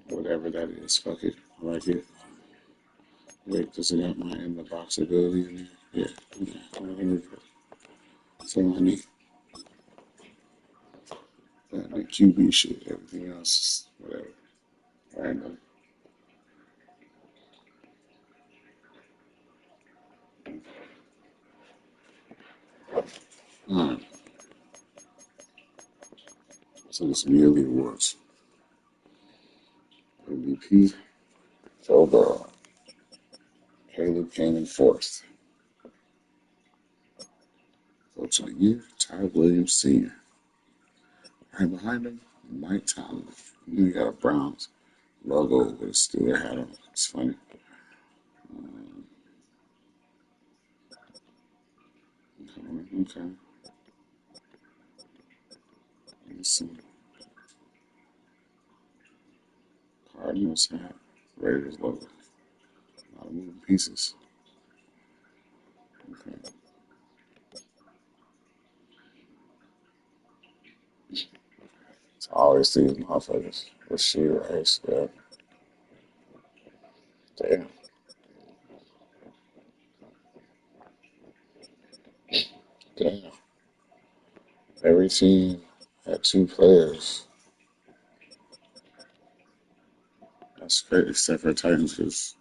[SPEAKER 6] Whatever that is, fuck it. I like it. Wait, does it have my in the box ability in there? Yeah. Okay. Whatever. So I need the QB shit. Everything else is whatever. Random. Alright. So this yearly awards. MVP. Overall. Caleb came in fourth. Coach of the year, Ty Williams Sr. Right behind him, Mike Tomlin. You got a Browns logo with a Steeler hat on. It's funny. Okay. Let's see. Cardinals hat. Raiders logo. moving pieces. Okay. So I always see these motherfuckers with shoe race. Yeah. Damn. Damn. Every team had 2 players. That's great, except for Titans, because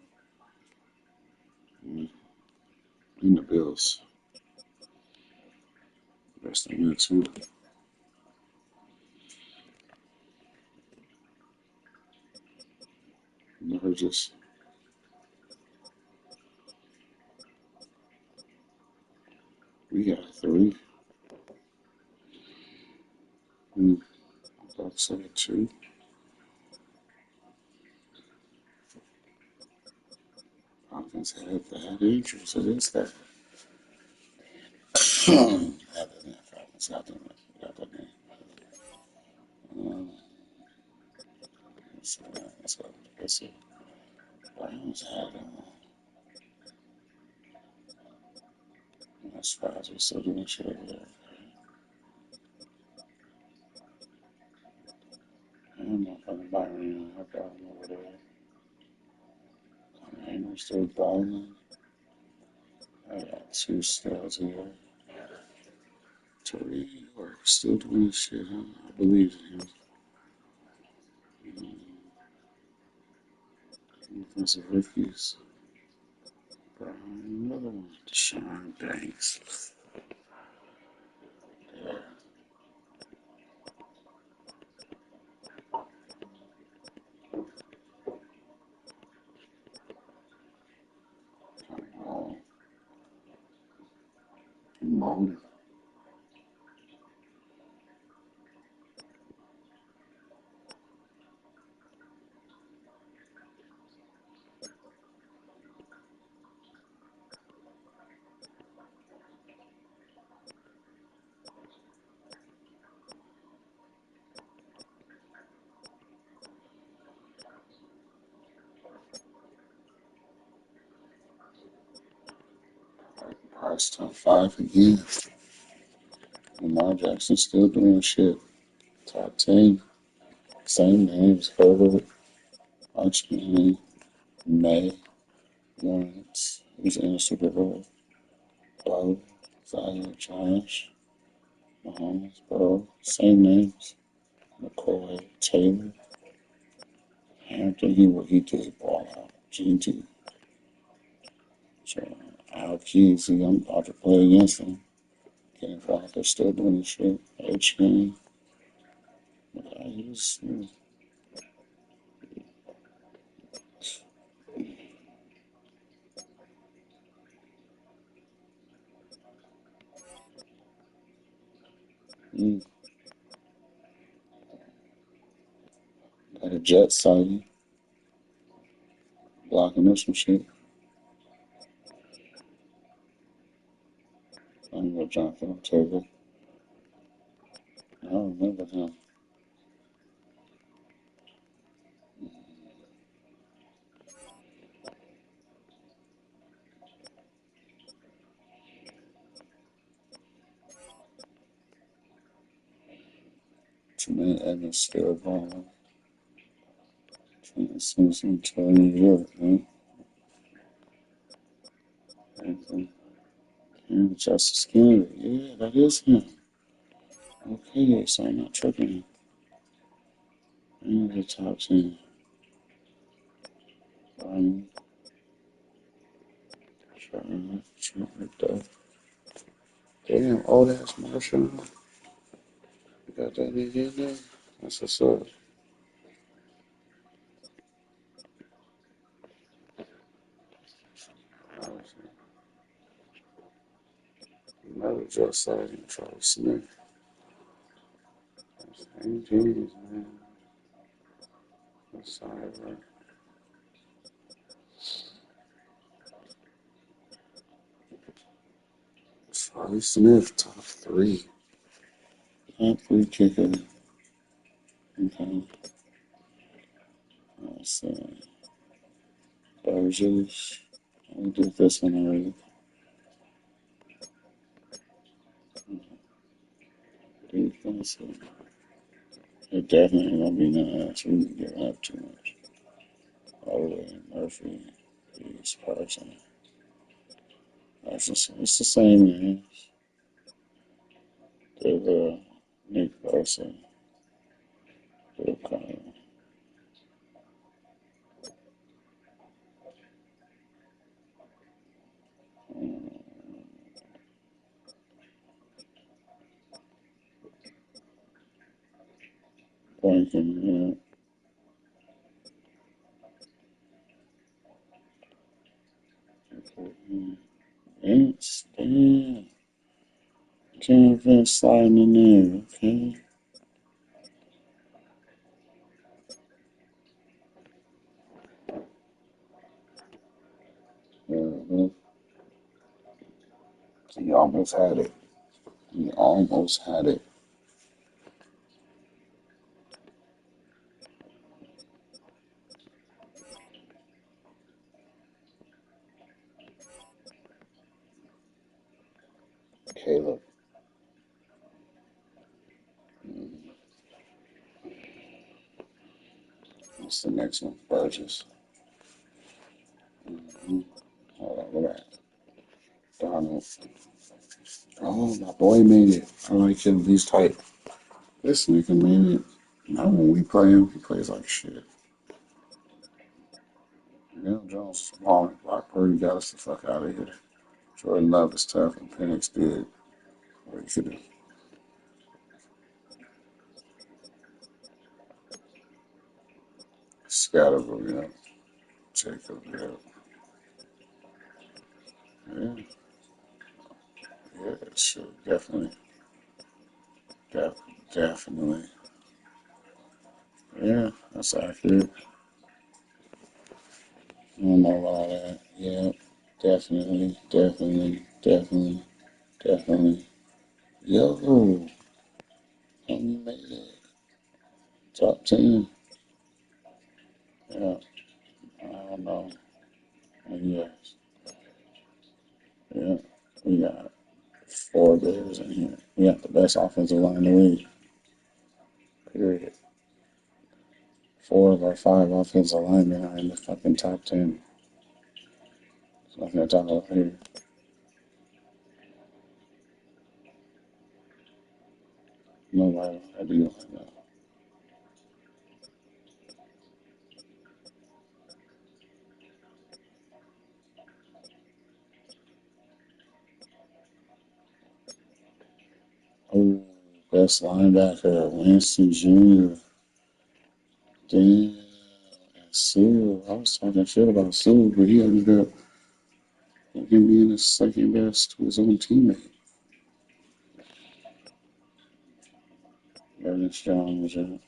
[SPEAKER 6] in the Bills. Best thing there, too. Never just. We got 3. Hmm. I thought I said 2. Falcons had injuries. So this that. Falcons got that name. Let's see. Browns had. I'm surprised we're still doing shit over there. I'm not fucking Byron. I got him over there. Conor still balling. I got 2 studs here. Tory York still doing shit, huh? I believe in him. Offensive rookies. Brian, another one. Deshaun Banks. Yeah. Molded. Price top 5 again. Lamar Jackson still doing shit. Top 10. Same names. Herbert. Archie. May. Lawrence. Who's in the Super Bowl. Bo. Zion. Josh. Mahomes. Bro. Same names. McCoy. Taylor. Hampton. He did ball out. GT. So, Al Keys. I'm about to play against him. Getting Falcons still doing this shit. H game. He's got a jet sighting. Blocking up some shit. I don't know Jonathan Taylor. I don't remember him. Jermaine Evans still balling. Trent Simpson, New York, man. Anything. And Justice Kennedy. Yeah, that is him. Okay, so I'm not tripping. And the top 10. Brian. Trent. Damn, old ass Marshall. You got that nigga in there? That's what's up. Another just sighting, Charlie Smith. Same teams, man. That's right. Charlie Smith, top 3. Top 3 kicker. Okay. That's Burgess. We did this one already. Defensive. It definitely ain't gonna be none else. We be giving up too much. Holloway, Murphy, Peace, Parson. It's the same names. There's Nick Parson, Bill Connor. Blanking, yeah. Vince, damn. Can't Vince sliding in there, okay? He almost had it. He almost had it. Caleb. What's the next one? Burgess. Hold on, look at that. Donald. Oh, my boy made it. I like him. He's tight. This nigga made it. Not when we play him. He plays like shit. Neil Jones, Small, Brock Purdy got us the fuck out of here. Jordan Love is tough, and Penix did what he could do. Scatterville, yeah. Jacob, yeah. Yeah, yeah, shit, definitely. Definitely. Yeah, that's accurate. I don't know about all that. Yeah, definitely, definitely, definitely, definitely. Yo, homie made it. Top 10. Yeah, I don't know. Yes. Yeah, we got 4 Bears in here. We got the best offensive line in the league. Period. 4 of our 5 offensive linemen are in the fucking top 10. There's nothing to talk about here. Nobody had to do like that. Oh, best linebacker, Winston Jr. Damn, and Sue. I was talking shit about Sue, but he ended up being the second best to his own teammate. Ernest Jones, yeah.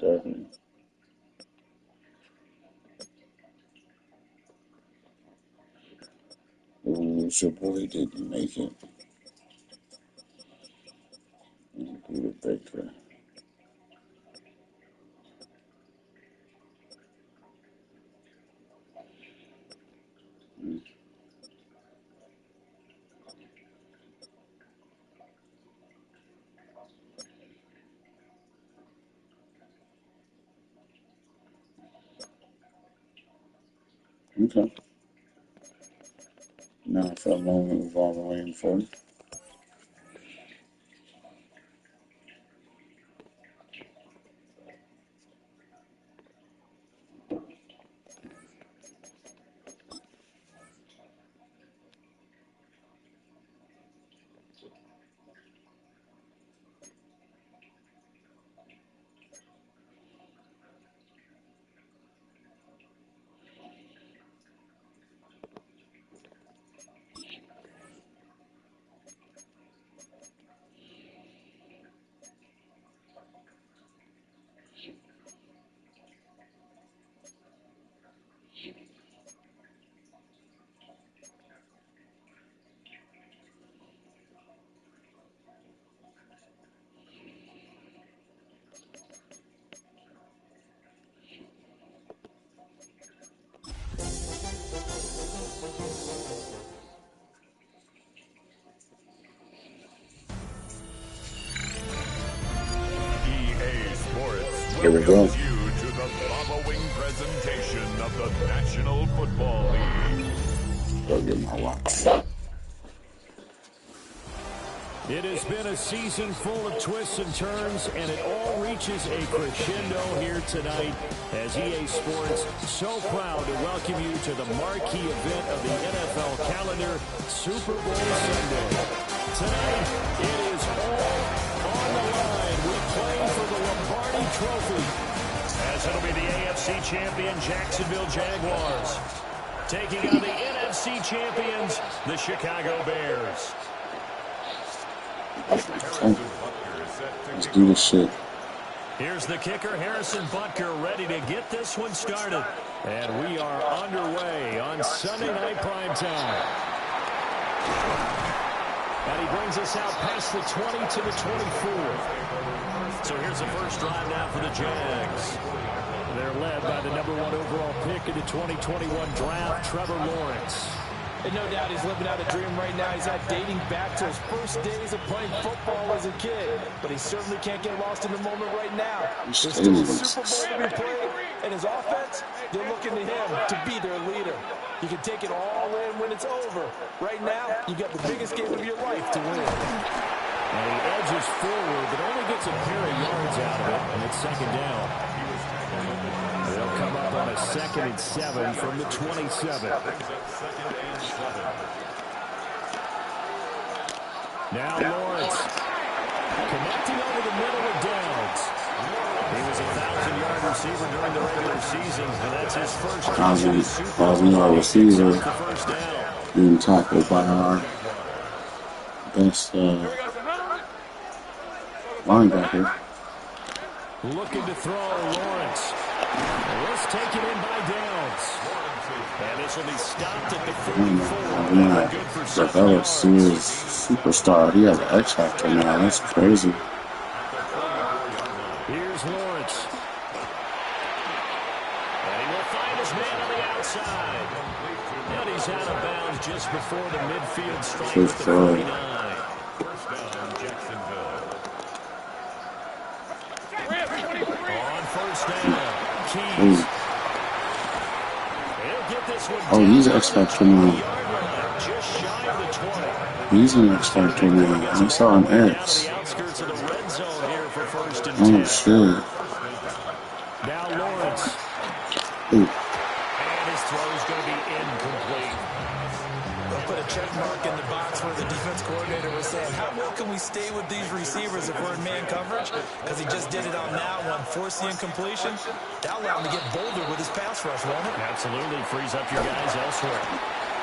[SPEAKER 6] Definitely. Ooh, your boy didn't make it. Peter Baker. Okay. Now for a moment, we've all been waiting for. Here we go.
[SPEAKER 9] You to the following presentation of the National Football League.
[SPEAKER 6] Go get my watch.
[SPEAKER 8] It has been a season full of twists and turns, and it all reaches a crescendo here tonight as EA Sports so proud to welcome you to the marquee event of the NFL calendar, Super Bowl Sunday. Tonight, it is all on the line. We're playing for the Lombardi Trophy, as it'll be the AFC champion Jacksonville Jaguars taking on the NFC champions, the Chicago Bears.
[SPEAKER 6] Let's do this shit.
[SPEAKER 8] Here's the kicker, Harrison Butker, ready to get this one started. And we are underway on Sunday Night Primetime. And he brings us out past the 20 to the 24. So here's the first drive now for the Jags. They're led by the #1 overall pick in the 2021 draft, Trevor Lawrence.
[SPEAKER 7] And no doubt he's living out a dream right now. He's had dating back to his first days of playing football as a kid. But he certainly can't get lost in the moment right now. There's still a Super Bowl to be played. And his offense, they're looking to him to be their leader. You can take it all in when it's over. Right now, you got the biggest game of your life to win.
[SPEAKER 8] And he edges forward, but only gets a pair of yards out of it. And it's second down. They'll come up on a 2nd and 7 from the 27. Now Lawrence connecting over the middle with Downs. He was a 1,000-yard receiver during the regular season, and that's his first
[SPEAKER 6] 1,000-yard receiver being tackled by our best linebacker.
[SPEAKER 8] Looking to throw Lawrence. This taken in by Downs. And this will be stopped at the 44. Good for 7
[SPEAKER 6] that was serious superstar. He has an X Factor now. That's crazy.
[SPEAKER 8] Here's Lawrence. And he will find his man on the outside. And he's out of bounds just before the midfield strike at the 49.
[SPEAKER 9] First down, Jacksonville.
[SPEAKER 8] On first down, Keys.
[SPEAKER 6] Oh, he's an X Factor now. He's an X Factor now. I saw an X. Oh, shit.
[SPEAKER 8] Now Lawrence.
[SPEAKER 6] Ooh.
[SPEAKER 8] And his throw is going to be incomplete.
[SPEAKER 7] They'll put a check mark in the box where the defense coordinator was saying, how well can we stay with these receivers if we're in man coverage? Because he just did it on that one, force the incompletion. That'll allow him to get bolder with his pass rush, won't it?
[SPEAKER 8] Absolutely, frees up your guys elsewhere.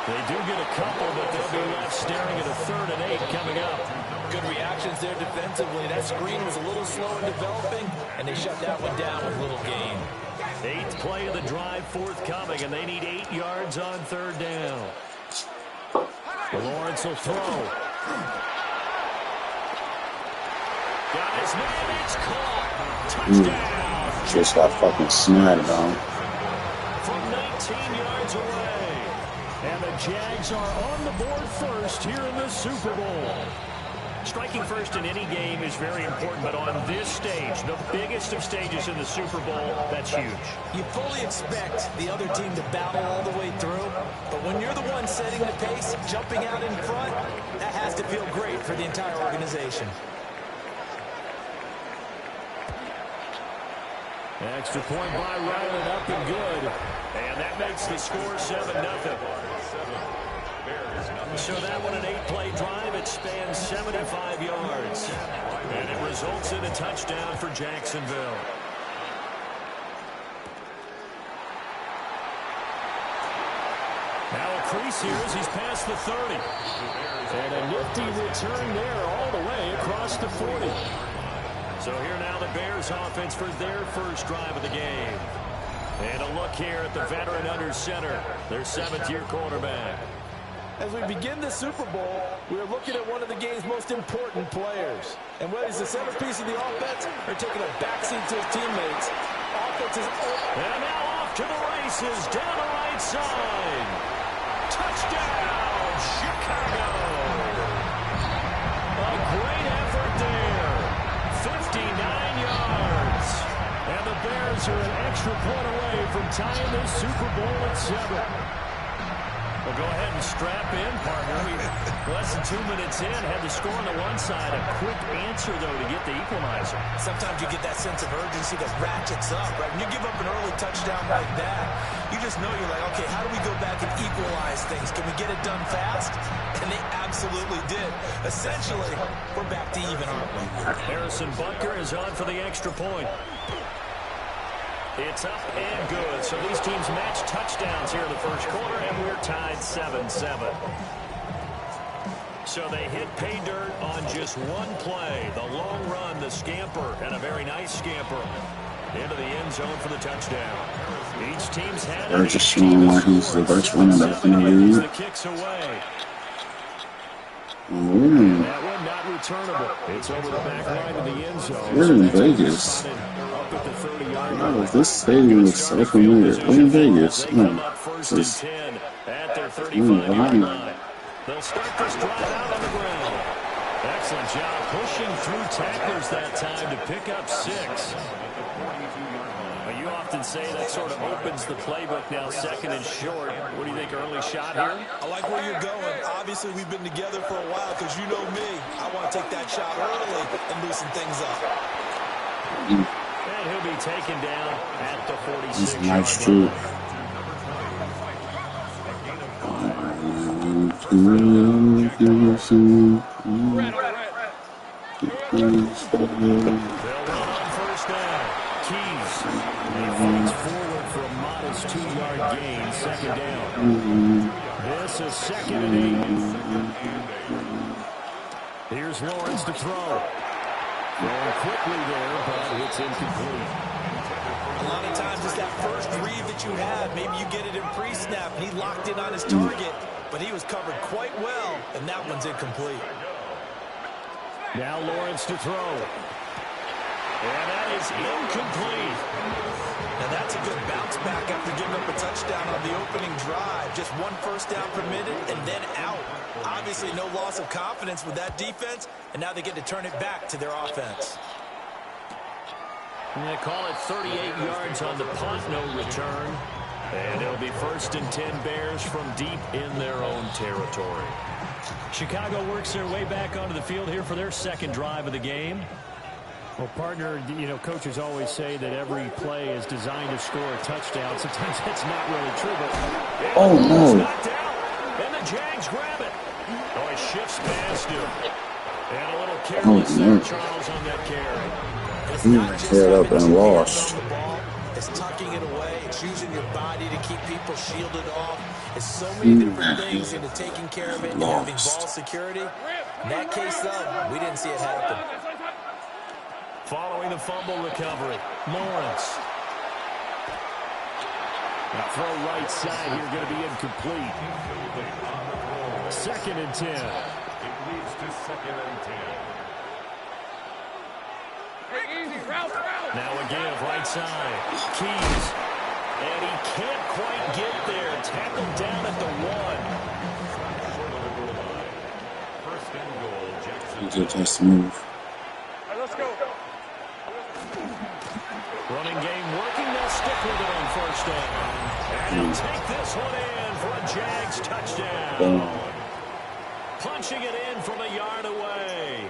[SPEAKER 8] They do get a couple, but they'll be left staring at a 3rd and 8 coming up.
[SPEAKER 7] Good reactions there defensively. That screen was a little slow in developing, and they shut that one down with little gain.
[SPEAKER 8] 8th play of the drive forthcoming, and they need 8 yards on 3rd down. Lawrence will throw. Got his man, it's caught. Touchdown.
[SPEAKER 6] Just got fucking sniped on.
[SPEAKER 8] From 19 yards away. And the Jags are on the board first here in the Super Bowl. Striking first in any game is very important, but on this stage, the biggest of stages in the Super Bowl, that's huge.
[SPEAKER 7] You fully expect the other team to battle all the way through, but when you're the one setting the pace, jumping out in front, that has to feel great for the entire organization.
[SPEAKER 8] Extra point by Ryland, up and good. And that makes the score 7-0. So that one, an 8-play drive, it spans 75 yards. And it results in a touchdown for Jacksonville. Now a crease here as he's past the 30. And a nifty return there all the way across the 40. So here now the Bears offense for their first drive of the game. And a look here at the veteran under center, their 7th-year quarterback.
[SPEAKER 7] As we begin the Super Bowl, we're looking at one of the game's most important players. And whether he's the centerpiece of the offense or taking a backseat to his teammates, offense is open.
[SPEAKER 8] And now off to the races, down the right side. Touchdown, Chicago. A great effort there. 59 yards. And the tying this Super Bowl at 7. Well, go ahead and strap in, partner. Less than 2 minutes in, had the score on the one side. A quick answer, though, to get the equalizer.
[SPEAKER 7] Sometimes you get that sense of urgency that ratchets up, right? When you give up an early touchdown like that, you just know you're like, okay, how do we go back and equalize things? Can we get it done fast? And they absolutely did. Essentially, we're back to even, aren't we?
[SPEAKER 8] Harrison Butker is on for the extra point. It's up and good. So these teams match touchdowns here in the first quarter, and we're tied 7-7. So they hit pay dirt on just one play. The long run, the scamper, and a very nice scamper into the end zone for the touchdown. Each team's had
[SPEAKER 6] They're just showing why he's the best running back in the league.
[SPEAKER 8] The kicks away.
[SPEAKER 6] Ooh.
[SPEAKER 8] That one not returnable. It's over the back line of the end zone.
[SPEAKER 6] We're in Vegas. Wow, this stadium is so familiar. I'm in Vegas.
[SPEAKER 8] Just, at their 35-yard line. They'll start this drive out on the ground. Excellent job pushing through tacklers that time to pick up 6. You often say that sort of opens the playbook now, second and short. What do you think, early shot here?
[SPEAKER 7] I like where you're going. Obviously, we've been together for a while because you know me. I want to take that shot early and loosen things up.
[SPEAKER 8] And he'll be taken down at the 46.
[SPEAKER 6] That's nice, too.
[SPEAKER 8] They'll run on first down. Keys. He fights forward for a modest 2-yard gain. Second down. This is 2nd and 8. Here's Lawrence to throw. Going quickly there, but it's incomplete.
[SPEAKER 7] A lot of times it's that first read that you have. Maybe you get it in pre-snap, and he locked in on his target, but he was covered quite well, and that one's incomplete.
[SPEAKER 8] Now Lawrence to throw. And that is incomplete.
[SPEAKER 7] Now that's a good bounce back after giving up a touchdown on the opening drive. Just one first down permitted and then out. Obviously no loss of confidence with that defense, and now they get to turn it back to their offense.
[SPEAKER 8] And they call it 38 yards on the punt, no return. And it'll be 1st and 10 Bears from deep in their own territory. Chicago works their way back onto the field here for their second drive of the game.
[SPEAKER 5] Well, partner, you know, coaches always say that every play is designed to score a touchdown. Sometimes that's not really true, but...
[SPEAKER 6] Oh, no.
[SPEAKER 8] And the Jags grab it. Oh, he shifts past him. And a little careless there, Charles, on that carry.
[SPEAKER 7] It's not just
[SPEAKER 6] tear up and lost.
[SPEAKER 7] It's tucking it away. It's using your body to keep people shielded off. It's so many different things into taking care of it and having ball security. In that case, though, we didn't see it happen.
[SPEAKER 8] Following the fumble recovery, Lawrence.
[SPEAKER 5] Now throw right side here, going to be incomplete. 2nd and 10.
[SPEAKER 9] It leads to 2nd and 10.
[SPEAKER 8] Now again, right side, Keys. And he can't quite get there. Tackled down at the 1.
[SPEAKER 9] First and goal, Jackson.
[SPEAKER 6] He's a test move.
[SPEAKER 9] Let's go.
[SPEAKER 8] Running game working. They'll stick with it on first down. And he'll take this one in for a Jags touchdown. Punching it in from a yard away.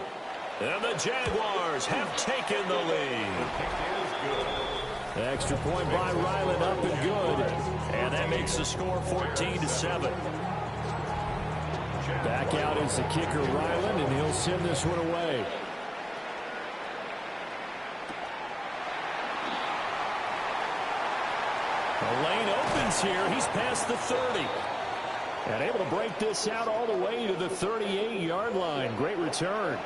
[SPEAKER 8] And the Jaguars have taken the lead.
[SPEAKER 5] The extra point by Ryland up and good.
[SPEAKER 8] And that makes the score 14-7.
[SPEAKER 5] Back out is the kicker, Ryland, and he'll send this one away.
[SPEAKER 8] The lane opens here. He's past the 30.
[SPEAKER 5] And able to break this out all the way to the 38-yard line. Great return.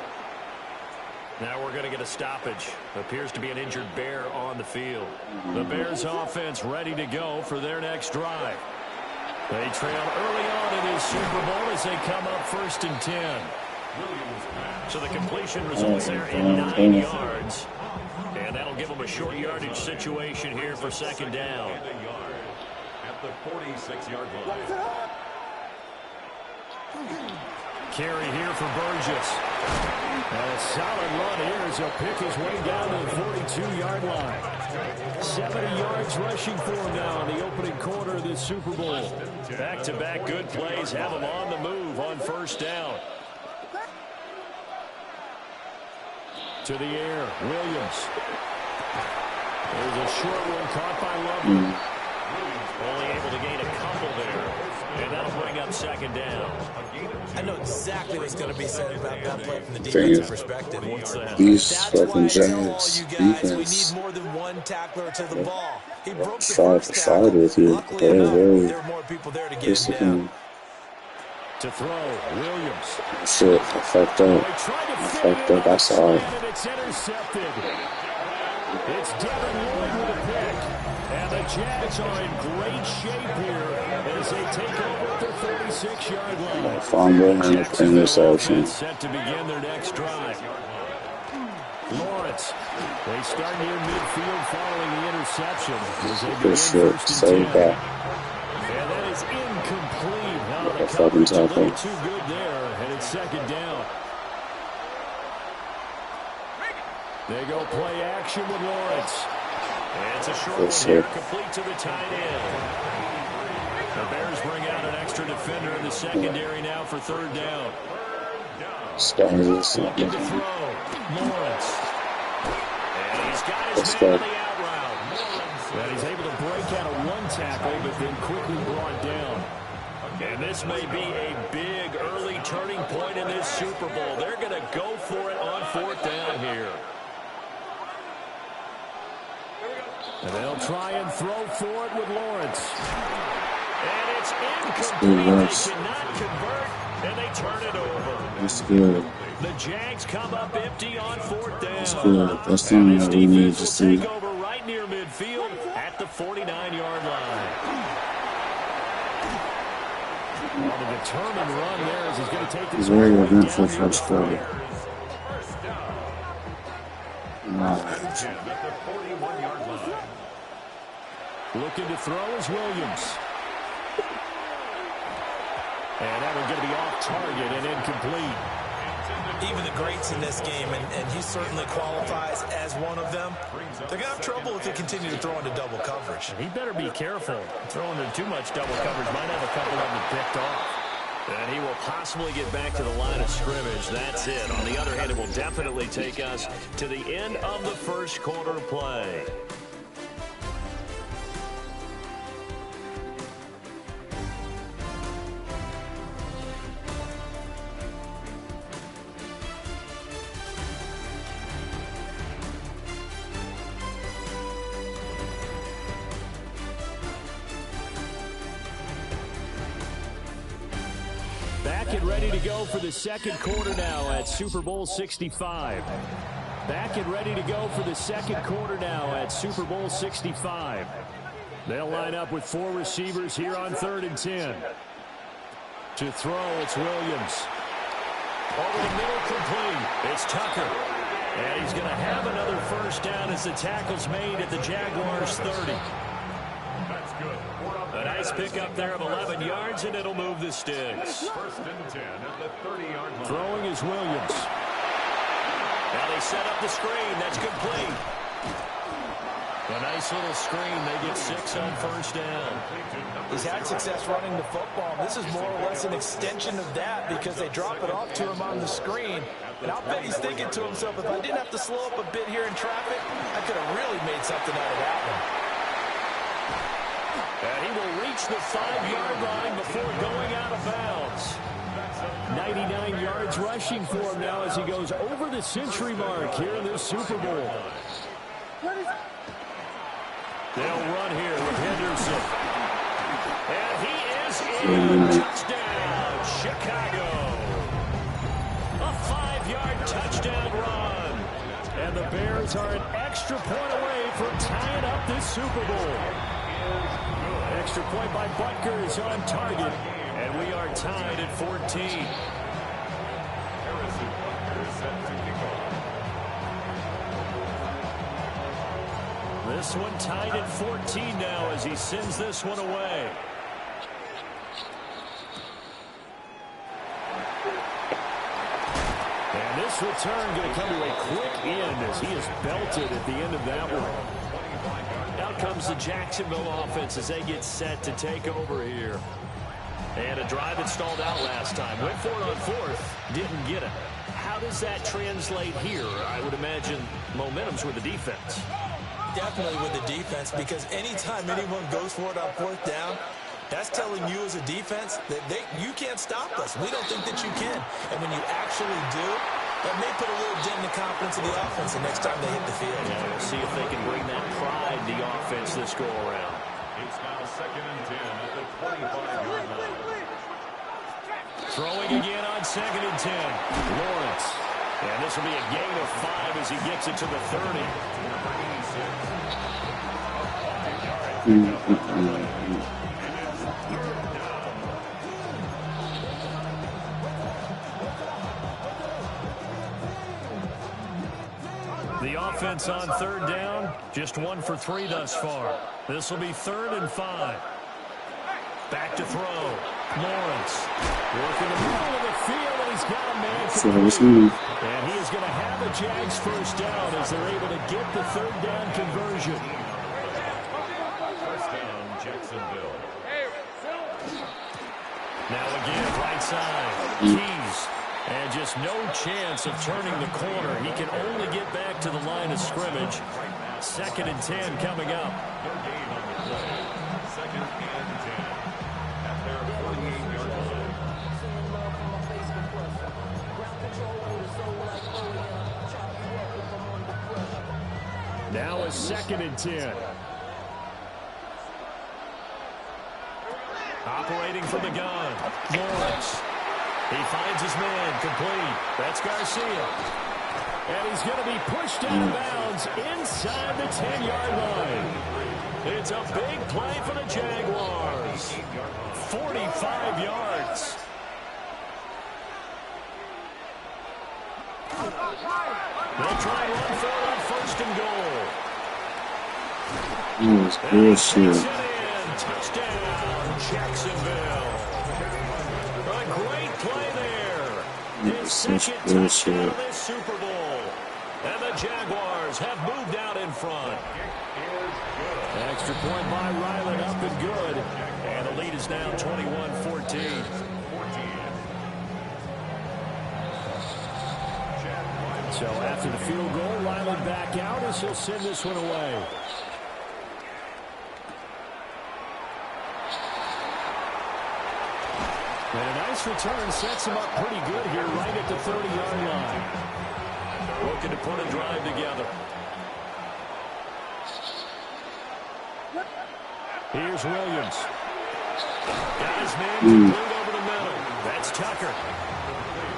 [SPEAKER 8] Now we're going to get a stoppage. Appears to be an injured Bear on the field. The Bears offense ready to go for their next drive. They trail early on in this Super Bowl as they come up 1st and 10. So the completion results there in 9 yards. And that'll give them a short yardage situation here for 2nd down.
[SPEAKER 9] At the 46-yard line.
[SPEAKER 8] carry here for Burgess. And a solid run here as he'll pick his way down to the 42-yard line. 70 yards rushing for him now in the opening quarter of this Super Bowl. Back-to-back good plays have him on the move on first down. To the air, Williams. There's a short one caught by Loveland. Only able to gain a couple there. And that'll bring up second down.
[SPEAKER 7] I know exactly what's going to be said about that play from the defensive perspective. What's that?
[SPEAKER 6] These fucking Giants defense.
[SPEAKER 7] We need more than one tackler to the ball. He broke the
[SPEAKER 6] side
[SPEAKER 7] first
[SPEAKER 6] for side
[SPEAKER 7] tackle.
[SPEAKER 6] with you.
[SPEAKER 7] Luckily
[SPEAKER 6] Very,
[SPEAKER 7] enough,
[SPEAKER 6] very
[SPEAKER 7] there were more people there to get him down.
[SPEAKER 8] To throw, Williams.
[SPEAKER 6] Shit, I fucked up. I saw it.
[SPEAKER 8] It's intercepted. It's Devin Lloyd with a pick. And the Jags are in great shape here as they take over at the 36-yard line.
[SPEAKER 6] Fumble and an interception.
[SPEAKER 8] Set to begin their next drive. Lawrence. They start near midfield following the interception.
[SPEAKER 6] Good shit. Save that.
[SPEAKER 8] And that is incomplete. Now the
[SPEAKER 6] fucking
[SPEAKER 8] coverage a
[SPEAKER 6] tackle.
[SPEAKER 8] little too good there, and it's second down. They go play action with Lawrence. And it's a short one here, complete to the tight end. The Bears bring out an extra defender in the secondary now for third down. Looking to throw. Lawrence. And he's got his man on the out route. And he's able to break out of one tackle, but then quickly brought down. And this may be a big early turning point in this Super Bowl. They're going to go for it on fourth down here. And they'll try and throw for it with Lawrence. And it's incomplete. They cannot convert, and they turn it over.
[SPEAKER 6] That's good.
[SPEAKER 8] The Jags come up empty on fourth down.
[SPEAKER 6] That's good. That's something that we need to see.
[SPEAKER 8] Take over right near midfield at the 49-yard line. On the determined run there as he's going to take this
[SPEAKER 6] very
[SPEAKER 8] way
[SPEAKER 6] eventful
[SPEAKER 8] down
[SPEAKER 6] first quarter.
[SPEAKER 8] Looking to throw is Williams. And that one's going to be off target and incomplete.
[SPEAKER 7] Even the greats in this game, and he certainly qualifies as one of them, they're going to have trouble if they continue to throw into double coverage.
[SPEAKER 8] He better be careful. Throwing into too much double coverage might have a couple of them picked off. And he will possibly get back to the line of scrimmage. That's it. On the other hand, it will definitely take us to the end of the first quarter play. Back and ready to go for the second quarter now at Super Bowl 65. Back and ready to go for the second quarter now at Super Bowl 65. They'll line up with four receivers here on 3rd and 10. To throw, it's Williams. Over the middle, complete. It's Tucker. And he's going to have another first down as the tackle's made at the Jaguars' 30. A nice pickup there of 11 yards, and it'll move the sticks.
[SPEAKER 9] First and 10 at the 30-yard line.
[SPEAKER 8] Throwing is Williams. Now they set up the screen. That's complete. A nice little screen. They get 6 on first down.
[SPEAKER 7] He's had success running the football. This is more or less an extension of that because they drop it off to him on the screen. And I'll bet he's thinking to himself, if I didn't have to slow up a bit here in traffic, I could have really made something out of that one.
[SPEAKER 8] And he will reach the 5-yard line before going out of bounds. 99 yards rushing for him now as he goes over the century mark here in this Super Bowl. They'll run here with Henderson. And he is in. Touchdown, Chicago. A 5-yard touchdown run. And the Bears are an extra point away from tying up this Super Bowl. Extra point by Butker is on target, and we are tied at 14. This one tied at 14 now as he sends this one away. this return going to come to a quick end as he is belted at the end of that one. Out comes the Jacksonville offense as they get set to take over here. And a drive that stalled out last time. Went for it on fourth. Didn't get it. How does that translate here? I would imagine momentum's with the defense.
[SPEAKER 7] Definitely with the defense, because anytime anyone goes for it on fourth down, that's telling you as a defense that you can't stop us. We don't think that you can. And when you actually do, that may put a little dent in the confidence of the offense the next time they hit the field.
[SPEAKER 8] Yeah, we'll see if they can bring that pride to the offense this go-around.
[SPEAKER 9] It's now 2nd and 10 at the 25-yard line.
[SPEAKER 8] Throwing again on 2nd and 10. Lawrence. And this will be a gain of 5 as he gets it to the 30. The offense on 3rd down, just 1 for 3 thus far. This will be 3rd and 5. Back to throw. Lawrence working the middle of the field, and he's got a man complete. And he is going to have the Jags first down as they're able to get the 3rd down conversion.
[SPEAKER 9] First down, Jacksonville.
[SPEAKER 8] Now again, right side. Keys. And just no chance of turning the corner. He can only get back to the line of scrimmage. 2nd and 10 coming up.
[SPEAKER 9] No gain on the play. 2nd and 10 at their 48-yard line.
[SPEAKER 8] Now a 2nd and 10. Operating from the gun. Lawrence. He finds his man complete. That's Garcia. And he's going to be pushed out of bounds inside the 10-yard line. It's a big play for the Jaguars. 45 yards. They'll try and run for it on 1st and goal.
[SPEAKER 6] That's bullshit.
[SPEAKER 8] Touchdown, Jacksonville. A great play there. His second touchdown of this Super Bowl. And the Jaguars have moved out in front. Extra point by Ryland, up and good. And the lead is now 21-14. So after the field goal, Ryland back out as he'll send this one away. And a nice return sets him up pretty good here right at the 30-yard line. Looking to put a drive together. Here's Williams. Got his man complete over the middle. That's Tucker.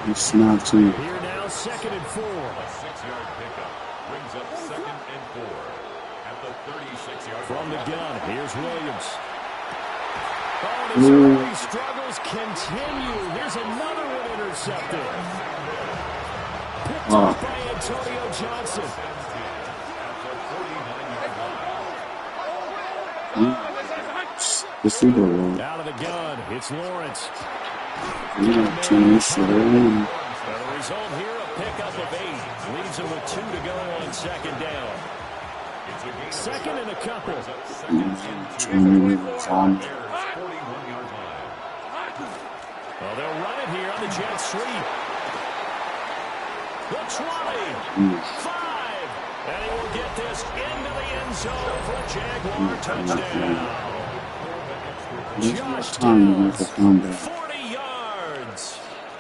[SPEAKER 6] It's not too.
[SPEAKER 8] Here now 2nd and 4.
[SPEAKER 9] A 6-yard pickup brings up 2nd and 4 at the 36-yard line.
[SPEAKER 8] From the gun, here's Williams. Oh, and his early struggles continue. Here's another one intercepted. Picked up by Antonio Johnson. Out of the gun, it's Lawrence.
[SPEAKER 6] Yeah,
[SPEAKER 8] the result here, a pickup of 8. Leaves him with 2 to go on 2nd down. 2nd and a couple. Well, they'll run it here on the jet sweep. The 20. 5. And he will get this into the end zone for a Jaguar touchdown. Josh Downs, 40 yards.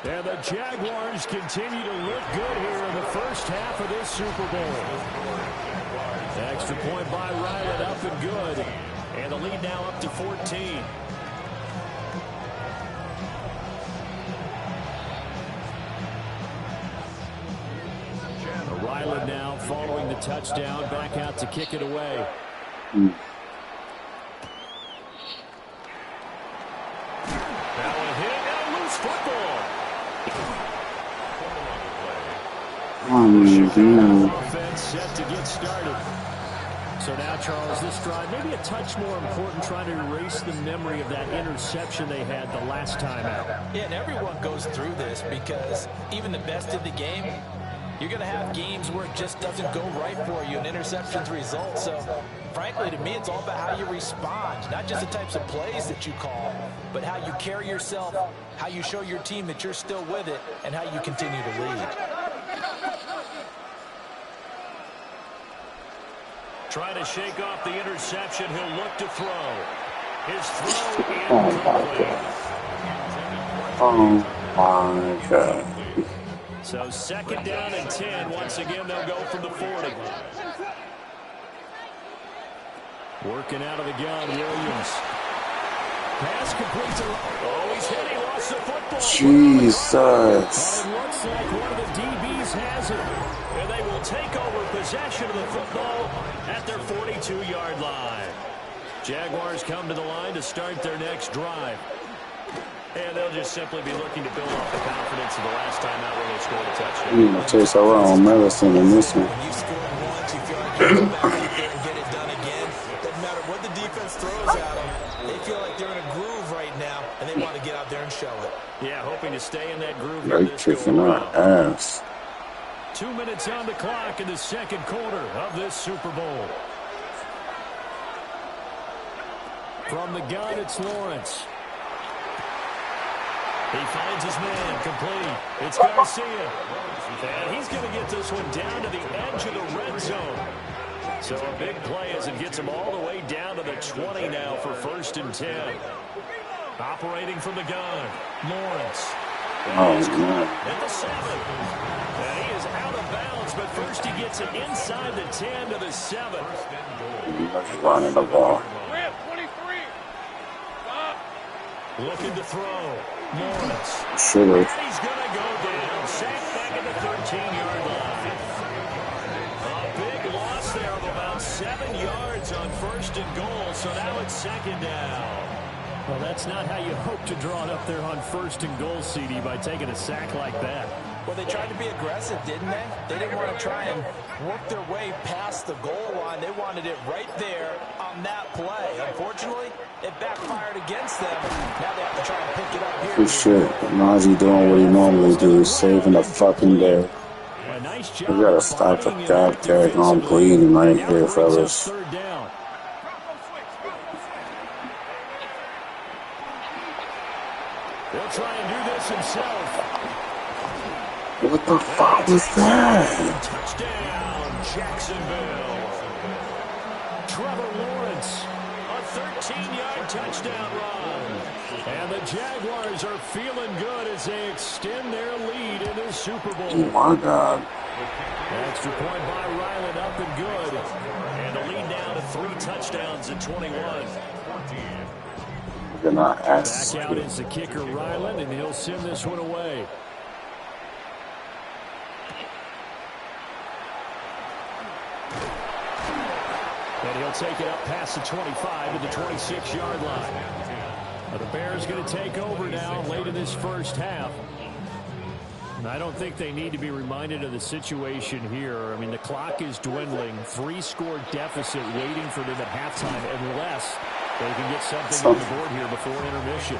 [SPEAKER 8] And the Jaguars continue to look good here in the first half of this Super Bowl. Extra point by Ryland, up and good. And the lead now up to 14. Ryland now following the touchdown, back out to kick it away. Now a hit and a loose football. Offense set to get started. So now, Charles, this drive maybe a touch more important, trying to erase the memory of that interception they had the last time out.
[SPEAKER 7] Yeah, and everyone goes through this because even the best in the game, you're going to have games where it just doesn't go right for you, and interceptions result. So, frankly, to me, it's all about how you respond, not just the types of plays that you call, but how you carry yourself, how you show your team that you're still with it, and how you continue to lead.
[SPEAKER 8] Trying to shake off the interception. He'll look to throw. His throw incomplete.
[SPEAKER 6] Oh my God.
[SPEAKER 8] So 2nd down and 10. Once again, they'll go from the 40. Working out of the gun, Williams. Pass complete to... Oh, he's hit. He lost the football.
[SPEAKER 6] Jesus.
[SPEAKER 8] It looks like one of the DBs has it. And they will take over possession of the football at their 42-yard line. Jaguars come to the line to start their next drive. And they'll just simply be looking to build off the confidence of the last time out when they scored a touchdown.
[SPEAKER 6] I'll tell you so well on medicine in this one.
[SPEAKER 7] When you score once, you feel like you can go back out there and get it done again. Doesn't matter what the defense throws at them. They feel like they're in a groove right now, and they want to get out there and show it.
[SPEAKER 8] Yeah, hoping to stay in that groove.
[SPEAKER 6] They kicking our ass.
[SPEAKER 8] 2 minutes on the clock in the second quarter of this Super Bowl. From the gun, it's Lawrence. He finds his man, complete. It's Garcia. And he's going to get this one down to the edge of the red zone. So a big play as it gets him all the way down to the 20 now for 1st and 10. Operating from the gun, Lawrence.
[SPEAKER 6] Oh, man.
[SPEAKER 8] At the 7. And he is out of bounds, but first he gets it inside the 10 to the 7.
[SPEAKER 6] He's running the ball.
[SPEAKER 8] Looking to throw. Lawrence.
[SPEAKER 6] Sugar.
[SPEAKER 8] He's going to go down. Sacked back at the 13-yard line. A big loss there of about 7 yards on 1st and goal, so now it's 2nd down. Well, that's not how you hope to draw it up there on 1st and goal, CD, by taking a sack like that.
[SPEAKER 7] Well, they tried to be aggressive, didn't they? They didn't want to try and work their way past the goal line. They wanted it right there on that play. Unfortunately, it backfired against them. Now they have to try and pick it up here.
[SPEAKER 6] Good shit. Najee doing what he normally do, saving the fucking day. We gotta stop the goddamn bleeding right here, fellas.
[SPEAKER 8] He'll try and do this himself.
[SPEAKER 6] What the fuck was that?
[SPEAKER 8] Touchdown, Jacksonville. Trevor Lawrence, a 13-yard touchdown run. And the Jaguars are feeling good as they extend their lead in this Super Bowl.
[SPEAKER 6] Oh, my God.
[SPEAKER 8] Extra point by Ryland, up and good. And the lead down to 3 touchdowns at 21.
[SPEAKER 6] We're not ask.
[SPEAKER 8] Back out is the kicker, Ryland, and he'll send this one away. And he'll take it up past the 25 to the 26-yard line. Now the Bears going to take over now late in this first half. And I don't think they need to be reminded of the situation here. I mean, the clock is dwindling. 3-score deficit waiting for them at halftime unless they can get something on the board here before intermission.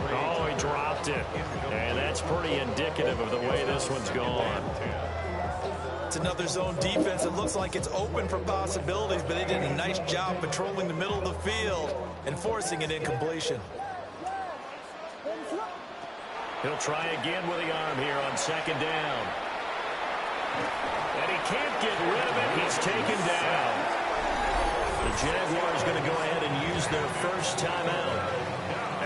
[SPEAKER 8] Oh, he dropped it. And that's pretty indicative of the way this one's gone.
[SPEAKER 7] It's another zone defense. It looks like it's open for possibilities, but they did a nice job patrolling the middle of the field and forcing an incompletion.
[SPEAKER 8] He'll try again with the arm here on 2nd down. And he can't get rid of it. He's taken down. The Jaguars going to go ahead and use their first timeout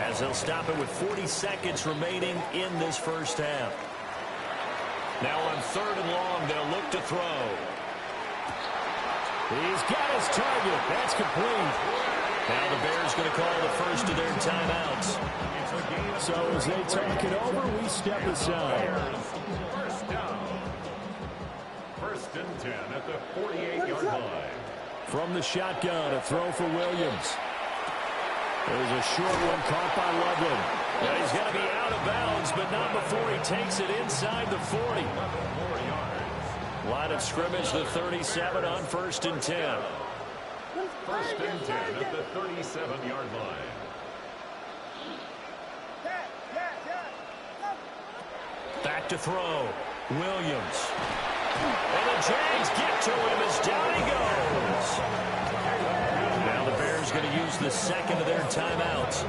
[SPEAKER 8] as they'll stop it with 40 seconds remaining in this first half. Now on 3rd and long, they'll look to throw. He's got his target. That's complete. Now the Bears going to call the first of their timeouts. So as they talk it over, we step aside.
[SPEAKER 9] First down. 1st and 10 at the 48-yard line.
[SPEAKER 8] From the shotgun, a throw for Williams. There's a short one caught by Loveland. Well, he's going to be out of bounds, but not before he takes it inside the 40. Line of scrimmage, the 37 on 1st and 10.
[SPEAKER 9] First and 10 at the 37-yard line.
[SPEAKER 5] Back to throw. Williams. And the Jags get to him as down he goes. Now the Bears going to use the second of their timeouts.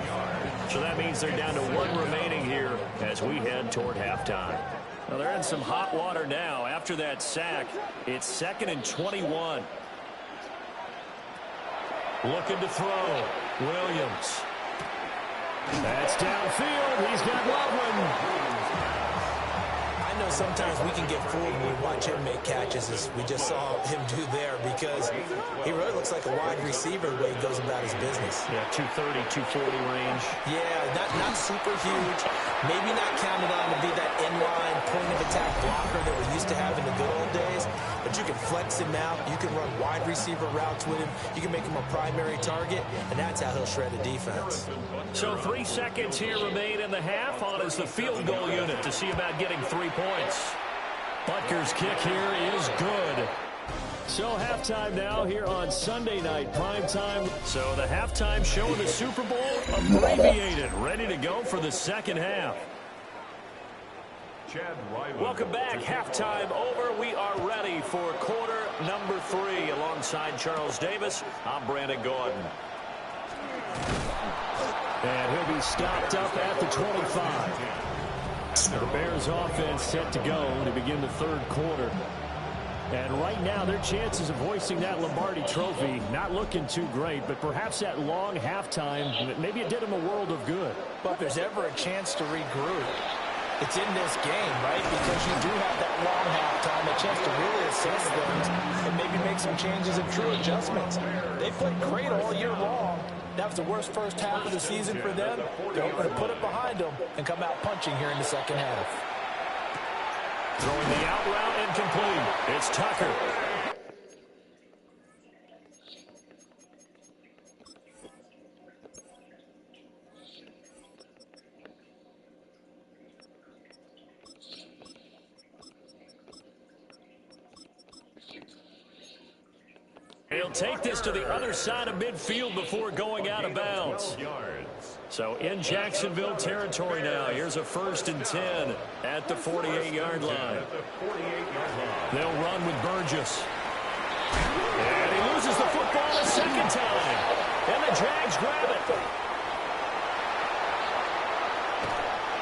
[SPEAKER 5] So that means they're down to one remaining here as we head toward halftime. Well, they're in some hot water now. After that sack, it's 2nd and 21. Looking to throw. Williams. That's downfield. He's got Loveland.
[SPEAKER 7] I know sometimes we can get fooled when we watch him make catches, as we just saw him do there, because he really looks like a wide receiver the way he goes about his business.
[SPEAKER 5] Yeah, 230, 240 range.
[SPEAKER 7] Yeah, not super huge. Maybe not counted on to be that inline point-of-attack blocker that we used to have in the good old days, but you can flex him out. You can run wide receiver routes with him. You can make him a primary target, and that's how he'll shred a defense.
[SPEAKER 5] So 3 seconds here remain in the half. On is the field goal unit to see about getting 3 points. Butker's kick here is good. So halftime now here on Sunday night primetime. So the halftime show of the Super Bowl abbreviated, ready to go for the second half. Welcome back. Halftime over. We are ready for quarter number 3. Alongside Charles Davis, I'm Brandon Gordon. And he'll be stopped up at the 25. The Bears offense set to go to begin the third quarter. And right now, their chances of hoisting that Lombardi trophy not looking too great, but perhaps that long halftime, maybe it did them a world of good.
[SPEAKER 7] But if there's ever a chance to regroup, it's in this game, right? Because you do have that long halftime, a chance to really assess things and maybe make some changes and true adjustments. They played great all year long. That was the worst first half of the season for them. They're going to put it behind them and come out punching here in the second half.
[SPEAKER 5] Throwing the out route incomplete. It's Tucker. He'll take this to the other side of midfield before going out of bounds. So in Jacksonville territory now. Here's a 1st and 10 at the 48-yard line. They'll run with Burgess. And he loses the football a second time. And the Jags grab it.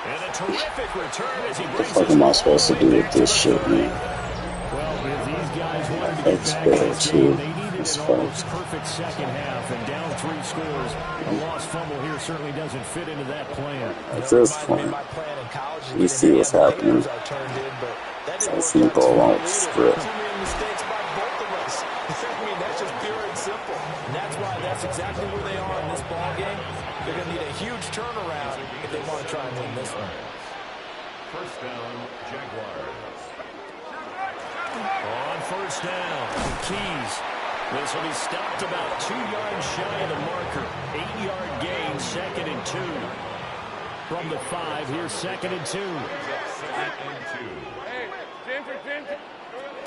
[SPEAKER 5] And a terrific return as he brings
[SPEAKER 2] What the fuck am I supposed to do with this shit, man?
[SPEAKER 5] Well, if these guys wanted to get back in this game, they needed an almost perfect second half, and down 3 scores. A lost fumble here certainly doesn't fit into that plan.
[SPEAKER 2] At this point, we see what's happening. I see it go along with the script.
[SPEAKER 7] Mistakes by both of us. I mean, that's just pure and simple. And that's why that's exactly where they are in this ball game. They're going to need a huge turnaround if they want to try and win this one.
[SPEAKER 9] First down, Jaguars.
[SPEAKER 5] On first down, Keys. This will be stopped about 2 yards shy of the marker. 8-yard gain, 2nd and 2. From the 5, here's 2nd and 2.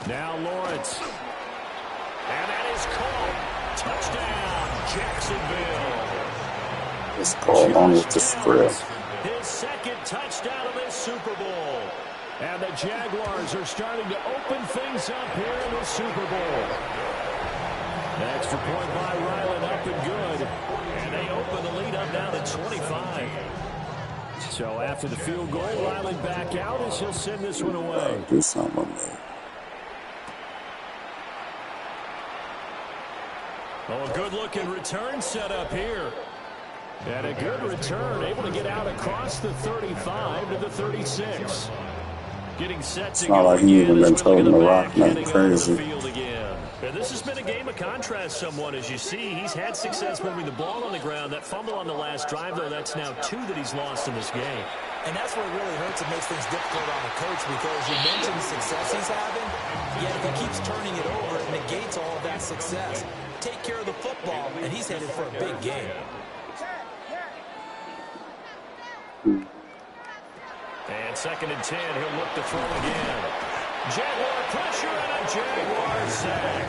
[SPEAKER 5] Now Lawrence. And that is caught. Touchdown, Jacksonville.
[SPEAKER 2] It's called on with the script.
[SPEAKER 5] His 2nd touchdown of this Super Bowl. And the Jaguars are starting to open things up here in the Super Bowl. Extra point by Ryland, up and good. And they open the lead up now to 25. So after the field goal, Ryland back out as he'll send this one away.
[SPEAKER 2] Do something, man.
[SPEAKER 5] Oh, a good-looking return set up here. And a good return, able to get out across the 35 to the 36. Getting set to
[SPEAKER 2] It's not like he even been told to rock nothing crazy.
[SPEAKER 5] And this has been a game of contrast somewhat. As you see, he's had success moving the ball on the ground. That fumble on the last drive, though, that's now 2 that he's lost in this game.
[SPEAKER 7] And that's what really hurts and makes things difficult on the coach, because you mentioned the success he's having, yet if he keeps turning it over, it negates all of that success. Take care of the football, and he's headed for a big game.
[SPEAKER 5] And 2nd and 10, he'll look to throw again. Jaguar pressure and a Jaguar sack.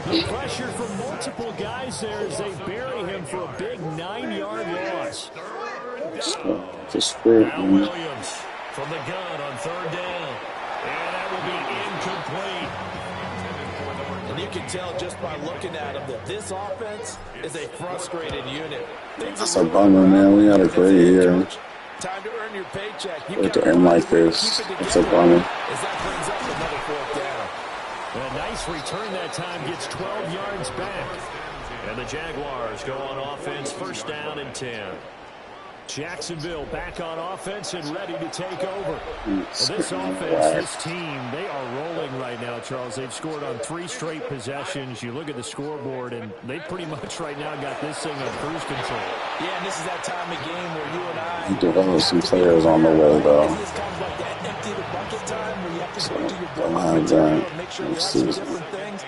[SPEAKER 8] The pressure from multiple guys there as they bury him for a big 9-yard loss. Now Williams from the gun on 3rd down. And that will be incomplete.
[SPEAKER 7] And you can tell just by looking at him that this offense is a frustrated unit.
[SPEAKER 2] That's a bummer, man. We had a great year.
[SPEAKER 7] Time to earn your paycheck.
[SPEAKER 2] With the end like this, it's a bummer.
[SPEAKER 7] As that brings up another 4th down.
[SPEAKER 8] A nice return that time, gets 12 yards back. And the Jaguars go on offense, 1st down and 10. Jacksonville back on offense and ready to take over. Well, this offense, this team, they are rolling right now, Charles. They've scored on 3 straight possessions. You look at the scoreboard, and they pretty much right now got this thing on cruise control.
[SPEAKER 7] Yeah, and this is that time of game where you and I...
[SPEAKER 2] He developed some players on the way, though.
[SPEAKER 7] This is kind of like that empty the bucket time where you have to go to your
[SPEAKER 2] that.
[SPEAKER 7] make sure you have some different things.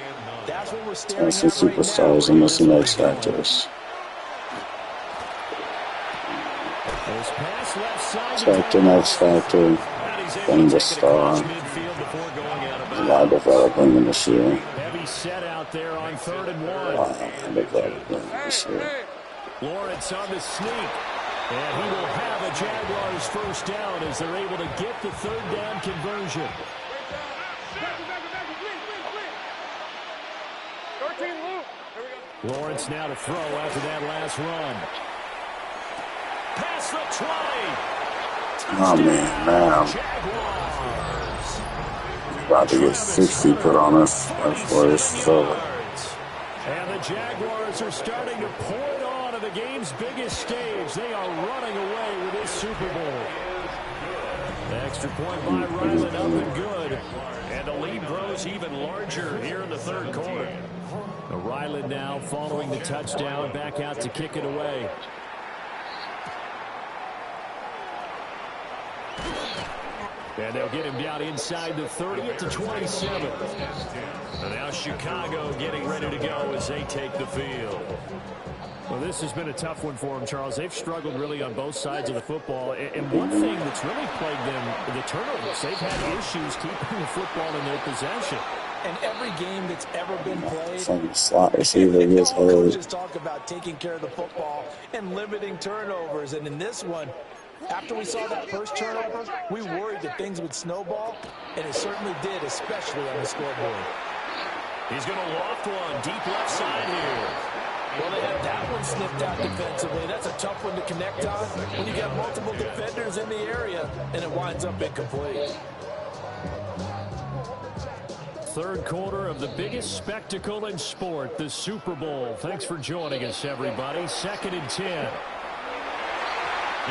[SPEAKER 7] That's what we're staring at
[SPEAKER 2] some superstars and some X factors. Captain X Factor, being the star. There's a lot developing in this year.
[SPEAKER 8] Heavy set out there on 3rd and 1. Lawrence on the sneak. And he will have a Jaguars 1st down as they're able to get the 3rd down conversion. Lawrence now to throw after that last run. Past the 20.
[SPEAKER 2] Oh, man, now. About to get 60 put on us before it's over.
[SPEAKER 8] And the Jaguars are starting to pour it on at the game's biggest stage. They are running away with this Super Bowl. The extra point by Ryland up and good. And the lead grows even larger here in the 3rd quarter. Ryland now following the touchdown, back out to kick it away. And they'll get him down inside the 30 at the 27. And now Chicago getting ready to go as they take the field. Well, this has been a tough one for them, Charles. They've struggled really on both sides of the football. And one thing that's really plagued them, the turnovers. They've had issues keeping the football in their possession.
[SPEAKER 7] And every game that's ever been played,
[SPEAKER 2] some slot receiver gets hurt.
[SPEAKER 7] Just talk about taking care of the football and limiting turnovers. And in this one, after we saw that first turnover, we worried that things would snowball, and it certainly did, especially on the scoreboard.
[SPEAKER 8] He's going to loft one deep left side here.
[SPEAKER 7] Well, they had that one sniffed out defensively. That's a tough one to connect on when you got multiple defenders in the area, and it winds up incomplete.
[SPEAKER 8] 3rd quarter of the biggest spectacle in sport, the Super Bowl. Thanks for joining us, everybody. 2nd and 10.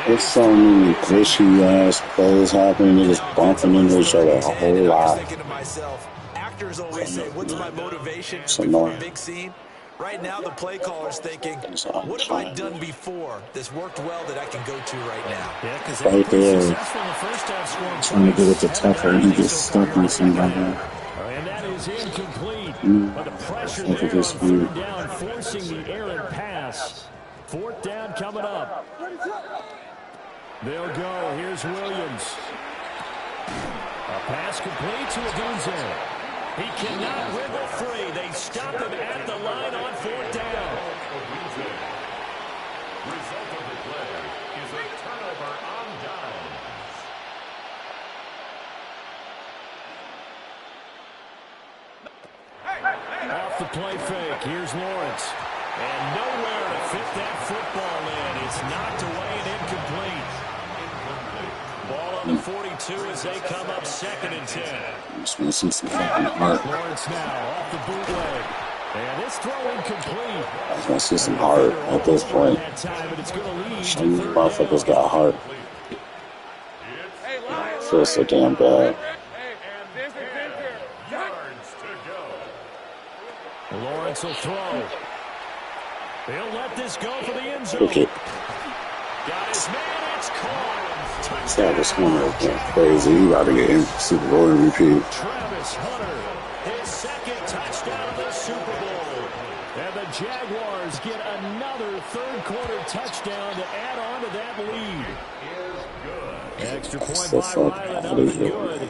[SPEAKER 2] There's so many glitchy-ass plays happening. They're just bumping into each other a whole lot.
[SPEAKER 7] Thinking to myself, actors always say, what's my motivation
[SPEAKER 2] So
[SPEAKER 7] before
[SPEAKER 2] annoying.
[SPEAKER 7] a big scene? Right now, the play caller's thinking, what have I done before that's worked well that I can go to right now?
[SPEAKER 8] Yeah, because
[SPEAKER 2] right there,
[SPEAKER 8] successful in the first half, scoring
[SPEAKER 2] trying to get it to Tucker, and he gets stuck on somebody.
[SPEAKER 8] And that is incomplete. But the pressure
[SPEAKER 2] Look
[SPEAKER 8] there
[SPEAKER 2] at
[SPEAKER 8] on
[SPEAKER 2] this
[SPEAKER 8] 3rd down, forcing the errant pass. 4th down coming up. They'll go. Here's Williams. A pass complete to Adunze. He cannot wiggle free. They stop him at the line on 4th down.
[SPEAKER 9] Result of the play is a turnover on downs.
[SPEAKER 8] Off the play fake. Here's Lawrence. And nowhere to fit that football in. It's knocked away and incomplete. Ball on the 42 as they come up 2nd and 10.
[SPEAKER 2] Just missing some fucking heart.
[SPEAKER 8] Lawrence now off the bootleg. And this throw incomplete.
[SPEAKER 2] I was gonna see some heart at this point. Some motherfuckers got heart. It feels so damn bad.
[SPEAKER 8] Lawrence will throw. He'll let this go for the end zone.
[SPEAKER 2] Okay.
[SPEAKER 8] Got his man, it's caught.
[SPEAKER 2] Yeah, this one is crazy. He about to get in Super Bowl MVP.
[SPEAKER 8] Travis Hunter, his 2nd touchdown of the Super Bowl. And the Jaguars get another 3rd quarter touchdown to add on to that lead. Extra point by Ryland up and good.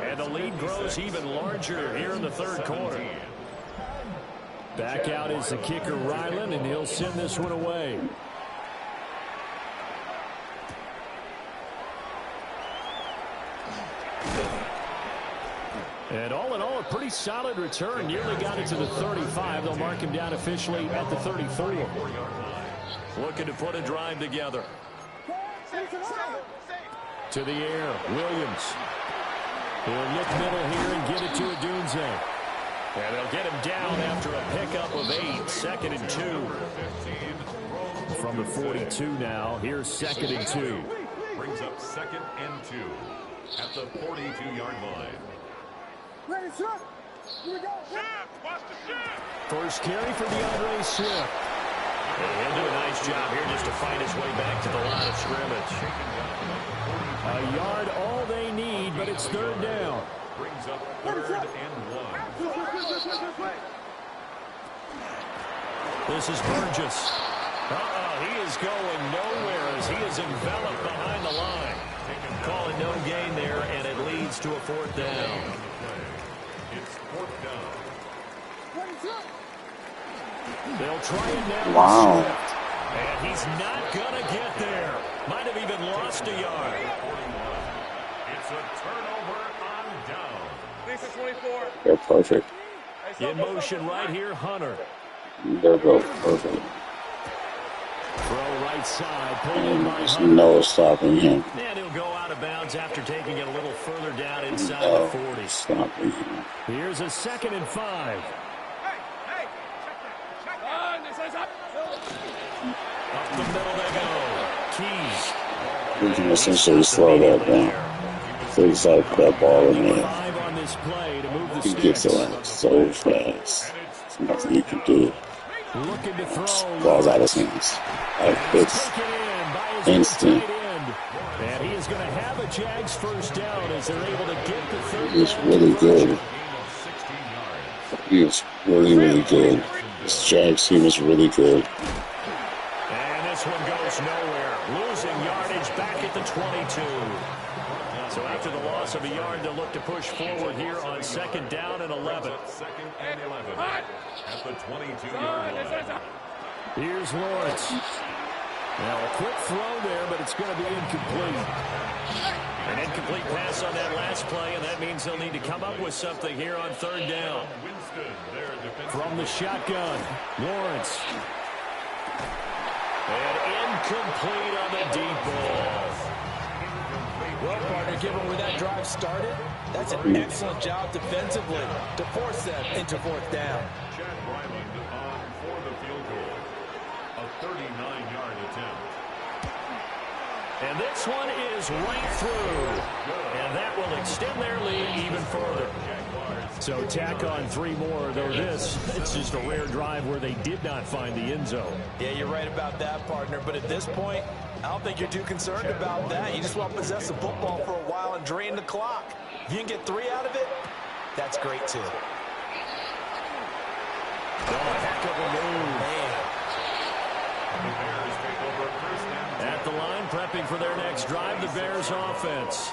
[SPEAKER 8] And the lead grows even larger here in the 3rd quarter. Back out is the kicker, Ryland, and he'll send this one away. And all in all, a pretty solid return. Nearly got it to the 35. They'll mark him down officially at the 34. Looking to put a drive together. To the air, Williams. He'll look middle here and get it to Adunze. And they'll get him down after a pickup of 8. 2nd and 2. From the 42 now, here's 2nd and 2.
[SPEAKER 9] Brings up 2nd and 2 at the 42-yard line.
[SPEAKER 8] First carry for DeAndre Swift. And he'll do a nice job here just to find his way back to the line of scrimmage. A yard all they need, but it's 3rd down.
[SPEAKER 9] Brings up 3rd and 1.
[SPEAKER 8] This is Burgess. He is going nowhere as he is enveloped behind the line. Call it no gain there, and it leads to a 4th down.
[SPEAKER 9] It's 4th down.
[SPEAKER 8] They'll try it now.
[SPEAKER 6] Wow.
[SPEAKER 8] And he's not going to get there. Might have even lost a yard.
[SPEAKER 9] It's a turnover on down.
[SPEAKER 6] They're perfect.
[SPEAKER 8] In motion right here, Hunter.
[SPEAKER 6] They're both perfect.
[SPEAKER 8] Throw right side, pulled in by
[SPEAKER 6] There's
[SPEAKER 8] Hunter.
[SPEAKER 6] no stopping him.
[SPEAKER 8] And he'll go out of bounds after taking it a little further down inside
[SPEAKER 6] No
[SPEAKER 8] the 40.
[SPEAKER 6] stopping him.
[SPEAKER 8] Here's a 2nd and 5. Up the middle they go. Keys.
[SPEAKER 6] We can essentially slow that down. So he's like that ball in there.
[SPEAKER 8] 5 on this play to move the
[SPEAKER 6] He gets
[SPEAKER 8] sticks.
[SPEAKER 6] around so fast. There's nothing he can do.
[SPEAKER 8] Looking to throw.
[SPEAKER 6] Ball's out of his hands. Like, it's
[SPEAKER 8] Taken in by his
[SPEAKER 6] instant.
[SPEAKER 8] tight end. And he is going to have a Jags first down as they're able to get the 3rd
[SPEAKER 6] He's
[SPEAKER 8] down
[SPEAKER 6] really
[SPEAKER 8] conversion.
[SPEAKER 6] good. He is really, really good. This Jags team is really good.
[SPEAKER 8] And this one goes nowhere. Losing yardage back at the 22. So after the loss of a yard, they'll look to push forward here on 2nd down and 11.
[SPEAKER 9] 2nd and 11 at the 22-yard line.
[SPEAKER 8] Here's Lawrence. Now a quick throw there, but it's going to be incomplete. An incomplete pass on that last play, and that means they'll need to come up with something here on 3rd down. From the shotgun, Lawrence. And incomplete on the deep ball.
[SPEAKER 7] Well, partner, given where that drive started, that's an excellent job defensively to force them into 4th down.
[SPEAKER 9] Chad Ryland on for the field goal. A 39-yard attempt.
[SPEAKER 8] And this one is right through. And that will extend their lead even further. So tack on 3 more, though it's just a rare drive where they did not find the end zone.
[SPEAKER 7] Yeah, you're right about that, partner. But at this point, I don't think you're too concerned about that. You just want to possess the football for a while and drain the clock. If you can get 3 out of it, that's great, too.
[SPEAKER 8] Oh, heck of a move.
[SPEAKER 7] Man.
[SPEAKER 9] The Bears take over 1st and 10.
[SPEAKER 8] At the line, prepping for their next drive, the Bears offense.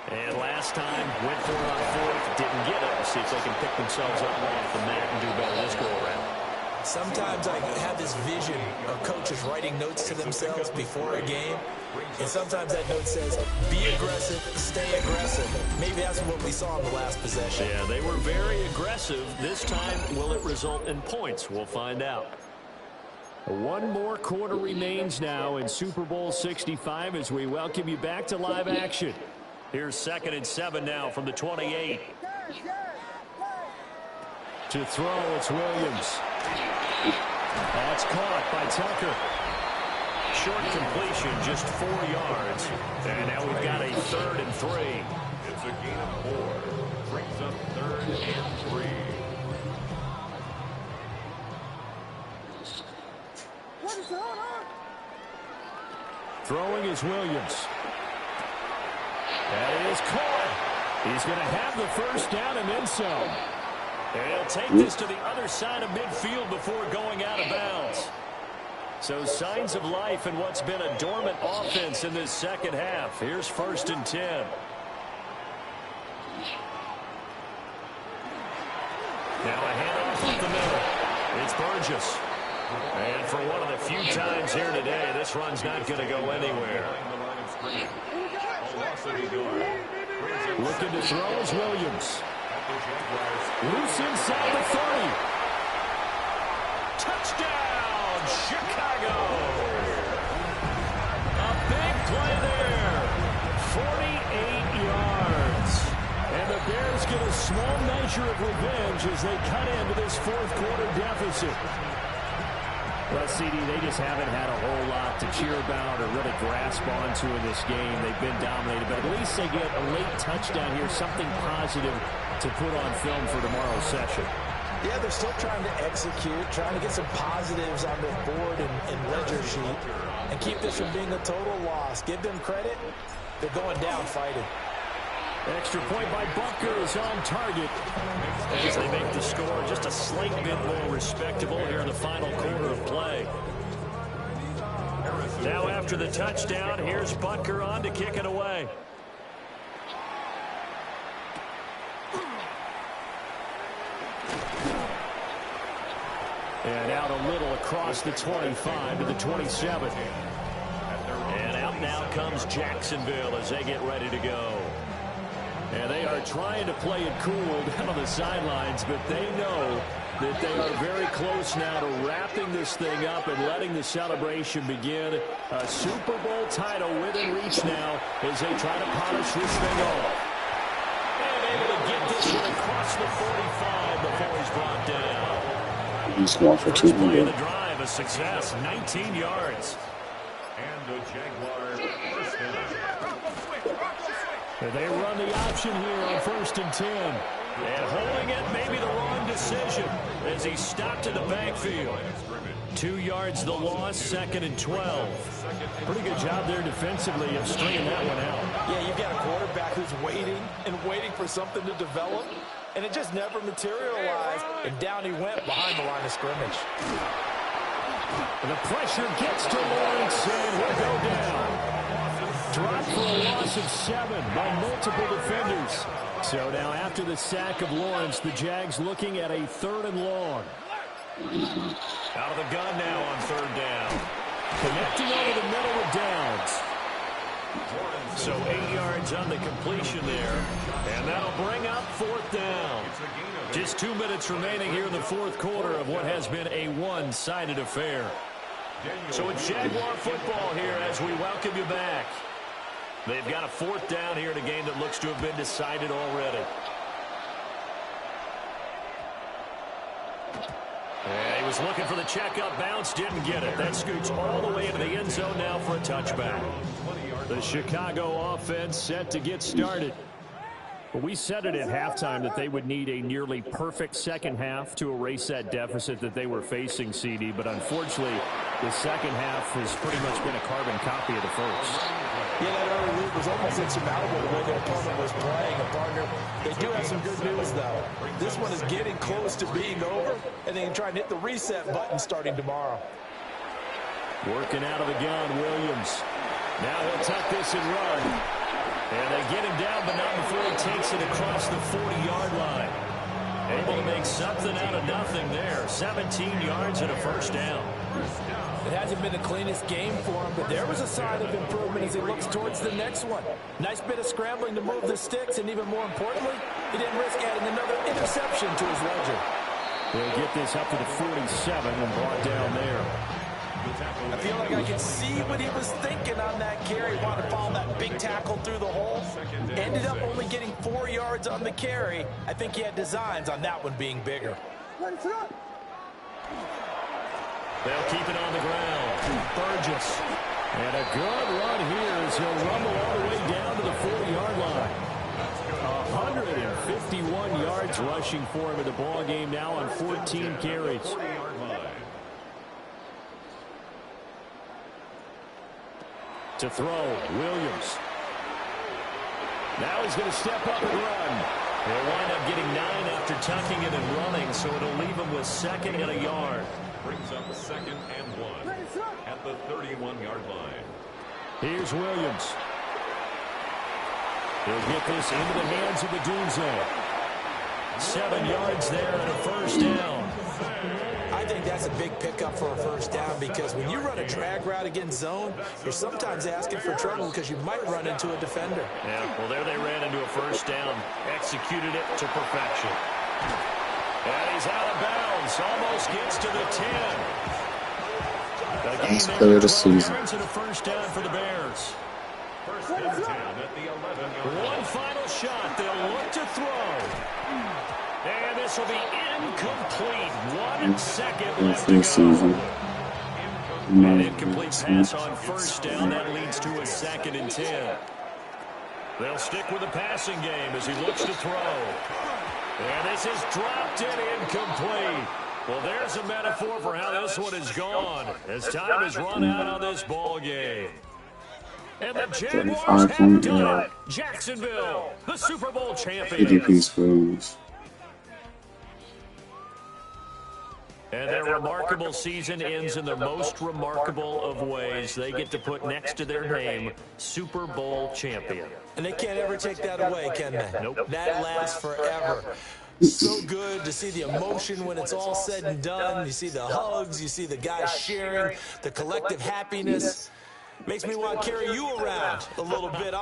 [SPEAKER 8] And last time, went for it on 4th, didn't get it. See if they can pick themselves up off the mat and do better this go-around.
[SPEAKER 7] Sometimes I have this vision of coaches writing notes to themselves before a game. And sometimes that note says, be aggressive, stay aggressive. Maybe that's what we saw in the last possession.
[SPEAKER 8] Yeah, they were very aggressive. This time, will it result in points? We'll find out. 1 more quarter remains now in Super Bowl 65 as we welcome you back to live action. Here's 2nd and 7 now from the 28. To throw, it's Williams. That's caught by Tucker. Short completion, just 4 yards. And now we've got a 3rd and 3.
[SPEAKER 9] It's a gain of 4. Brings up 3rd and 3.
[SPEAKER 8] Throwing is Williams. That is caught. He's going to have the first down and then some. And he'll take this to the other side of midfield before going out of bounds. So signs of life in what's been a dormant offense in this second half. Here's 1st and 10. Now a handoff up the middle. It's Burgess. And for one of the few times here today, this run's not going to go anywhere. Looking to throw is Williams. Loose inside the 30. Touchdown, Chicago. A big play there. 48 yards. And the Bears get a small measure of revenge as they cut into this fourth quarter deficit. Well, CD, they just haven't had a whole lot to cheer about or really grasp onto in this game. They've been dominated, but at least they get a late touchdown here, something positive to put on film for tomorrow's session.
[SPEAKER 7] Yeah, they're still trying to execute, trying to get some positives on their board and ledger sheet, and keep this from being a total loss. Give them credit. They're going down fighting.
[SPEAKER 8] Extra point by Bunker is on target as they make the score just a slight bit more respectable here in the final quarter of play. Now after the touchdown, here's Bunker on to kick it away. And out a little across the 25 to the 27. And out now comes Jacksonville as they get ready to go. And they are trying to play it cool down on the sidelines, but they know that they are very close now to wrapping this thing up and letting the celebration begin. A Super Bowl title within reach now as they try to polish this thing off. And able to get this one across the 45 before he's brought down.
[SPEAKER 2] He's going for 200.
[SPEAKER 8] First play of the drive, a success, 19 yards.
[SPEAKER 9] And the Jaguars first down.
[SPEAKER 8] They run the option here on 1st and 10. And holding it may be the wrong decision as he stopped in the backfield. 2 yards the loss, 2nd and 12. Pretty good job there defensively of stringing that one out.
[SPEAKER 7] Yeah, you've got a quarterback who's waiting and waiting for something to develop, and it just never materialized, and down he went behind the line of scrimmage.
[SPEAKER 8] And the pressure gets to Lawrence, and he'll go down. Dropped for a loss of 7 by multiple defenders. So now after the sack of Lawrence, the Jags looking at a 3rd and long. Out of the gun now on 3rd down. Connecting over the middle with Downs. So 8 yards on the completion there. And that'll bring up 4th down. Just 2 minutes remaining here in the 4th quarter of what has been a one-sided affair. So it's Jaguar football here as we welcome you back. They've got a 4th down here in a game that looks to have been decided already. And he was looking for the checkup bounce, didn't get it. That scoots all the way into the end zone now for a touchback. The Chicago offense set to get started. Well, we said it at halftime that they would need a nearly perfect second half to erase that deficit that they were facing, CD. But unfortunately, the second half has pretty much been a carbon copy of the first.
[SPEAKER 7] Yeah, that early lead was almost insurmountable the way their opponent was playing. And partner, they do have some good news, though. This one is getting close to being over, and they can try and hit the reset button starting tomorrow.
[SPEAKER 8] Working out of the gun, Williams. Now he'll tuck this and run. And they get him down, but not before he takes it across the 40-yard line. Able to make something out of nothing there. 17 yards and a 1st down.
[SPEAKER 7] It hasn't been the cleanest game for him, but there was a sign of improvement as he looks towards the next one. Nice bit of scrambling to move the sticks, and even more importantly, he didn't risk adding another interception to his ledger.
[SPEAKER 8] They'll get this up to the 47 and brought down there.
[SPEAKER 7] I feel like I can see what he was thinking on that carry. Wanted to follow that big tackle through the hole. Ended up only getting 4 yards on the carry. I think he had designs on that one being bigger.
[SPEAKER 8] They'll keep it on the ground. Burgess. And a good run here as he'll rumble all the way down to the 40-yard line. 151 yards rushing for him in the ball game now on 14 carries. To throw, Williams. Now he's going to step up and run. He'll wind up getting 9 after tucking it and running, so it'll leave him with 2nd and a yard.
[SPEAKER 9] Brings up 2nd and 1 at the 31-yard line.
[SPEAKER 8] Here's Williams. He'll get this into the hands of the Doomsday. 7 yards there and a 1st down.
[SPEAKER 7] I think that's a big pickup for a first down because when you run a drag route against zone, you're sometimes asking for trouble because you might run into a defender.
[SPEAKER 5] Yeah, well, there they ran into a first down. Executed it to perfection. And he's out of bounds. Almost gets to the 10.
[SPEAKER 2] Best play of the season.
[SPEAKER 5] And a first down for the Bears.
[SPEAKER 9] First and 10 at the 11.
[SPEAKER 5] One final shot. They'll look to throw. And this will be incomplete. 1 second left to go. An incomplete pass on first down. That leads to a 2nd and 10. They'll stick with the passing game as he looks to throw. And this is dropped and incomplete. Well, there's a metaphor for how this one is gone as time has run out on this ball game. And the Jaguars have done it. Jacksonville, the Super Bowl champions.
[SPEAKER 2] ADP schools.
[SPEAKER 5] And their remarkable season ends in the most remarkable of ways. They get to put next to their name, Super Bowl champion.
[SPEAKER 7] And they can't ever take that away, can they?
[SPEAKER 5] Nope.
[SPEAKER 7] That lasts forever. So good to see the emotion when it's all said and done. You see the hugs, you see the guys sharing, the collective happiness. Makes me want to carry you around a little bit.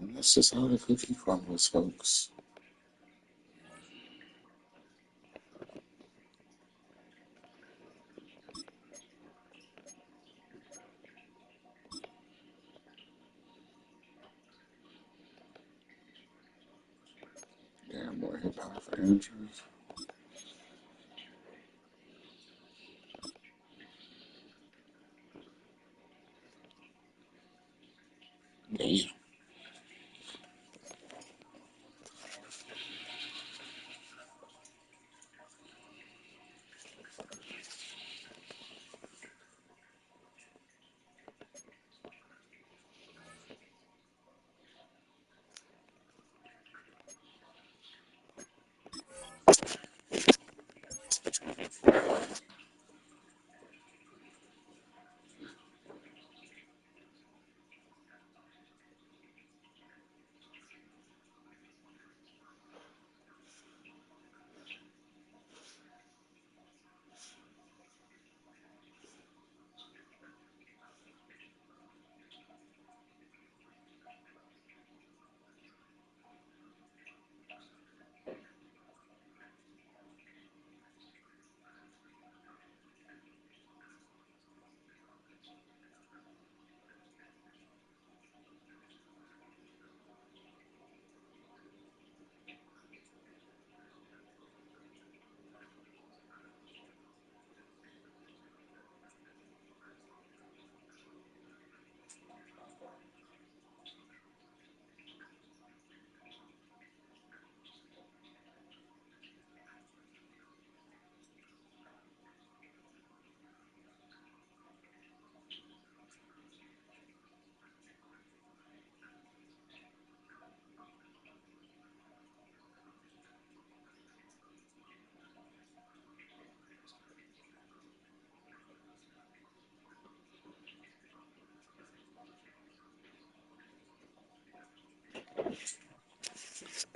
[SPEAKER 2] And that's just how the cookie crumbles, folks. Damn boy, hip hop for Andrews. Damn.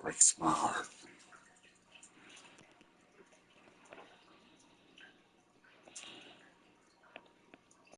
[SPEAKER 2] Breaks my heart.